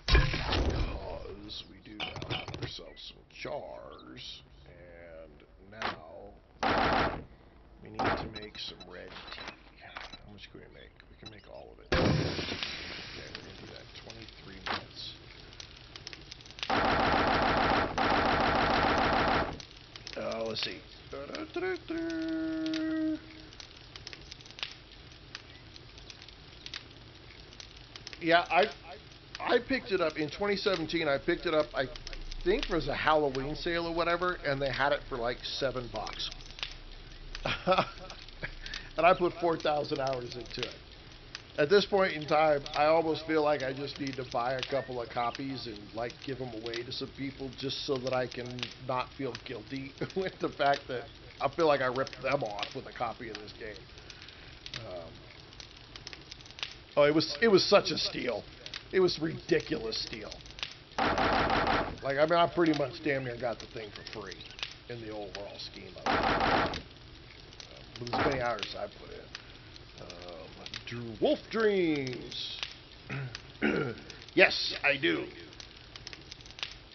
Because we do now have ourselves some jars. And now we need to make some red tea. How much can we make? We can make all of it. Okay, we're going to do that 23 minutes. Let's see. Yeah, I picked it up in 2017. I picked it up, I think it was a Halloween sale or whatever, and they had it for like $7. And I put 4,000 hours into it. At this point in time, I almost feel like I just need to buy a couple of copies and like give them away to some people just so that I can not feel guilty with the fact that I feel like I ripped them off with a copy of this game. Oh, it was such a steal. It was ridiculous steal. Like, I mean, I pretty much damn near got the thing for free in the overall scheme of it. With as many hours I put in. Wolf Dreams. Yes, I do.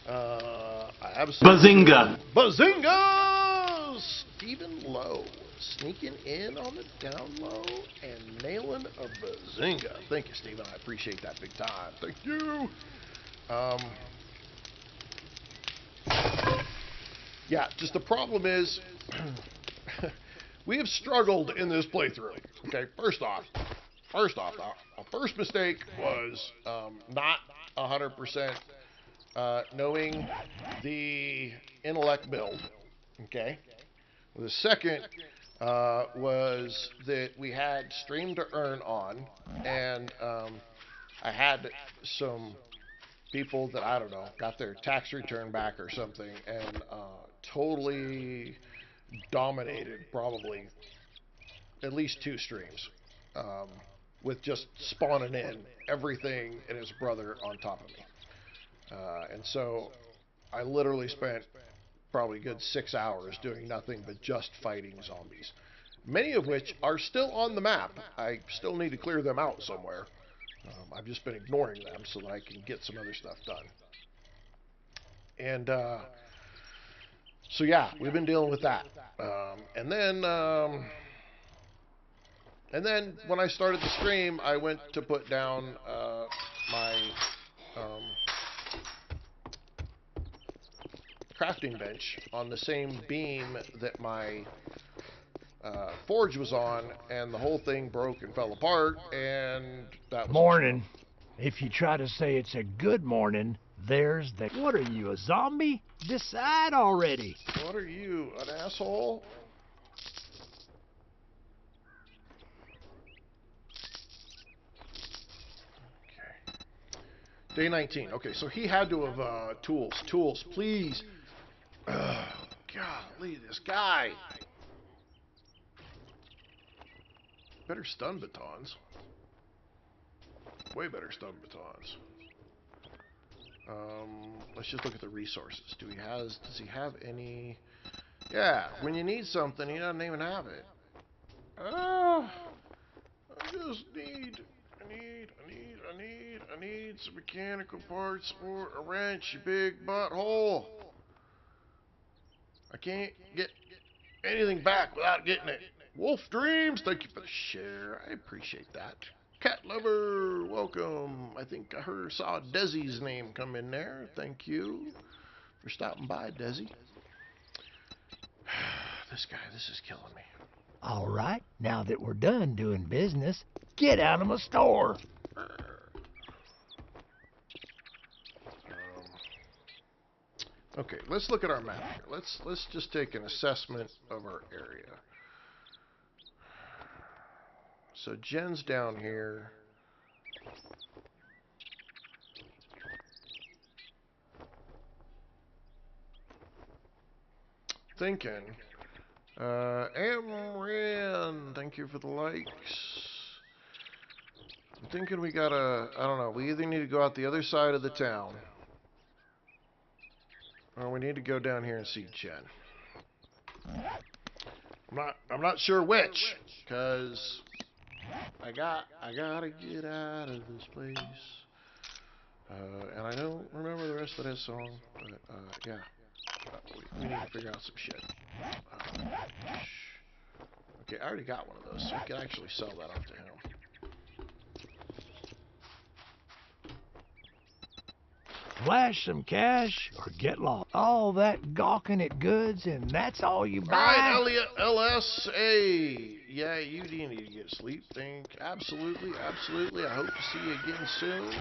I absolutely Bazinga! Bazinga! Stephen Lowe sneaking in on the down low and nailing a bazinga. Thank you, Stephen. I appreciate that big time. Thank you. Yeah, just the problem is we have struggled in this playthrough. Okay, first off, our first mistake was not 100% knowing the intellect build. Okay, the second was that we had stream to earn on, and I had some people that, I don't know, got their tax return back or something, and totally dominated probably at least 2 streams with just spawning in everything and his brother on top of me. And so I literally spent probably a good 6 hours doing nothing but just fighting zombies, many of which are still on the map. I still need to clear them out somewhere. I've just been ignoring them so that I can get some other stuff done. And so yeah, we've been dealing with that. And then when I started the stream, I went to put down my crafting bench on the same beam that my forge was on, and the whole thing broke and fell apart, and that was Morning. If you try to say it's a good morning, there's the... What are you, a zombie? Decide already. What are you, an asshole? Okay. Day 19. Okay, so he had to have tools, please. Golly, this guy. Better stun batons. Way better stun batons. Let's just look at the resources. Does he have any? Yeah, when you need something, he doesn't even have it. I need some mechanical parts for a wrench, you big butthole. I can't get anything back without getting it. Wolf Dreams, thank you for the share. I appreciate that. Cat Lover, welcome. I think I saw Desi's name come in there. Thank you for stopping by, Desi. This is killing me. All right, now that we're done doing business, get out of my store. Okay, let's look at our map here. Let's just take an assessment of our area. So Jen's down here. Thinking. Amran, thank you for the likes. I'm thinking we gotta, I don't know, we either need to go out the other side of the town, or we need to go down here and see Jen. I'm not sure which, because I gotta get out of this place. And I don't remember the rest of that song, but yeah. We need to figure out some shit. Okay, I already got one of those, so I can actually sell that off to him. Flash some cash or get lost. All that gawking at goods, and that's all you buy? All right, Elliot LSA. Yeah, you do need to get sleep. Absolutely. I hope to see you again soon.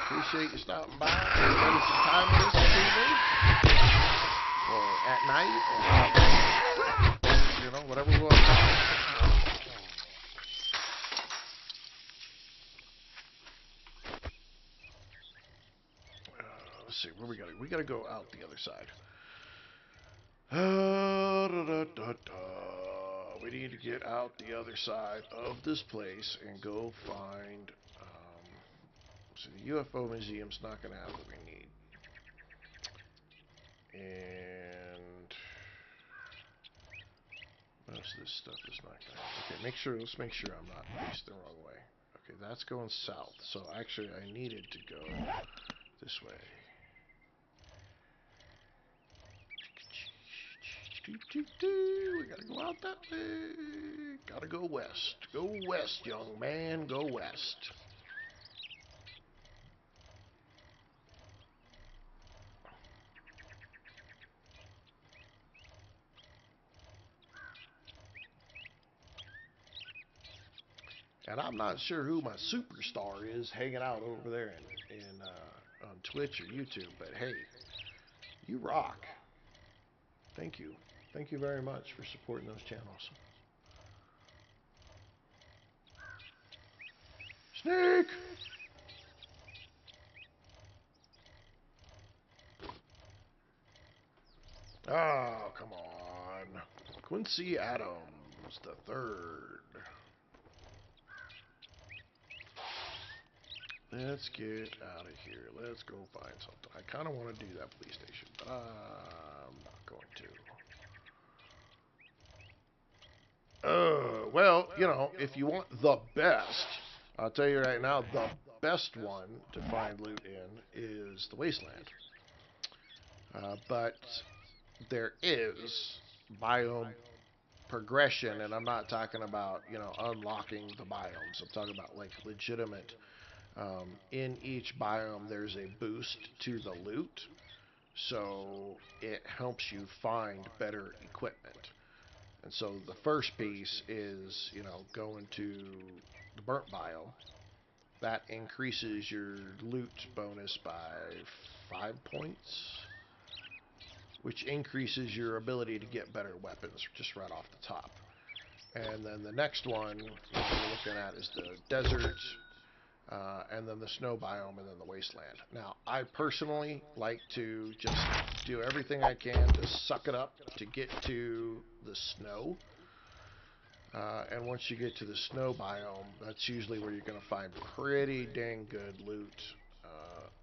Appreciate you stopping by. Spending some time with us this evening. Or at night. Or, whatever we want to call it. Let's see, where we gotta go out the other side. We need to get out the other side of this place and go find, so the UFO museum's not gonna have what we need. And most of this stuff is not going. Okay, let's make sure I'm not faced the wrong way. Okay, that's going south. So actually I needed to go this way. We gotta go out that way. Gotta go west. Go west, young man. Go west. And I'm not sure who my superstar is hanging out over there on Twitch or YouTube, but hey, you rock. Thank you. Thank you very much for supporting those channels. Snake! Oh, come on. Quincy Adams the third. Let's get out of here. Let's go find something. I kind of want to do that police station, but I'm not going to. Well, you know, if you want the best, I'll tell you right now, the best one to find loot in is the Wasteland. But there is biome progression, and I'm not talking about, you know, unlocking the biomes. I'm talking about, like, legitimate. In each biome, there's a boost to the loot, so it helps you find better equipment. And so the first piece is, you know, going to the burnt biome. That increases your loot bonus by 5 points, which increases your ability to get better weapons just right off the top. And then the next one we're looking at is the desert, and then the snow biome, and then the wasteland. Now, I personally like to just do everything I can to suck it up to get to the snow. And once you get to the snow biome, that's usually where you're going to find pretty dang good loot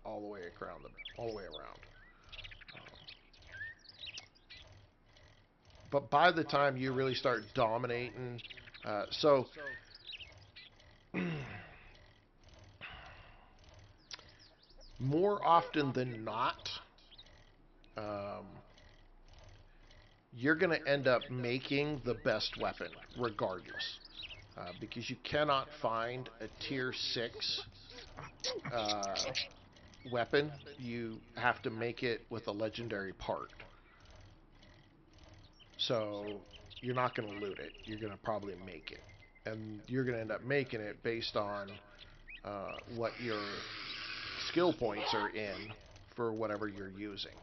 all the way around. But by the time you really start dominating, more often than not, you're going to end up making the best weapon regardless, because you cannot find a tier 6 weapon. You have to make it with a legendary part. So you're not going to loot it. You're going to probably make it. And you're going to end up making it based on what your skill points are in for whatever you're using.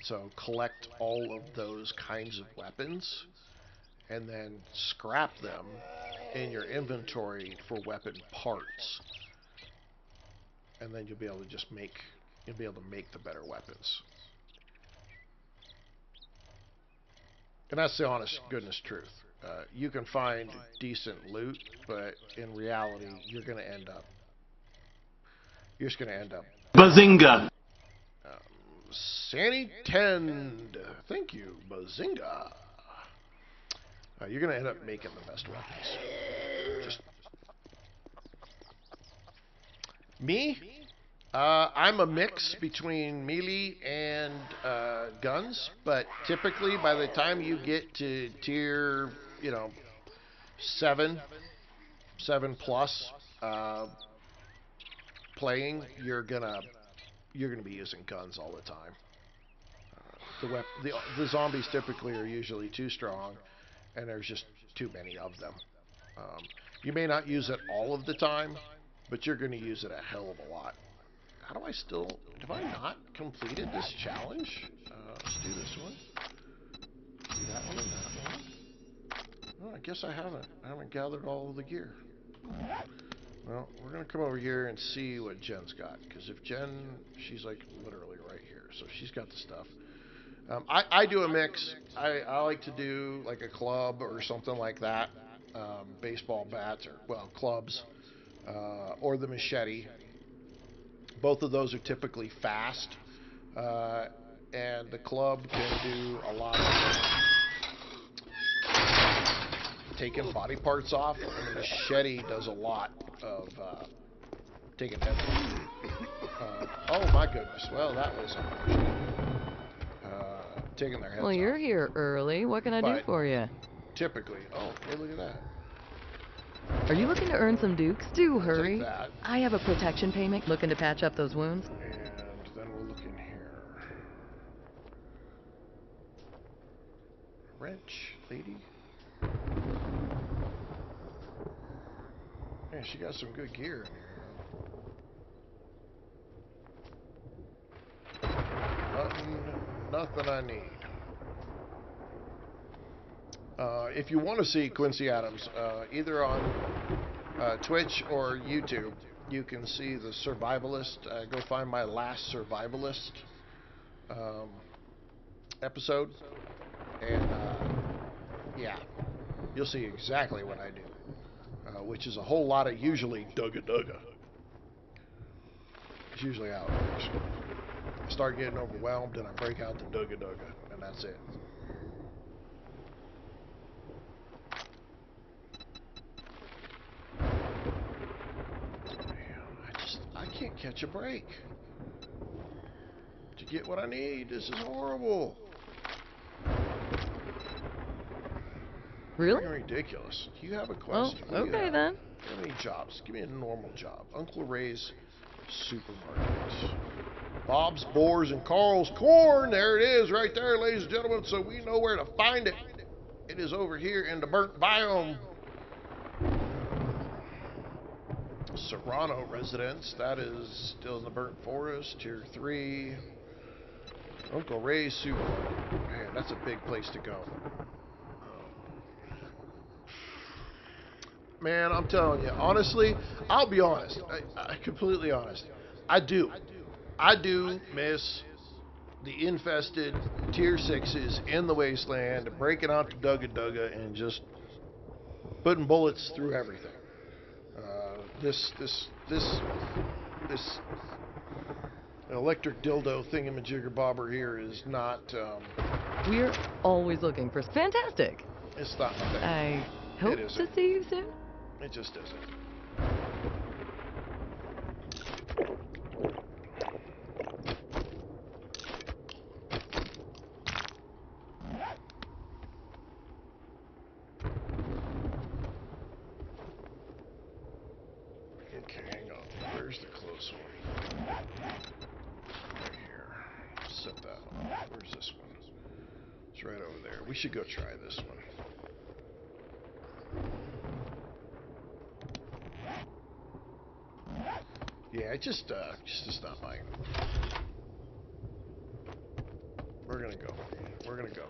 So collect all of those kinds of weapons and then scrap them in your inventory for weapon parts. And then you'll be able to make the better weapons. And that's the honest goodness truth. You can find decent loot, but in reality, you're just going to end up. Bazinga! Sandy Tend, thank you, Bazinga. You're going to end up making the best weapons. Just me. I'm a mix between melee and guns, but typically by the time you get to tier, 7 plus playing, you're gonna be using guns all the time. The zombies typically are usually too strong, and there's just too many of them. You may not use it all of the time, but you're going to use it a hell of a lot. How do I have I not completed this challenge? Let's do this one. Do that one and that one. Oh, I guess I haven't. I haven't gathered all of the gear. Well, we're going to come over here and see what Jen's got. Because if she's like literally right here. So she's got the stuff. I do a mix. I like to do like a club or something like that. Baseball bats clubs. Or the machete. Both of those are typically fast. And the club can do a lot of taking body parts off, and the machete does a lot of taking heads off. Oh my goodness, well that was unfortunate. Taking their heads Well, you're off. here early. What can I do But for you? typically, oh, hey, look at that. Are you looking to earn some dukes? Do I'll hurry. take that. I have a protection payment looking to patch up those wounds. And then we'll look in here. Wrench, lady. Man, she got some good gear in here. Nothing I need. If you want to see Quincy Adams, either on Twitch or YouTube, you can see the Survivalist. Go find my last Survivalist episode, and yeah, you'll see exactly what I do, which is a whole lot of usually dugga dugga. It's usually how it works. I start getting overwhelmed and I break out the dugga dugga, and that's it. I can't catch a break to get what I need. This is horrible. Really? Freaking ridiculous. Do you have a question? Oh, okay then. Do you have any jobs? Give me a normal job. Uncle Ray's Supermarket. Bob's Boars and Carl's Corn. There it is right there, ladies and gentlemen, so we know where to find it. It is over here in the burnt biome. Serrano residence. That is still in the burnt forest. Tier 3. Uncle Ray's Supermarket. Man, that's a big place to go. Man, I'm telling you, honestly, I'll be honest. I completely honest. I do miss the infested tier 6s in the wasteland, breaking out to Dugga Dugga and just putting bullets through everything. This electric dildo thingamajigger bobber here is not. We're always looking for. Fantastic. It's not my thing. I hope It to isn't. see you soon. It just isn't. Okay, hang on. Where's the close one? Right here. Set that one. Where's this one? It's right over there. We should go try this one. Yeah, it just not mine. We're gonna go. We're gonna go.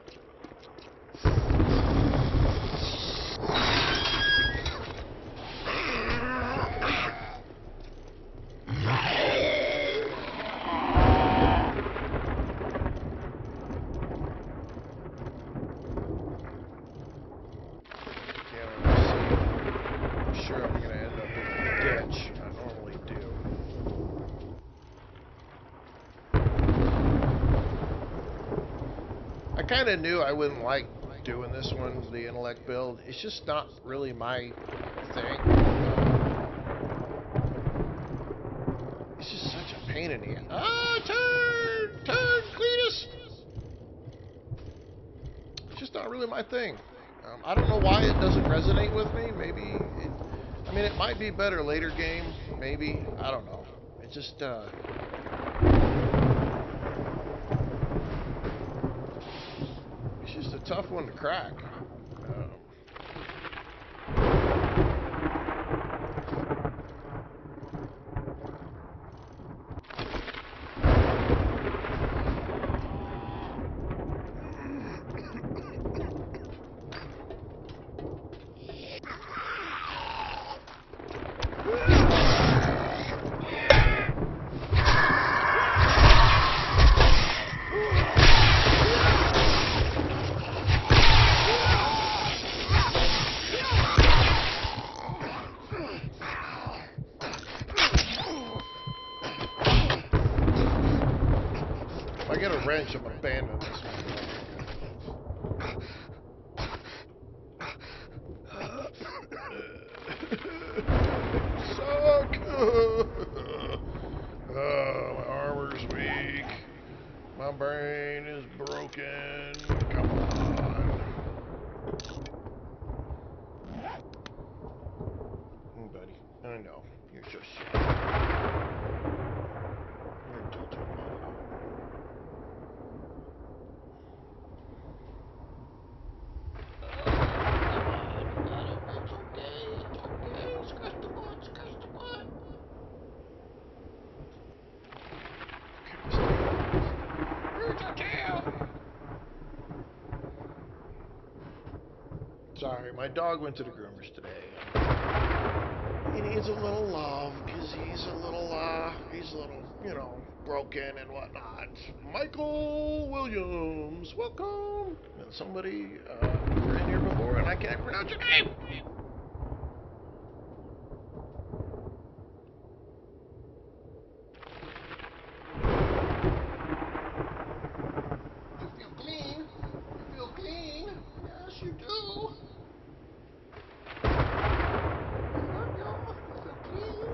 I kind of knew I wouldn't like doing this one, the intellect build. It's just not really my thing. It's just such a pain in the ass. Ah, turn, Cletus! It's just not really my thing. I don't know why it doesn't resonate with me. Maybe, I mean, it might be better later game. Maybe, I don't know. It just, it's just a tough one to crack. wrench, I'm abandoning this one. Suck! My armor's weak. My brain is broken. Come on. Buddy, I know. You're so sick. You're a gentle buddy. It's okay. It's okay. Scratch the butt. Scratch the butt. Where's your tail? Sorry, my dog went to the groomers today. He needs a little love because he's a little, you know, broken and whatnot. Michael Williams, welcome. And somebody, you were in here before and I can't pronounce your name. You feel clean? You feel clean? Yes, you do. I love you. You feel clean?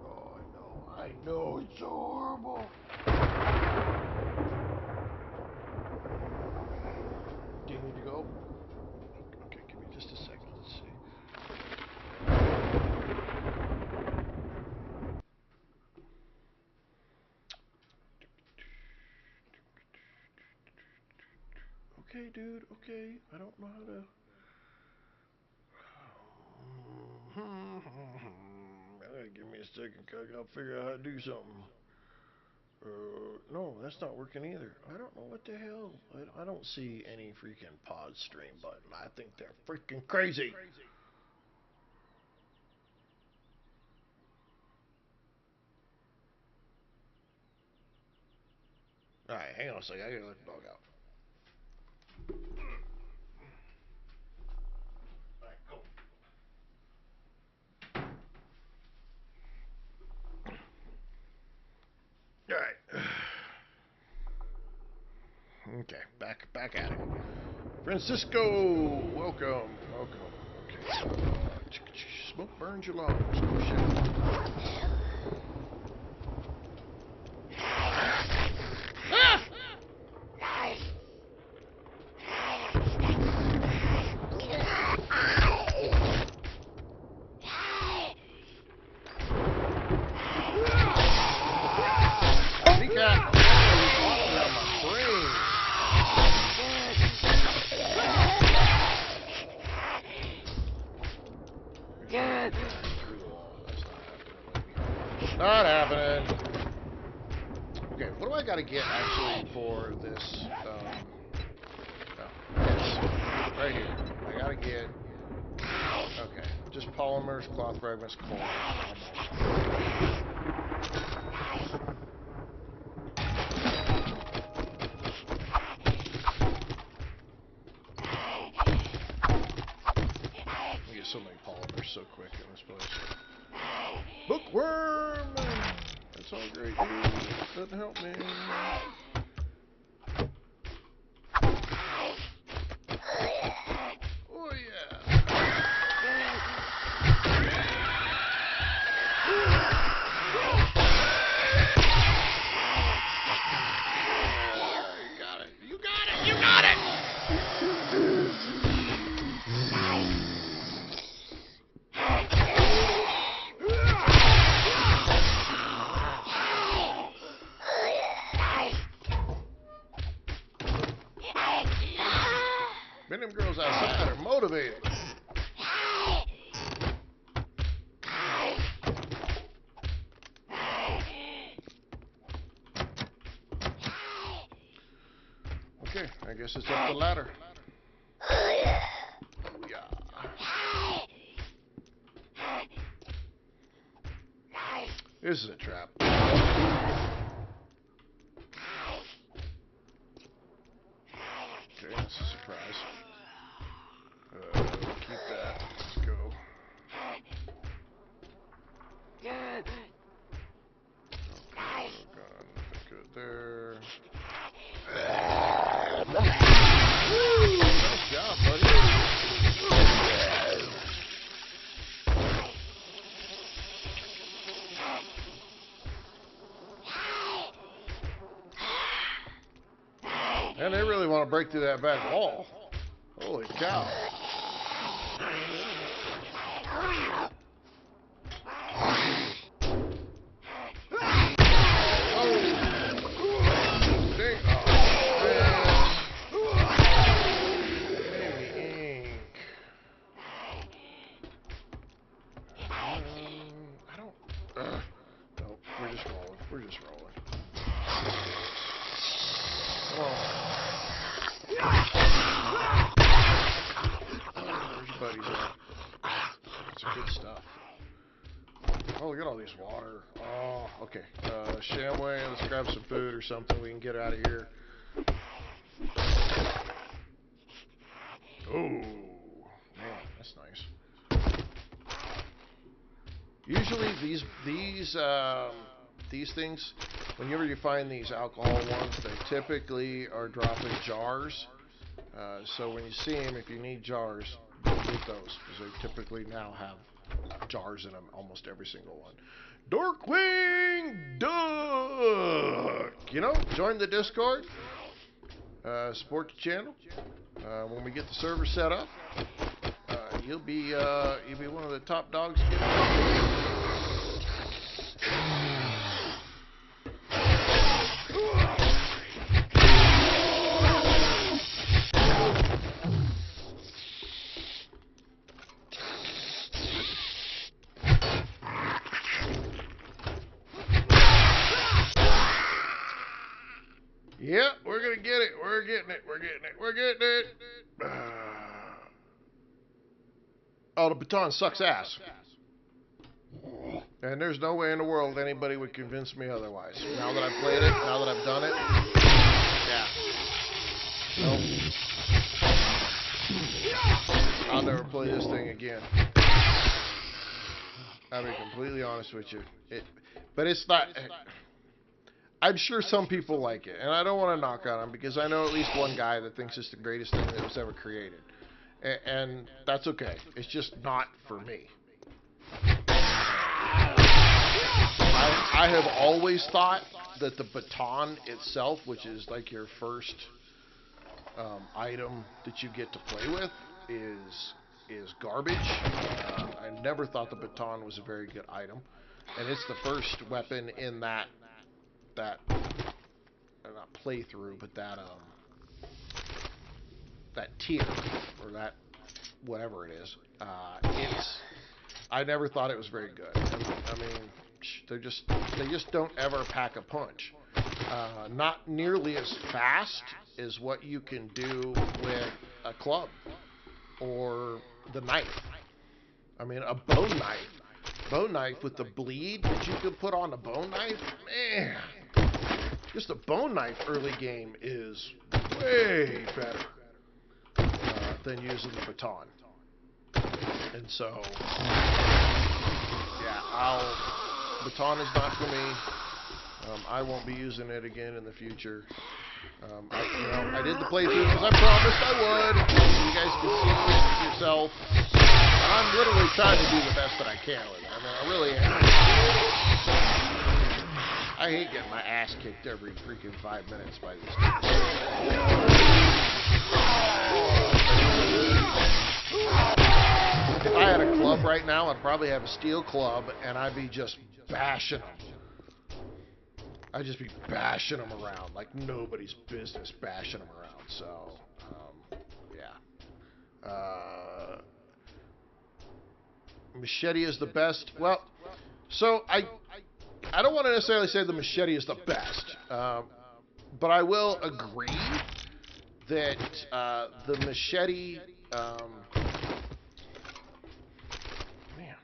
Oh, I know, it's so horrible. Do you need to go? Okay, give me just a second. Let's see. Okay, dude, okay. I don't know how to... Give me a second, cuz I'll figure out how to do something. No, that's not working either. I don't know what the hell. I don't see any freaking pod stream button. I think they're freaking crazy. Alright, hang on a second. I gotta let the dog out. Alright, go. Alright. Okay, back at it. Francisco, welcome. Okay. Smoke burns your lungs. No shit. Not happening. Okay, what do I gotta get actually for this? This right here. I gotta get. Okay, just polymers, cloth fragments, coal. We get so many polymers so quick in this place. Bookworm! That's all great news. Doesn't help me. Oh yeah. You got it! Man, them girls outside are motivated. Okay, I guess it's up the ladder. Yeah. This is a trap. Okay, that's a surprise. Keep that. Let's go. Oh, God. Nice job, buddy. And they really want to break through that back wall. Holy cow. We're just rolling. Come on. Where's your buddies at? That's good stuff. Oh, look at all this water. Oh, okay. Shamway, let's grab some food or something. We can get out of here. Oh, man, that's nice. Usually these things, whenever you find these alcohol ones, they typically are dropping jars. So when you see them, if you need jars, get those, because they typically now have jars in them, almost every single one. Darkwing Duck! You know, join the Discord, support the channel. When we get the server set up, you'll be one of the top dogs getting it. Yep, we're gonna get it. We're getting it. We're getting it. We're getting it. Oh, the baton sucks ass. And there's no way in the world anybody would convince me otherwise. Now that I've played it, now that I've done it, yeah. Nope. I'll never play this thing again. I'll be completely honest with you. But it's not... I'm sure some people like it, and I don't want to knock on them because I know at least one guy that thinks it's the greatest thing that was ever created. And that's okay. It's just not for me. I have always thought that the baton itself, which is like your first item that you get to play with, is garbage. I never thought the baton was a very good item, and it's the first weapon in that not playthrough, but that tier, or that whatever it is. I never thought it was very good. I mean, they just don't ever pack a punch. Not nearly as fast as what you can do with a club or the knife. I mean, a bone knife with the bleed that you can put on a bone knife, man. Just a bone knife early game is way better than using the baton. And so, yeah, baton is not for me. I won't be using it again in the future. I did the playthrough because I promised I would. You guys can see it yourself. I'm literally trying to do the best that I can with it. I mean, I really am. I hate getting my ass kicked every freaking 5 minutes by these kids. If I had a club right now, I'd probably have a steel club, and I'd be just bashing them. I'd just be bashing them around like nobody's business, bashing them around. So, yeah. Machete is the best. Well, so I don't want to necessarily say the machete is the best, but I will agree that the machete, man,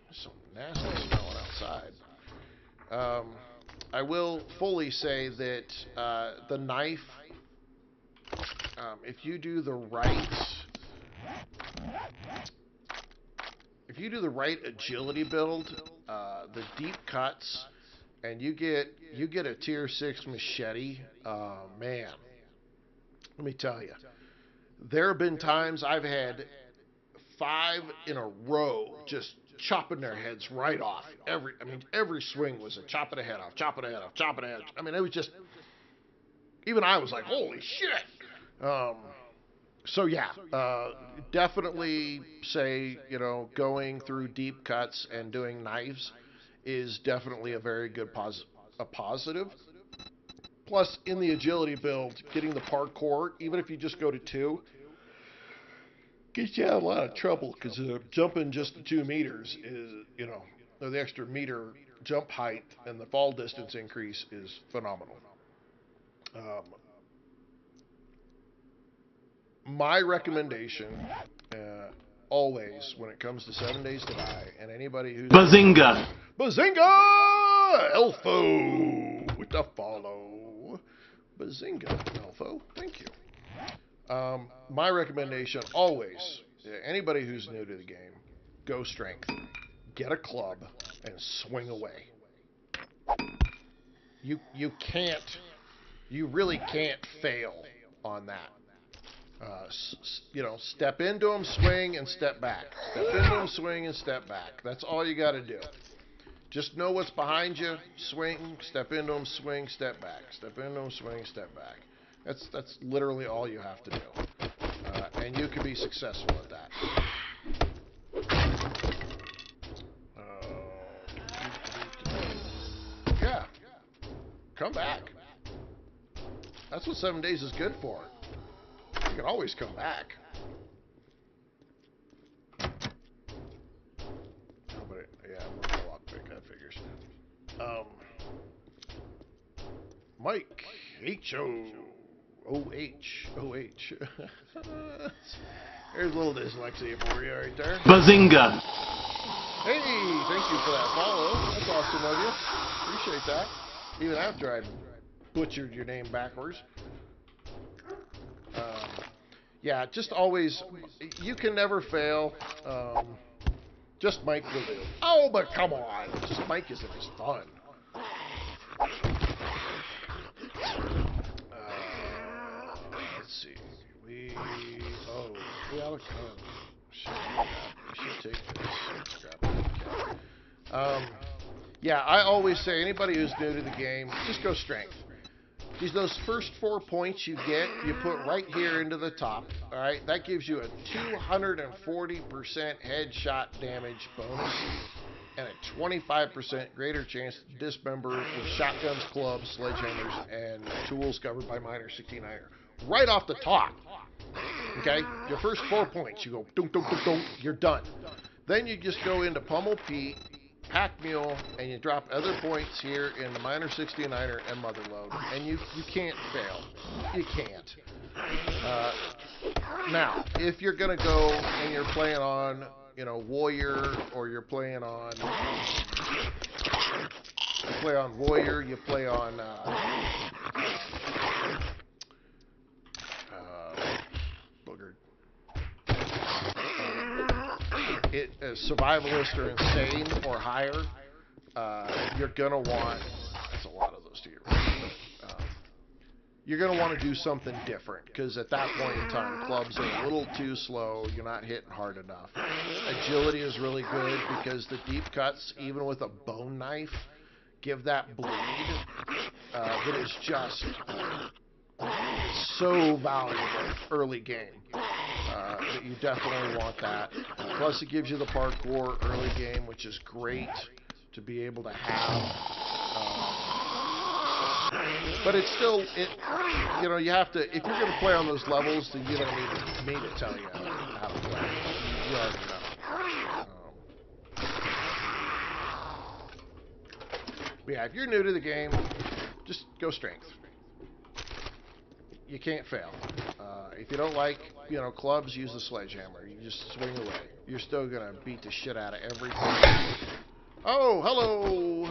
there's some nasty smelling outside. I will fully say that the knife, if you do the right agility build, the deep cuts, and you get a tier 6 machete, man, let me tell you, there have been times I've had 5 in a row just chopping their heads right off. Every swing was a chopping the head off, chopping the head off, chopping the head. I mean, it was just, even I was like, holy shit. So yeah, definitely say, going through deep cuts and doing knives is definitely a very good positive. Plus, in the agility build, getting the parkour, even if you just go to 2, gets you out of a lot of trouble because jumping just the 2 meters is, or the extra meter jump height and the fall distance increase is phenomenal. My recommendation, always, when it comes to 7 Days to Die, and anybody who's... Bazinga! Bazinga! Elfo! With the follow. Bazinga, Elfo. Thank you. My recommendation, always, anybody who's new to the game, go strength. Get a club and swing away. You really can't fail on that. Step into them, swing, and step back. Step into them, swing, and step back. That's all you got to do. Just know what's behind you. Swing, step into them, swing, step back. Step into them, swing, step back. That's literally all you have to do, and you can be successful at that. Yeah, come back. That's what 7 days is good for. You can always come back. But yeah, I'm gonna go lockpick. That figures. Mike H-O-H. There's a little dyslexia for you right there. Bazinga! Hey, thank you for that follow. That's awesome of you. Appreciate that. Even after I butchered your name backwards. Yeah, just always, you can never fail. Just Mike will do. Oh, but come on. Just Mike isn't as fun. Let's see. We out of code. We should take this. Scrap that. Yeah, I always say, anybody who's new to the game, just go strength. Because those first 4 points you get, you put right here into the top. All right, that gives you a 240% headshot damage bonus and a 25% greater chance to dismember with shotguns, clubs, sledgehammers, and tools covered by minor 69er. Right off the top. Okay, your first 4 points, you go dunk, dunk, dunk, dunk, you're done. Then you just go into Pummel Pete, Pack Mule, and you drop other points here in the minor 69er and Motherload, and you can't fail. You can't. Now, if you're gonna go and you're playing on, Warrior, or you play on Warrior, you play on survivalist or insane or higher, you're gonna want, that's a lot of those to get rid of, you're gonna want to do something different, because at that point in time, clubs are a little too slow, you're not hitting hard enough. Agility is really good, because the deep cuts, even with a bone knife, give that bleed that is just so valuable early game. That you definitely want that. Plus, it gives you the parkour early game, which is great to be able to have. But it's still, you have to, if you're going to play on those levels, then you don't need me to tell you how to play. You already know. But yeah, if you're new to the game, just go strength. You can't fail. If you don't like, clubs, use the sledgehammer. You just swing away. You're still gonna beat the shit out of everything. Oh, hello.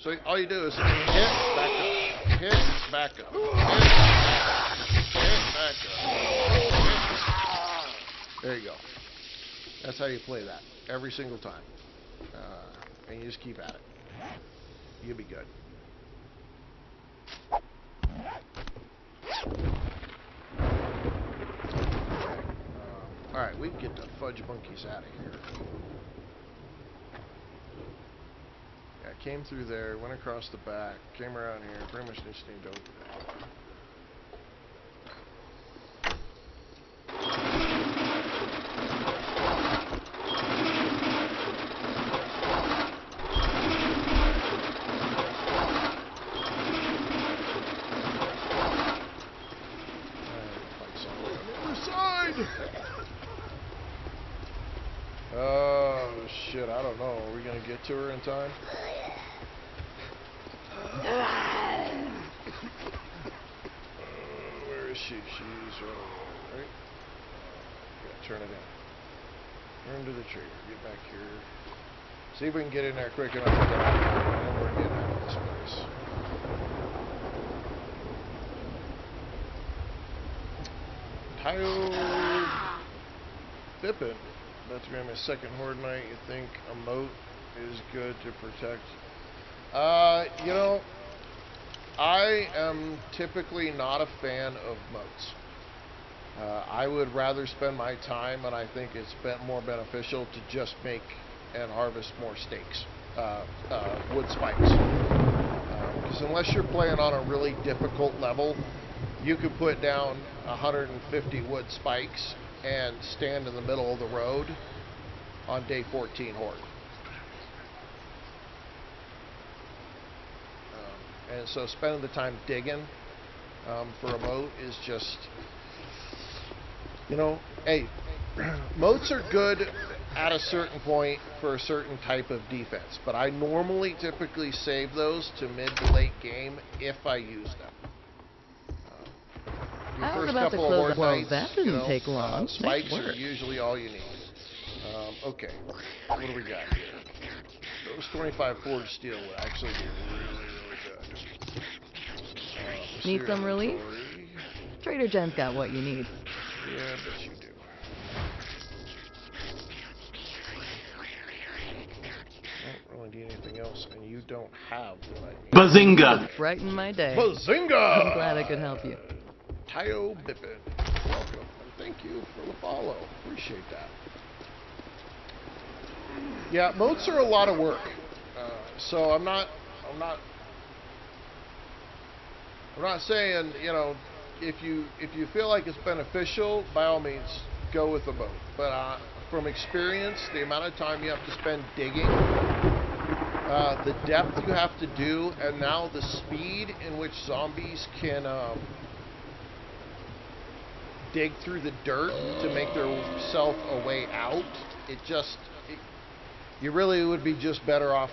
So all you do is hit, back up, hit, back up, hit, back up. There you go. That's how you play that every single time, and you just keep at it. You'll be good. get the fudge monkeys out of here. Yeah, I came through there, went across the back, came around here, pretty much just need to open it. Oh shit, I don't know. Are we gonna get to her in time? Where is she? She's right? Yeah, turn it in. Turn to the traitor. Get back here. See if we can get in there quick enough to get out of here. And we're getting out of this place. Tayo Bippin. About to grab my second Horde Knight. You think a moat is good to protect? You know, I am typically not a fan of moats. I would rather spend my time, and I think it's more beneficial to just make and harvest more stakes, wood spikes. Because unless you're playing on a really difficult level, you could put down 150 wood spikes and stand in the middle of the road on day 14 Horde. And so spending the time digging for a moat is just, you know, hey, moats are good at a certain point for a certain type of defense, but I normally typically save those to mid to late game if I use them. Your I was first about to couple of close. Horde Well, Knights, that you didn't know, take long. spikes Nice are work. usually all you need. Okay, what do we got here? Those 25 forged steel would actually be really good. Need some relief? Inventory. Trader Jen's got what you need. Yeah, I bet you do. I don't really need anything else, and you don't have what I need. Bazinga! Brighten my day. Bazinga! I'm glad I could help you. Tayo Bippin, welcome, and thank you for the follow. Appreciate that. Yeah, moats are a lot of work, so I'm not saying, you know, if you feel like it's beneficial, by all means, go with a moat. But from experience, the amount of time you have to spend digging, the depth you have to do, and now the speed in which zombies can dig through the dirt to make themselves a way out, you really would be just better off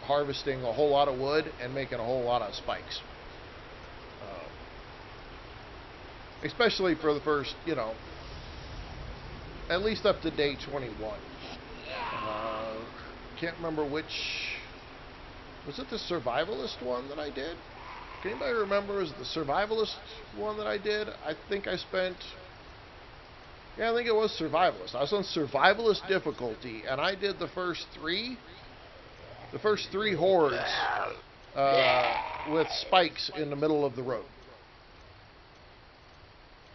harvesting a whole lot of wood and making a whole lot of spikes. Especially for the first, you know, at least up to day 21. Can't remember which. Was it the survivalist one that I did? Can anybody remember? Was it the survivalist one that I did? I think I spent. Yeah, I think it was survivalist. I was on survivalist difficulty, and I did the first three hordes with spikes in the middle of the road.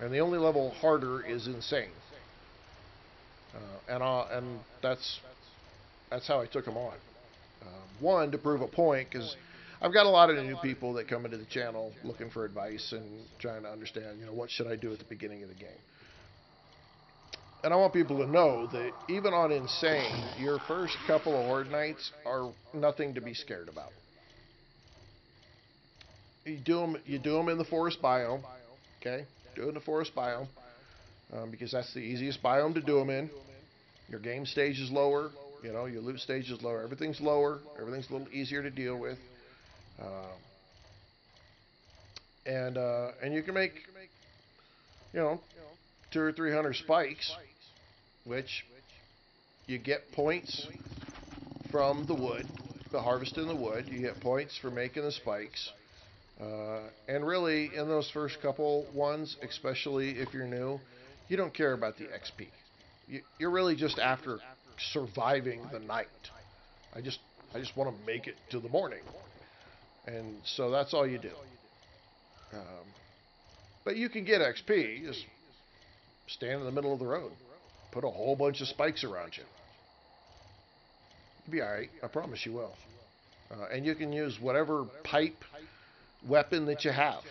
And the only level harder is insane. And that's how I took them on. One, to prove a point, because I've got a lot of new people that come into the channel looking for advice and trying to understand, you know, what should I do at the beginning of the game. And I want people to know that even on insane, your first couple of Horde Nights are nothing to be scared about. You do them in the forest biome, okay? Do it in the forest biome, because that's the easiest biome to do them in. Your game stage is lower, you know, your loot stage is lower. Everything's lower. Everything's a little easier to deal with. And you can make, you know, 200 or 300 spikes, which you get points from the wood, the harvesting the wood. You get points for making the spikes. And really, in those first couple ones, especially if you're new, you don't care about the XP. You're really just after surviving the night. I just want to make it to the morning, and so that's all you do. But you can get XP. Just stand in the middle of the road put a whole bunch of spikes around you. You'll be alright. I promise you will. And you can use whatever pipe weapon that you have.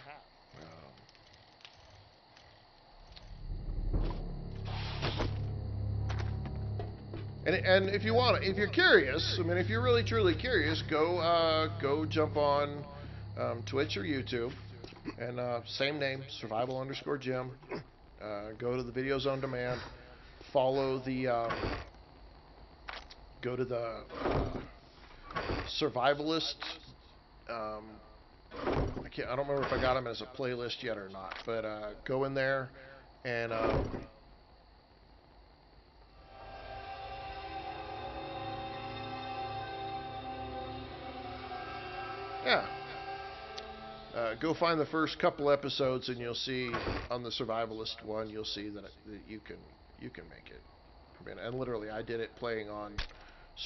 And if you want, if you're curious, I mean, if you're really truly curious, go jump on Twitch or YouTube, and same name, Survival_Jim. Go to the videos on demand. Follow the go to the Survivalist. I don't remember if I got them as a playlist yet or not, but go in there and. Yeah. Go find the first couple episodes, and you'll see on the survivalist one, you'll see that you can make it. I mean, and literally, I did it playing on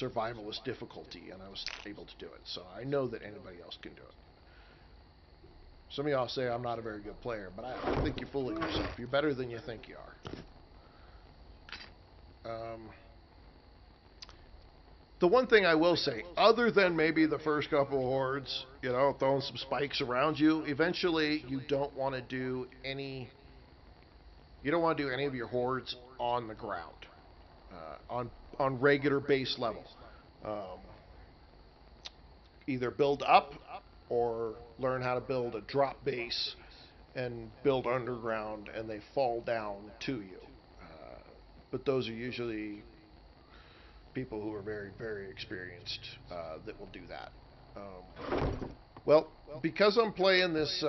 survivalist difficulty, and I was able to do it. So I know that anybody else can do it. Some of y'all say I'm not a very good player, but I think you're fooling yourself. You're better than you think you are. The one thing I will say, other than maybe the first couple of hordes, you know, throwing some spikes around you, eventually you don't want to do any of your hordes on the ground, on regular base level. Either build up or learn how to build a drop base and build underground, and they fall down to you. But those are usually people who are very, very experienced that will do that. Well, because I'm playing this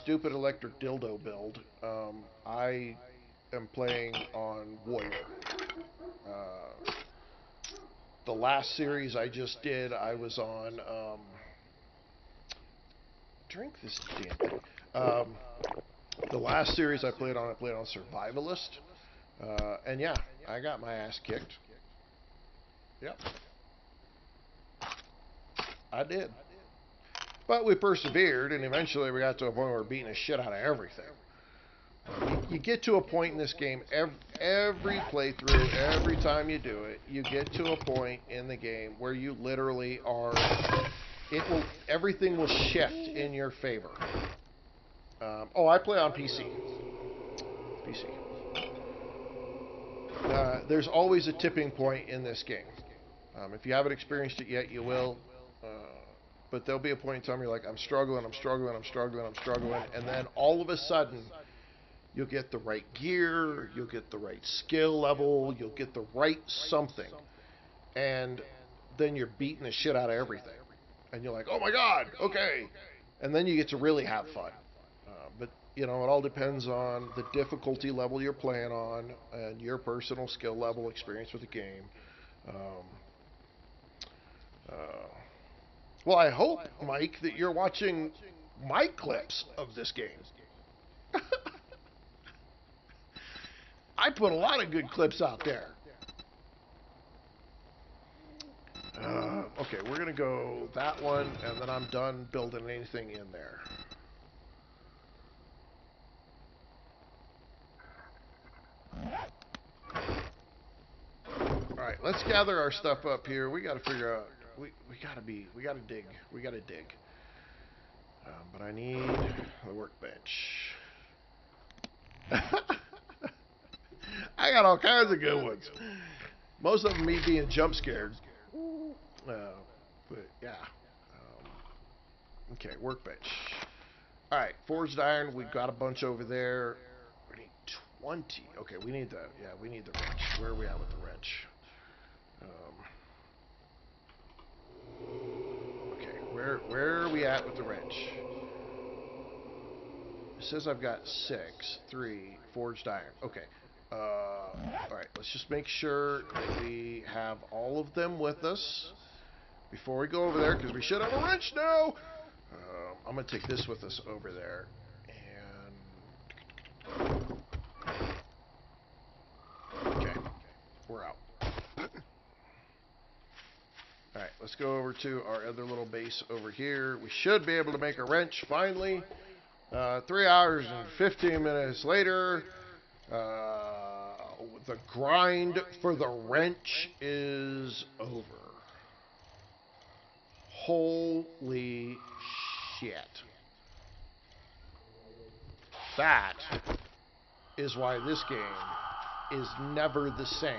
stupid electric dildo build, I am playing on Warrior. The last series I just did, I was on... drink this damn thing. The last series I played on Survivalist. And yeah, I got my ass kicked. Yep. I did. But we persevered, and eventually we got to a point where we were beating the shit out of everything. You get to a point in this game, every playthrough, every time you do it, you get to a point in the game where you literally are, everything will shift in your favor. I play on PC. There's always a tipping point in this game. If you haven't experienced it yet, you will. But there'll be a point in time where you're like, I'm struggling, and then all of a sudden, you'll get the right gear, you'll get the right skill level, you'll get the right something, and then you're beating the shit out of everything. And you're like, oh my god, okay. And then you get to really have fun. But, you know, it all depends on the difficulty level you're playing on and your personal skill level, experience with the game. Well, I hope, Mike, that you're watching my clips of this game. I put a lot of good clips out there. Okay, we're going to go that one, and then I'm done building anything in there. Alright, let's gather our stuff up here. We got to figure out... We gotta dig. But I need the workbench. I got all kinds of good ones. Most of them me being jump scared. But yeah. Okay, workbench. Alright, forged iron. We've got a bunch over there. We need 20. Okay, we need the wrench. Where are we at with the wrench? Okay, where are we at with the wrench? It says I've got 3 forged iron. Okay. Alright, let's just make sure that we have all of them with us before we go over there, because we should have a wrench now! I'm going to take this with us over there. And... okay, we're out. Alright, let's go over to our other little base over here. We should be able to make a wrench finally. 3 hours and 15 minutes later, The grind for the wrench is over. Holy shit. That is why this game is never the same.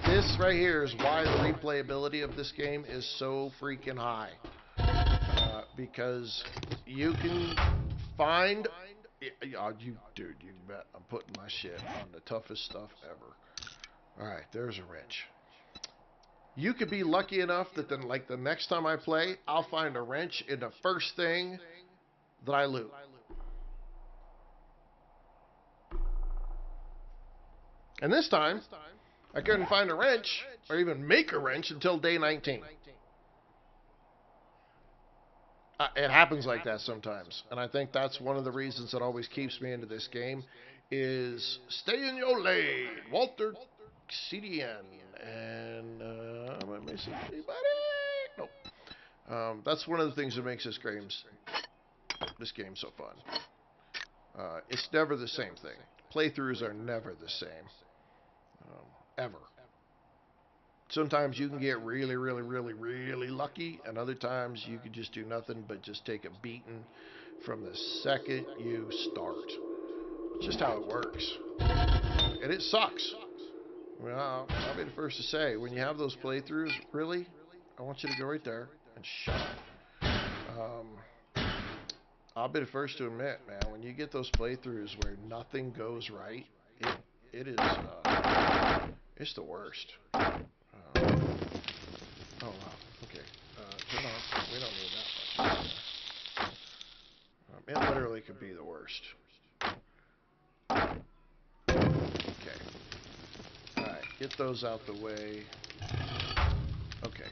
This right here is why the replayability of this game is so freaking high. Because you can find, you bet I'm putting my shit on the toughest stuff ever. All right, there's a wrench. You could be lucky enough that then, like the next time I play, I'll find a wrench in the first thing that I loot. And this time, I couldn't find a wrench or even make a wrench until day 19. It happens like that sometimes, and I think that's one of the reasons that always keeps me into this game is stay in your lane, Walter CDN, and am I missing anybody? Nope. That's one of the things that makes this game so fun. It's never the same thing. Playthroughs are never the same, ever. Sometimes you can get really, really, really, really lucky, and other times you can just do nothing but just take a beating from the second you start. It's just how it works. And it sucks. Well, I'll be the first to say, when you have those playthroughs, really, I want you to go right there and shut up. I'll be the first to admit, man, when you get those playthroughs where nothing goes right, it is, it's the worst. Oh, wow. Okay. Turn off. We don't need that much. It literally could be the worst. Okay. Alright, get those out the way. Okay.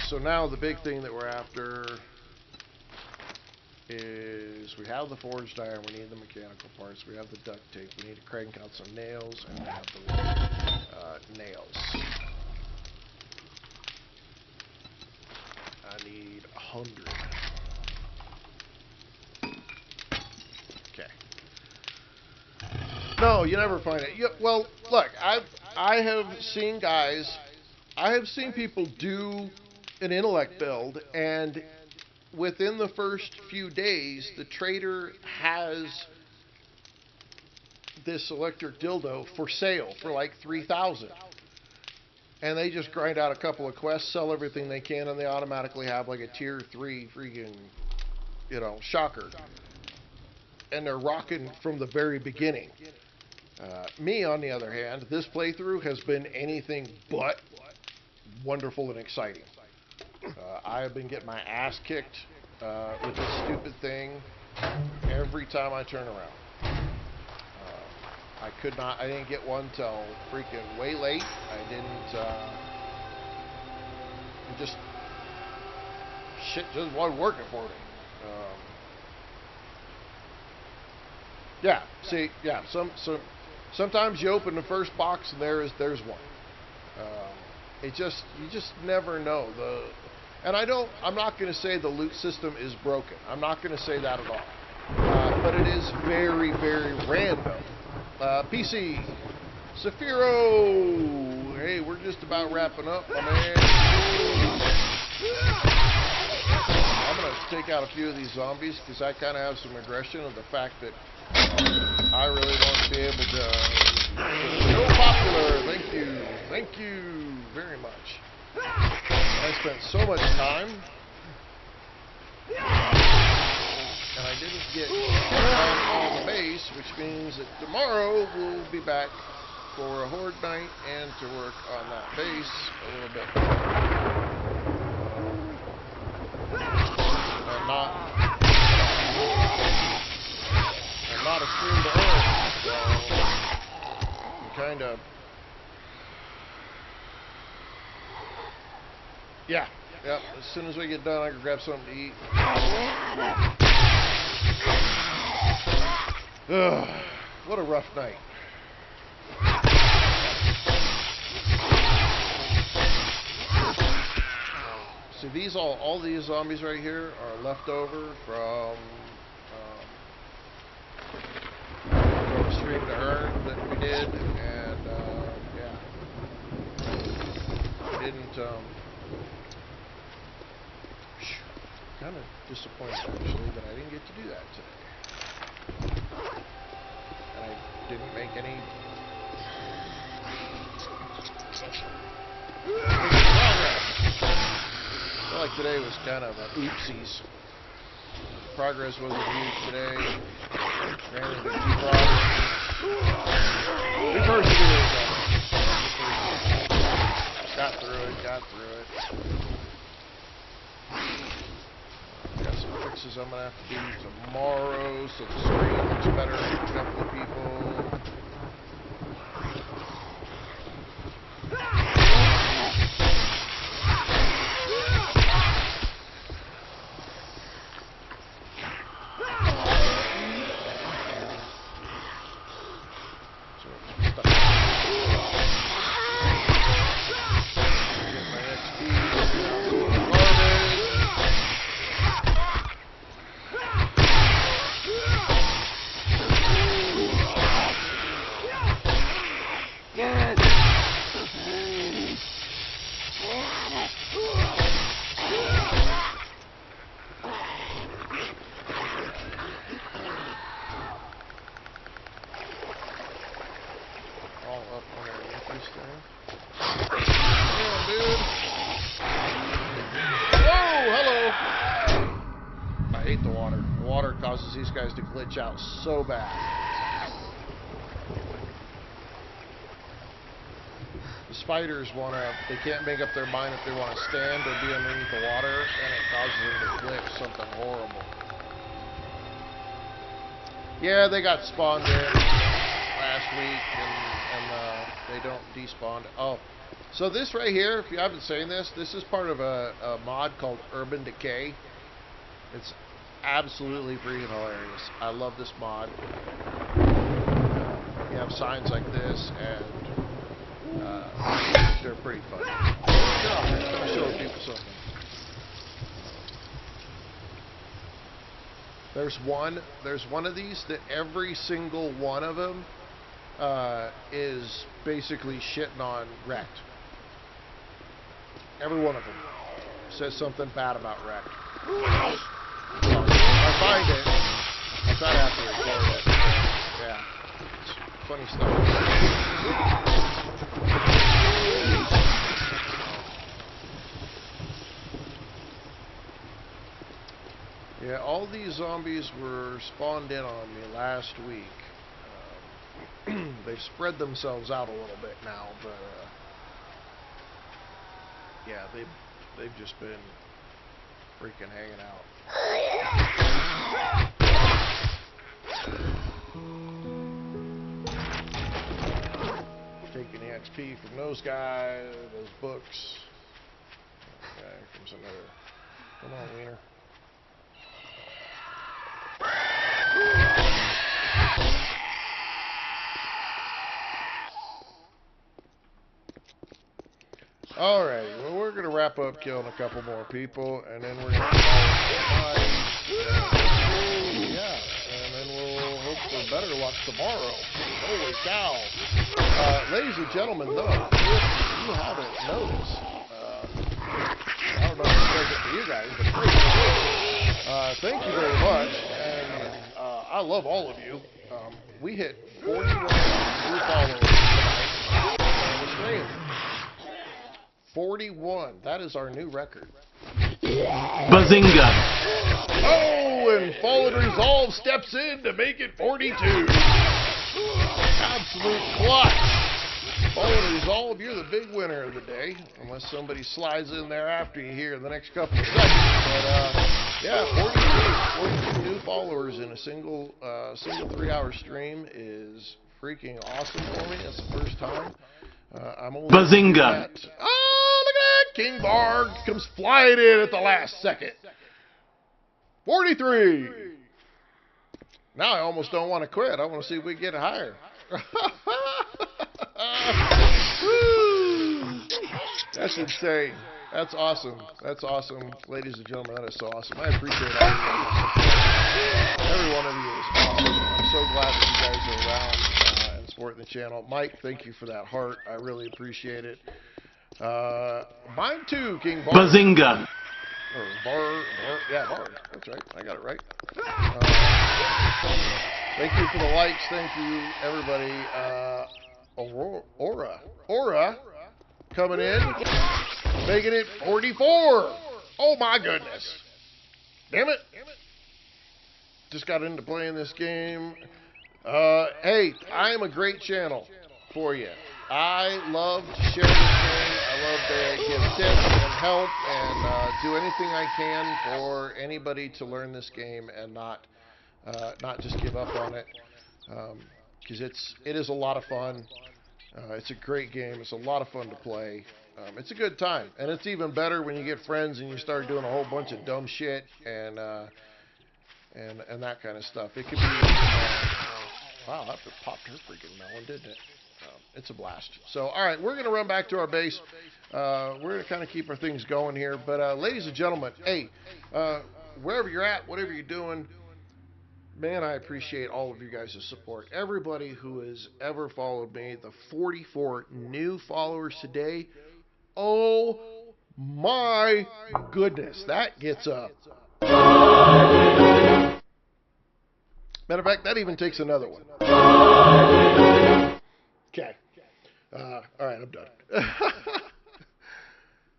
So now the big thing that we're after is we have the forged iron, we need the mechanical parts, we have the duct tape, we need to crank out some nails, and we have the nails. I need 100. Okay. No, you never find it. Well, look, I have seen guys, I have seen people do an intellect build, and within the first few days, the trader has this electric dildo for sale for like 3,000. And they just grind out a couple of quests, sell everything they can, and they automatically have like a tier 3 freaking, shocker. And they're rocking from the very beginning. Me, on the other hand, this playthrough has been anything but wonderful and exciting. I have been getting my ass kicked with this stupid thing every time I turn around. I didn't get one till freaking way late. I didn't, shit just wasn't working for me. Yeah, see, yeah, sometimes you open the first box and there's one. You just never know. I'm not going to say the loot system is broken. I'm not going to say that at all. But it is very, very random. PC, Saphiro, hey, we're just about wrapping up, my man. I'm going to take out a few of these zombies because I kind of have some aggression of the fact that I really want to be able to go popular. Thank you very much. I spent so much time, and I didn't get on the base, which means that tomorrow we'll be back for a horde night and to work on that base a little bit. And not a stream to earn, so kind of. Yeah. As soon as we get done, I can grab something to eat. Ugh, what a rough night. See, all these zombies right here are left over from stream to earn that we did, and yeah, didn't. Kind of disappointed actually that I didn't get to do that today, and I didn't make any progress. I feel like today was kind of an oopsies. Progress wasn't huge today. Ran into new problems. We persevered though. Got through it. Got some fixes I'm gonna have to do tomorrow so the screen looks better for a couple of people. These guys to glitch out so bad. The spiders they can't make up their mind if they want to stand or be underneath the water, and it causes them to glitch something horrible. Yeah, they got spawned in last week, and they don't despawn. Oh, so this right here, if you haven't seen this is part of a mod called Urban Decay. It's absolutely freaking hilarious. I love this mod. You have signs like this, and they're pretty funny. I'll show people something. There's one of these that every single one of them is basically shitting on Wrecked. Every one of them says something bad about Wrecked. If I find it, I'll try to have to record it. Yeah, it's funny stuff. Yeah, all these zombies were spawned in on me last week. They've spread themselves out a little bit now, but yeah, they've just been freaking hanging out. Taking the XP from those guys, those books. Okay, here comes another. Come on, Wiener. Alright, well, we're going to wrap up killing a couple more people, and then we're going to call it bodies. Yeah, and then we'll hope for better luck tomorrow. Holy cow. Ladies and gentlemen, though, if you haven't noticed, I don't know if it does it for you guys, but thank you very much, and I love all of you. We hit 41 new followers tonight on the stream. 41. That is our new record. Bazinga! Oh, and Fallen Resolve steps in to make it 42. Absolute clutch. Fallen Resolve, you're the big winner of the day, unless somebody slides in there after you here in the next couple of seconds. But yeah, 42 new followers in a single 3-hour stream is freaking awesome for me. It's the first time. I'm only Bazinga! Oh, look at that! King Barg comes flying in at the last second. 43. Now I almost don't want to quit. I want to see if we can get it higher. That's insane. That's awesome. That's awesome. Ladies and gentlemen, that is so awesome. I appreciate all of you. Every one of you is awesome. so glad that you guys are around and supporting the channel. Mike, thank you for that heart. I really appreciate it. Mine too, King Bar. Bazinga! Or Bar. That's right. I got it right. Thank you for the likes. Thank you, everybody. Aura coming in, making it 44. Oh my goodness. Damn it. Just got into playing this game. Hey, I am a great channel for you. I love to share this game. I love to give tips and help and do anything I can for anybody to learn this game and not just give up on it. Because it is a lot of fun. It's a great game. It's a lot of fun to play. It's a good time, and it's even better when you get friends and you start doing a whole bunch of dumb shit and that kind of stuff. It could be wow, that popped her freaking melon, didn't it? It's a blast. So, all right, we're going to run back to our base. We're going to kind of keep our things going here. But, ladies and gentlemen, hey, wherever you're at, whatever you're doing, man, I appreciate all of you guys' support. Everybody who has ever followed me, the 44 new followers today. Oh, my goodness. That gets up. Matter of fact, that even takes another one. Okay. All right, I'm done.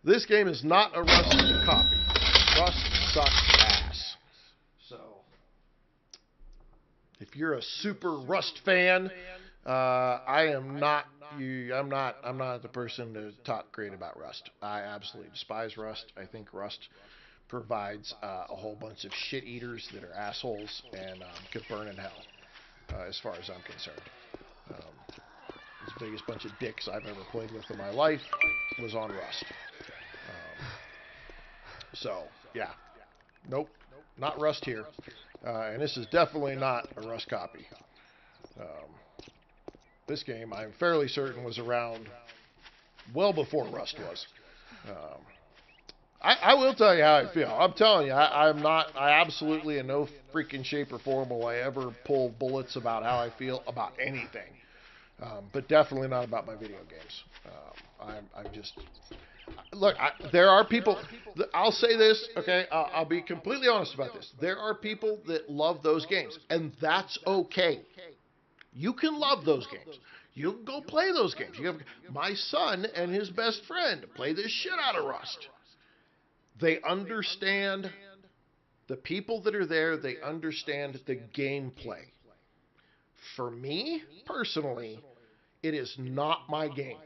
This game is not a Rust copy. Rust sucks ass. So, if you're a super Rust fan, I am not you. I'm not the person to talk great about Rust. I absolutely despise Rust. I think Rust provides a whole bunch of shit eaters that are assholes and could burn in hell, as far as I'm concerned. The biggest bunch of dicks I've ever played with in my life was on Rust. So, yeah. Nope. Not Rust here. And this is definitely not a Rust copy. This game, I'm fairly certain, was around well before Rust was. I will tell you how I feel. I'm telling you, I absolutely in no freaking shape or form will I ever pull bullets about how I feel about anything. But definitely not about my video games. I'm just... Look, there are people... I'll say this, okay? I'll be completely honest about this. There are people that love those games, and that's okay. You can love those games. You can go play those games. You have, my son and his best friend play the shit out of Rust. They understand the people that are there. They understand the gameplay. For me, personally, it is not my game.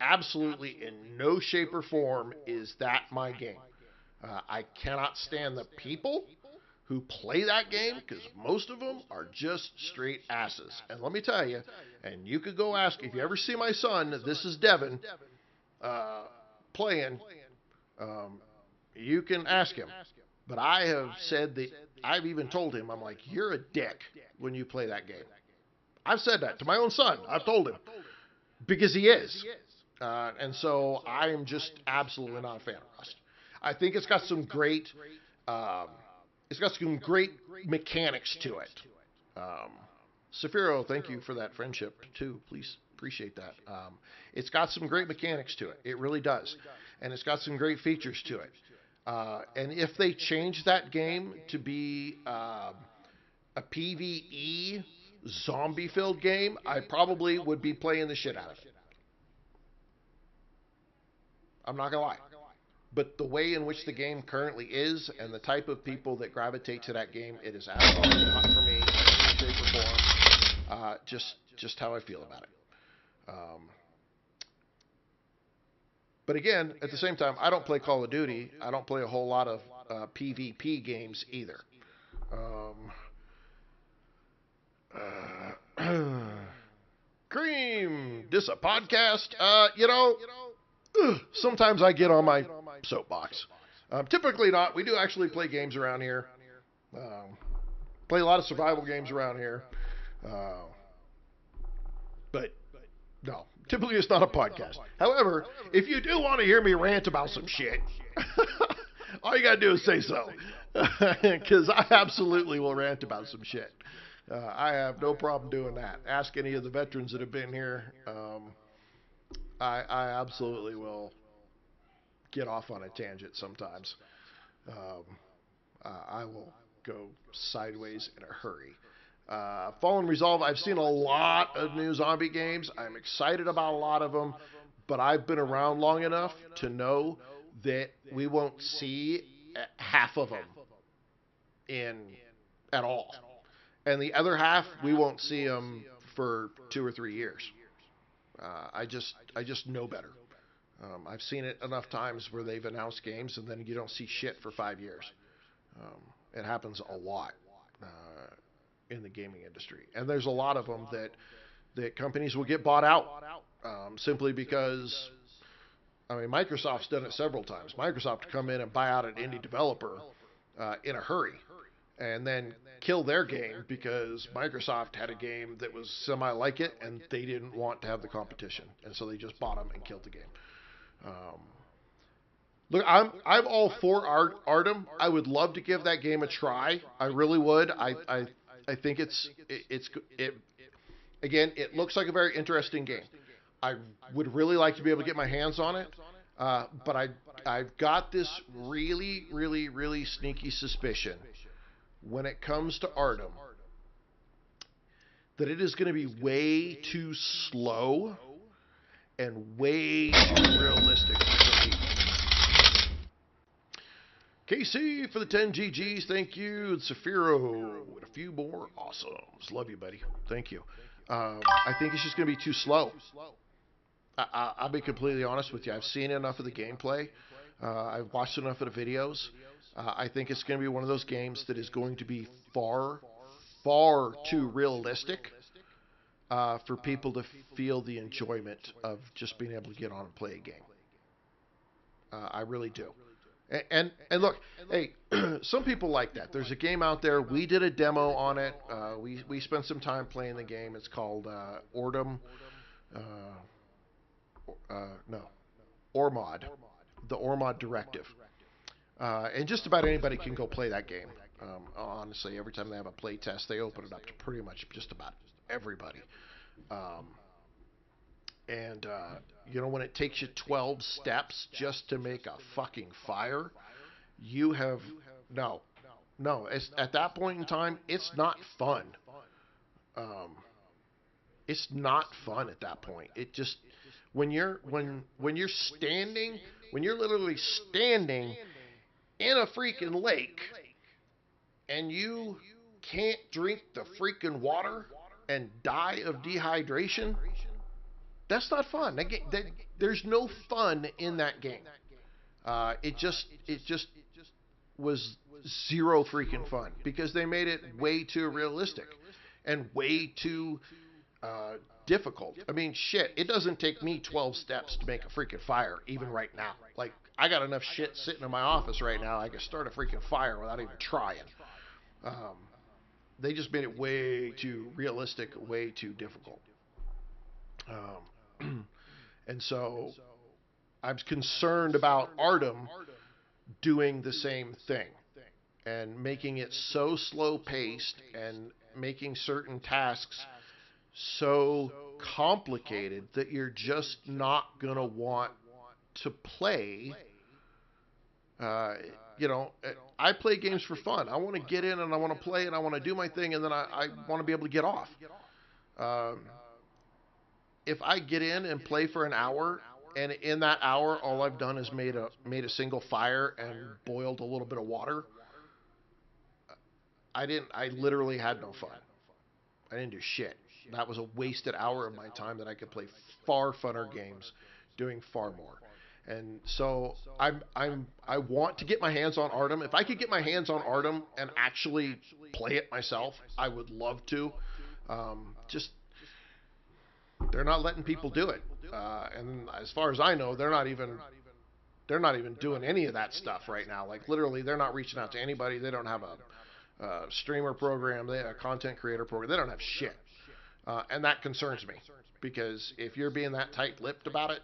Absolutely in no shape or form is that my game. I cannot stand the people who play that game because most of them are just straight asses. And let me tell you, and you could go ask, if you ever see my son, this is Devin, playing, you can ask him. But I have said that, I've even told him, I'm like, you're a dick when you play that game. I've said that to my own son. I've told him. Because he is. And so I am just absolutely not a fan of Rust. I think it's got some great mechanics to it. Saphiro, thank you for that friendship too. Please appreciate that. It's got some great mechanics to it. It really does. And it's got some great features to it. And if they change that game to be a PvE zombie-filled game, I probably would be playing the shit out of it. I'm not going to lie. But the way in which the game currently is and the type of people that gravitate to that game, it is absolutely not for me in any shape or form. Just how I feel about it. But again, at the same time, I don't play Call of Duty. I don't play a whole lot of PvP games either. Cream, this a podcast? Sometimes I get on my soapbox. Typically not. We do actually play games around here. Play a lot of survival games around here. But no, typically it's not a podcast. However, if you do want to hear me rant about some shit, all you got to do is say so. Because I absolutely will rant about some shit. I have no problem doing that. Ask any of the veterans that have been here. I absolutely will get off on a tangent sometimes. Um, I will go sideways in a hurry. Fallen Resolve, I've seen a lot of new zombie games. I'm excited about a lot of them, but I've been around long enough to know that we won't see half of them in at all. And the other half, we won't see them for 2 or 3 years. I just know better. I've seen it enough times where they've announced games and then you don't see shit for 5 years. It happens a lot in the gaming industry, and there's a lot of them that companies will get bought out simply because. I mean, Microsoft's done it several times. Microsoft to come in and buy out an indie developer in a hurry, and then kill their game because Microsoft had a game that was semi like it, and they didn't want to have the competition, and so they just bought them and killed the game. Look, I'm all for Artem. I would love to give that game a try. I really would. I think it again. It looks like a very interesting game. I would really like to be able to get my hands on it, but I've got this really sneaky suspicion when it comes to Artem that it is going to be way too slow and way too realistic for some people. KC for the 10 GGs, thank you. And Safiro with a few more awesomes. Love you, buddy. Thank you. I think it's just going to be too slow. I'll be completely honest with you. I've seen enough of the gameplay. I've watched enough of the videos. I think it's going to be one of those games that is going to be far too realistic for people to feel the enjoyment of just being able to get on and play a game. I really do. And look, hey, some people like that. There's a game out there. We did a demo on it. We spent some time playing the game. It's called Ormod. Ormod, the Ormod Directive. And just about anybody can go play that game. Honestly, every time they have a play test, they open it up to pretty much just about everybody. When it takes you 12 steps just to make a fucking fire, you have no. At that point in time, it's not fun. It's not fun at that point. It just when you're literally standing in a freaking lake and you can't drink the freaking water and die of dehydration, that's not fun. There's no fun in that game. It just was zero freaking fun because they made it way too realistic and way too difficult. I mean, shit, it doesn't take me 12 steps to make a freaking fire, even right now. Like, I got enough shit sitting in my office right now, I can start a freaking fire without even trying. They just made it way too realistic, way too difficult. And so I'm concerned about Artem doing the same thing and making it so slow paced and making certain tasks so complicated that you're just not going to want to play. I play games for fun. I want to get in and I want to play and I want to do my thing and then I want to be able to get off. If I get in and play for an hour and in that hour all I've done is made a single fire and boiled a little bit of water, I literally had no fun. I didn't do shit. That was a wasted hour of my time that I could play far funner games doing far more. And so I want to get my hands on Artem. If I could get my hands on Artem and actually play it myself, I would love to. Just they're not letting people do it. And as far as I know, they're not even doing any of that stuff right now. Like literally, they're not reaching out to anybody. They don't have a streamer program. They have a content creator program. They don't have shit. And that concerns me because if you're being that tight-lipped about it,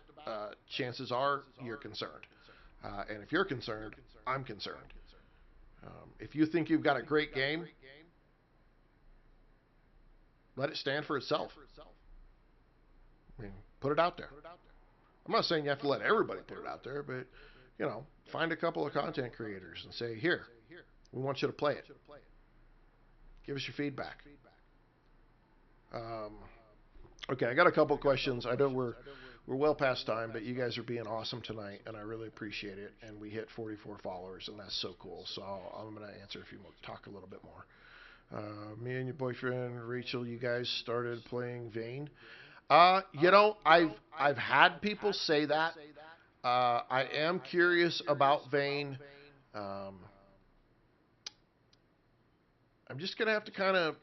chances are you're concerned. And if you're concerned, I'm concerned. If you think you've got a great game, let it stand for itself. I mean, put it out there. I'm not saying you have to let everybody put it out there, but you know, find a couple of content creators and say, here, we want you to play it. Give us your feedback. Okay, I got a couple questions. I know we're well past time, but you guys are being awesome tonight, and I really appreciate it. And we hit 44 followers, and that's so cool. So I'm going to answer if you want to talk a little bit more. Me and your boyfriend Rachel, you guys started playing Vane. You know, I've had people say that. I am curious about Vane. I'm just gonna have to kind of.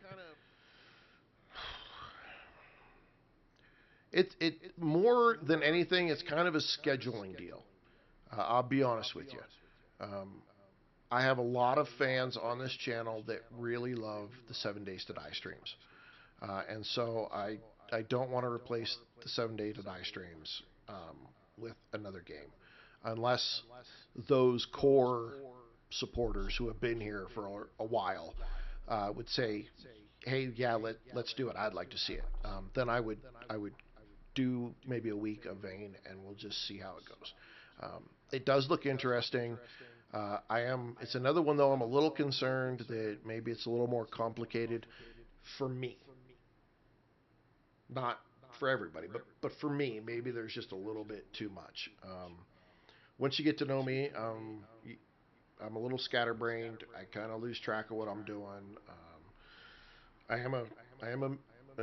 It more than anything, it's kind of a scheduling deal. I'll be honest with you. I have a lot of fans on this channel that really love the 7 Days to Die streams, and so I don't want to replace the 7 Day to Die streams with another game, unless those core supporters who have been here for a while would say, "Hey, yeah, let's do it. I'd like to see it." Then I would do maybe a week of Vane, and we'll just see how it goes. It does look interesting. It's another one though. I'm a little concerned that maybe it's a little more complicated for me. Not for everybody, but for me, maybe there's just a little bit too much. Once you get to know me, I'm a little scatterbrained. I kind of lose track of what I'm doing. I am a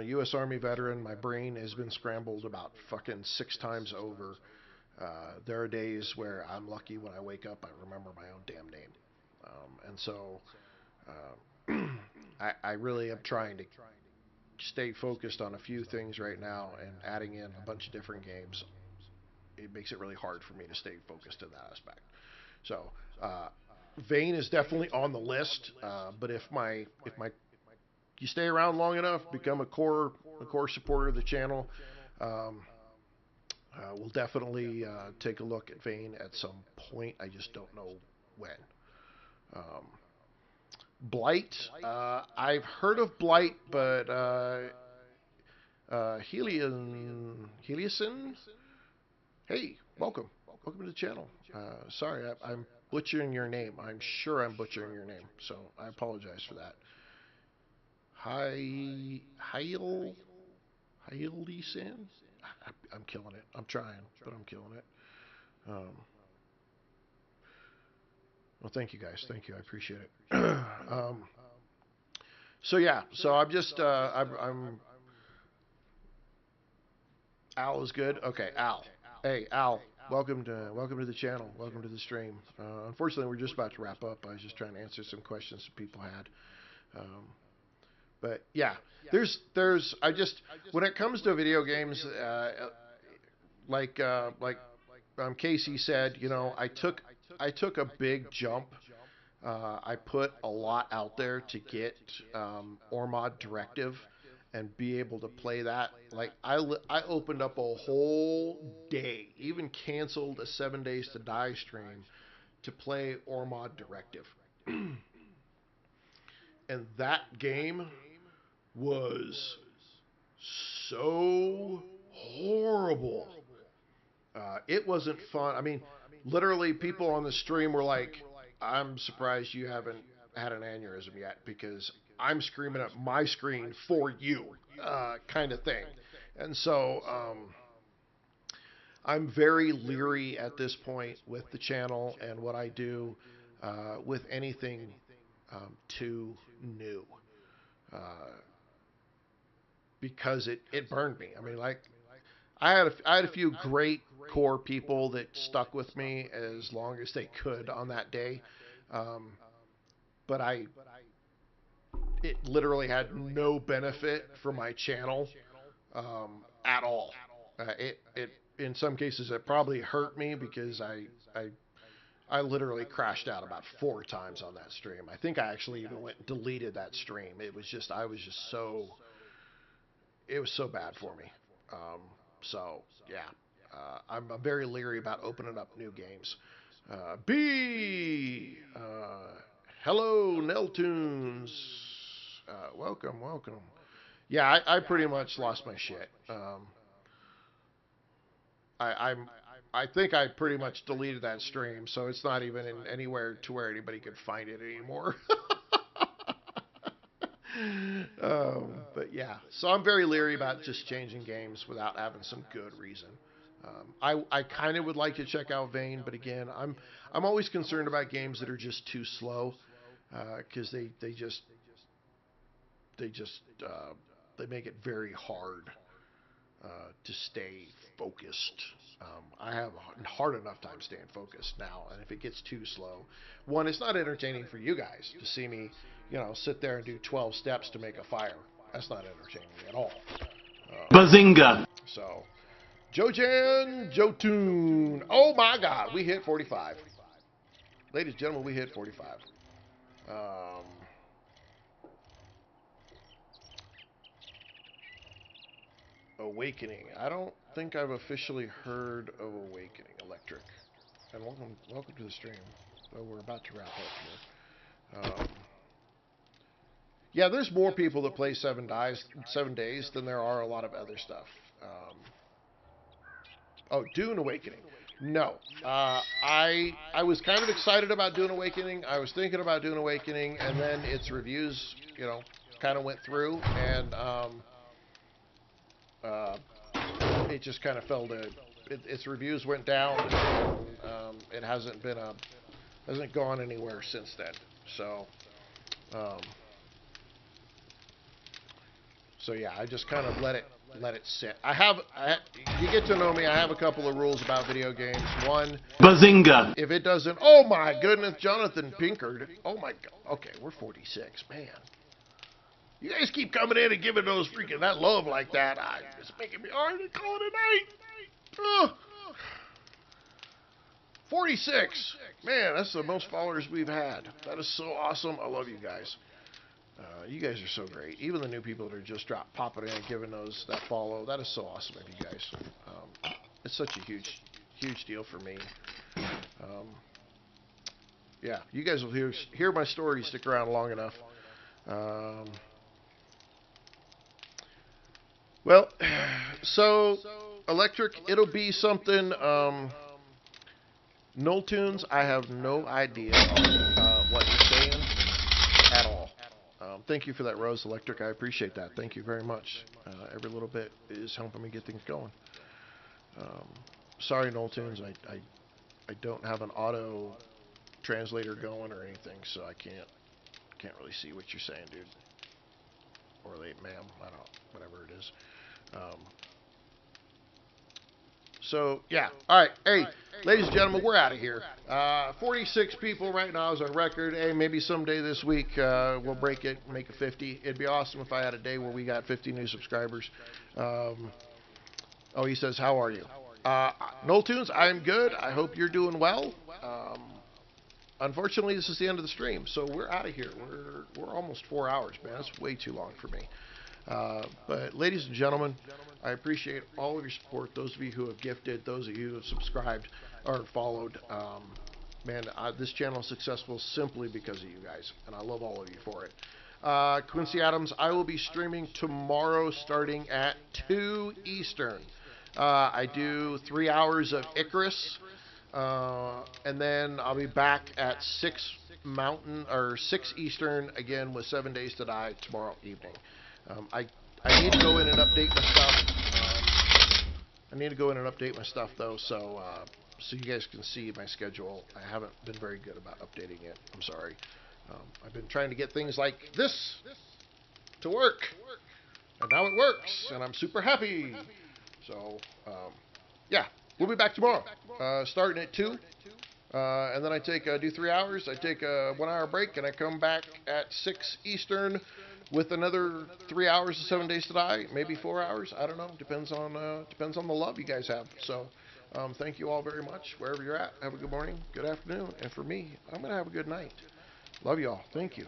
U.S. Army veteran. My brain has been scrambled about fucking 6 times over. There are days where I'm lucky when I wake up, I remember my own damn name. And so I really am trying to stay focused on a few things right now, and adding in a bunch of different games, it makes it really hard for me to stay focused in that aspect. So Vane is definitely on the list, but if you stay around long enough, become a core supporter of the channel, we'll definitely take a look at Vane at some point. I just don't know when. Blight, I've heard of Blight, but Heliason, hey, welcome to the channel. Sorry, I'm butchering your name. I'm sure I'm butchering your name, so I apologize for that. Hailison? I'm killing it. I'm trying, but I'm killing it. Well, thank you guys. Thank you. I appreciate it. So yeah. So I'm just. I'm. Al is good. Okay, Al. Hey, Al. Welcome to the channel. Welcome to the stream. Unfortunately, we're just about to wrap up. I was just trying to answer some questions that people had. But yeah, when it comes to video games, like Casey said, you know, I took a big jump. I put a lot out there to get Ormod Directive and be able to play that. Like I opened up a whole day, even canceled a 7 Days to Die stream to play Ormod Directive. And that game was so horrible. It wasn't fun. I mean, literally, people on the stream were like, "I'm surprised you haven't had an aneurysm yet, because I'm screaming at my screen for you," kind of thing. And so I'm very leery at this point with the channel and what I do with anything too new. Because it burned me. I mean, like, I had a few great core people that stuck with me as long as they could on that day, but it literally had no benefit for my channel at all. It in some cases it probably hurt me, because I literally crashed out about 4 times on that stream. I think I actually even went and deleted that stream. It was just it was so bad for me. So yeah, I'm very leery about opening up new games. Hello, Neltunes. Welcome. Yeah, I pretty much lost my shit. I think I pretty much deleted that stream, so it's not even in anywhere to where anybody could find it anymore. But yeah, so I'm very leery about just changing games without having some good reason. I kind of would like to check out Vane, but again, I'm always concerned about games that are just too slow, because they just they make it very hard to stay focused. I have a hard enough time staying focused now, and if it gets too slow, one, it's not entertaining for you guys to see me, sit there and do 12 steps to make a fire. That's not entertaining at all. Bazinga! So, Jojan, Jotun. Oh my God, we hit 45. Ladies and gentlemen, we hit 45. Awakening. I don't think I've officially heard of Awakening Electric. And welcome to the stream. Though we're about to wrap up here. Yeah, there's more people that play 7 days than there are a lot of other stuff. Dune Awakening. No. I was kind of excited about Dune Awakening. I was thinking about Dune Awakening, and then its reviews, kind of went through, and it just kind of fell to its reviews went down, and it hasn't gone anywhere since then. So yeah, I just kind of let it sit. You get to know me. I have a couple of rules about video games. One, Bazinga! if it doesn't, oh my goodness, Jonathan Pinkard. Oh my God. Okay, we're 46, man. You guys keep coming in and giving those freaking that love like that. It's making me hard to call it a night. 46. Man, that's the most followers we've had. That is so awesome. I love you guys. You guys are so great. Even the new people that are just popping in and giving that follow. That is so awesome of you guys. It's such a huge deal for me. Yeah, you guys will hear my story. Stick around long enough. Well, so Electric, it'll be something. Null Tunes, I have no idea what you're saying at all. Thank you for that, Rose Electric. I appreciate that. Thank you very much. Every little bit is helping me get things going. Sorry, Null Tunes, I don't have an auto translator going or anything, so I can't really see what you're saying, dude. Or late, ma'am. I don't know, whatever it is. So, yeah. All right. Hey, ladies and gentlemen, we're out of here. 46 people right now is our record. Hey, maybe someday this week we'll break it, make it 50. It'd be awesome if I had a day where we got 50 new subscribers. He says, how are you? Null Tunes, I'm good. I hope you're doing well. Unfortunately, this is the end of the stream, so we're out of here. We're almost 4 hours, man. That's way too long for me. But ladies and gentlemen, I appreciate all of your support. Those of you who have gifted, those of you who have subscribed or followed. This channel is successful simply because of you guys, and I love all of you for it. Quincy Adams, I will be streaming tomorrow starting at 2 Eastern. I do 3 hours of Icarus, and then I'll be back at 6 Eastern again with 7 Days to Die tomorrow evening. I need to go in and update my stuff. Though, so you guys can see my schedule. I haven't been very good about updating it. I'm sorry. I've been trying to get things like this to work, and now it works, and I'm super happy. So, yeah, we'll be back tomorrow, starting at 2. And then I do 3 hours. I take a 1 hour break, and I come back at 6 Eastern with another 3 hours of 7 Days to Die, maybe 4 hours. I don't know. Depends on the love you guys have. So, thank you all very much. Wherever you're at, have a good morning, good afternoon, and for me, I'm gonna have a good night. Love you all. Thank you.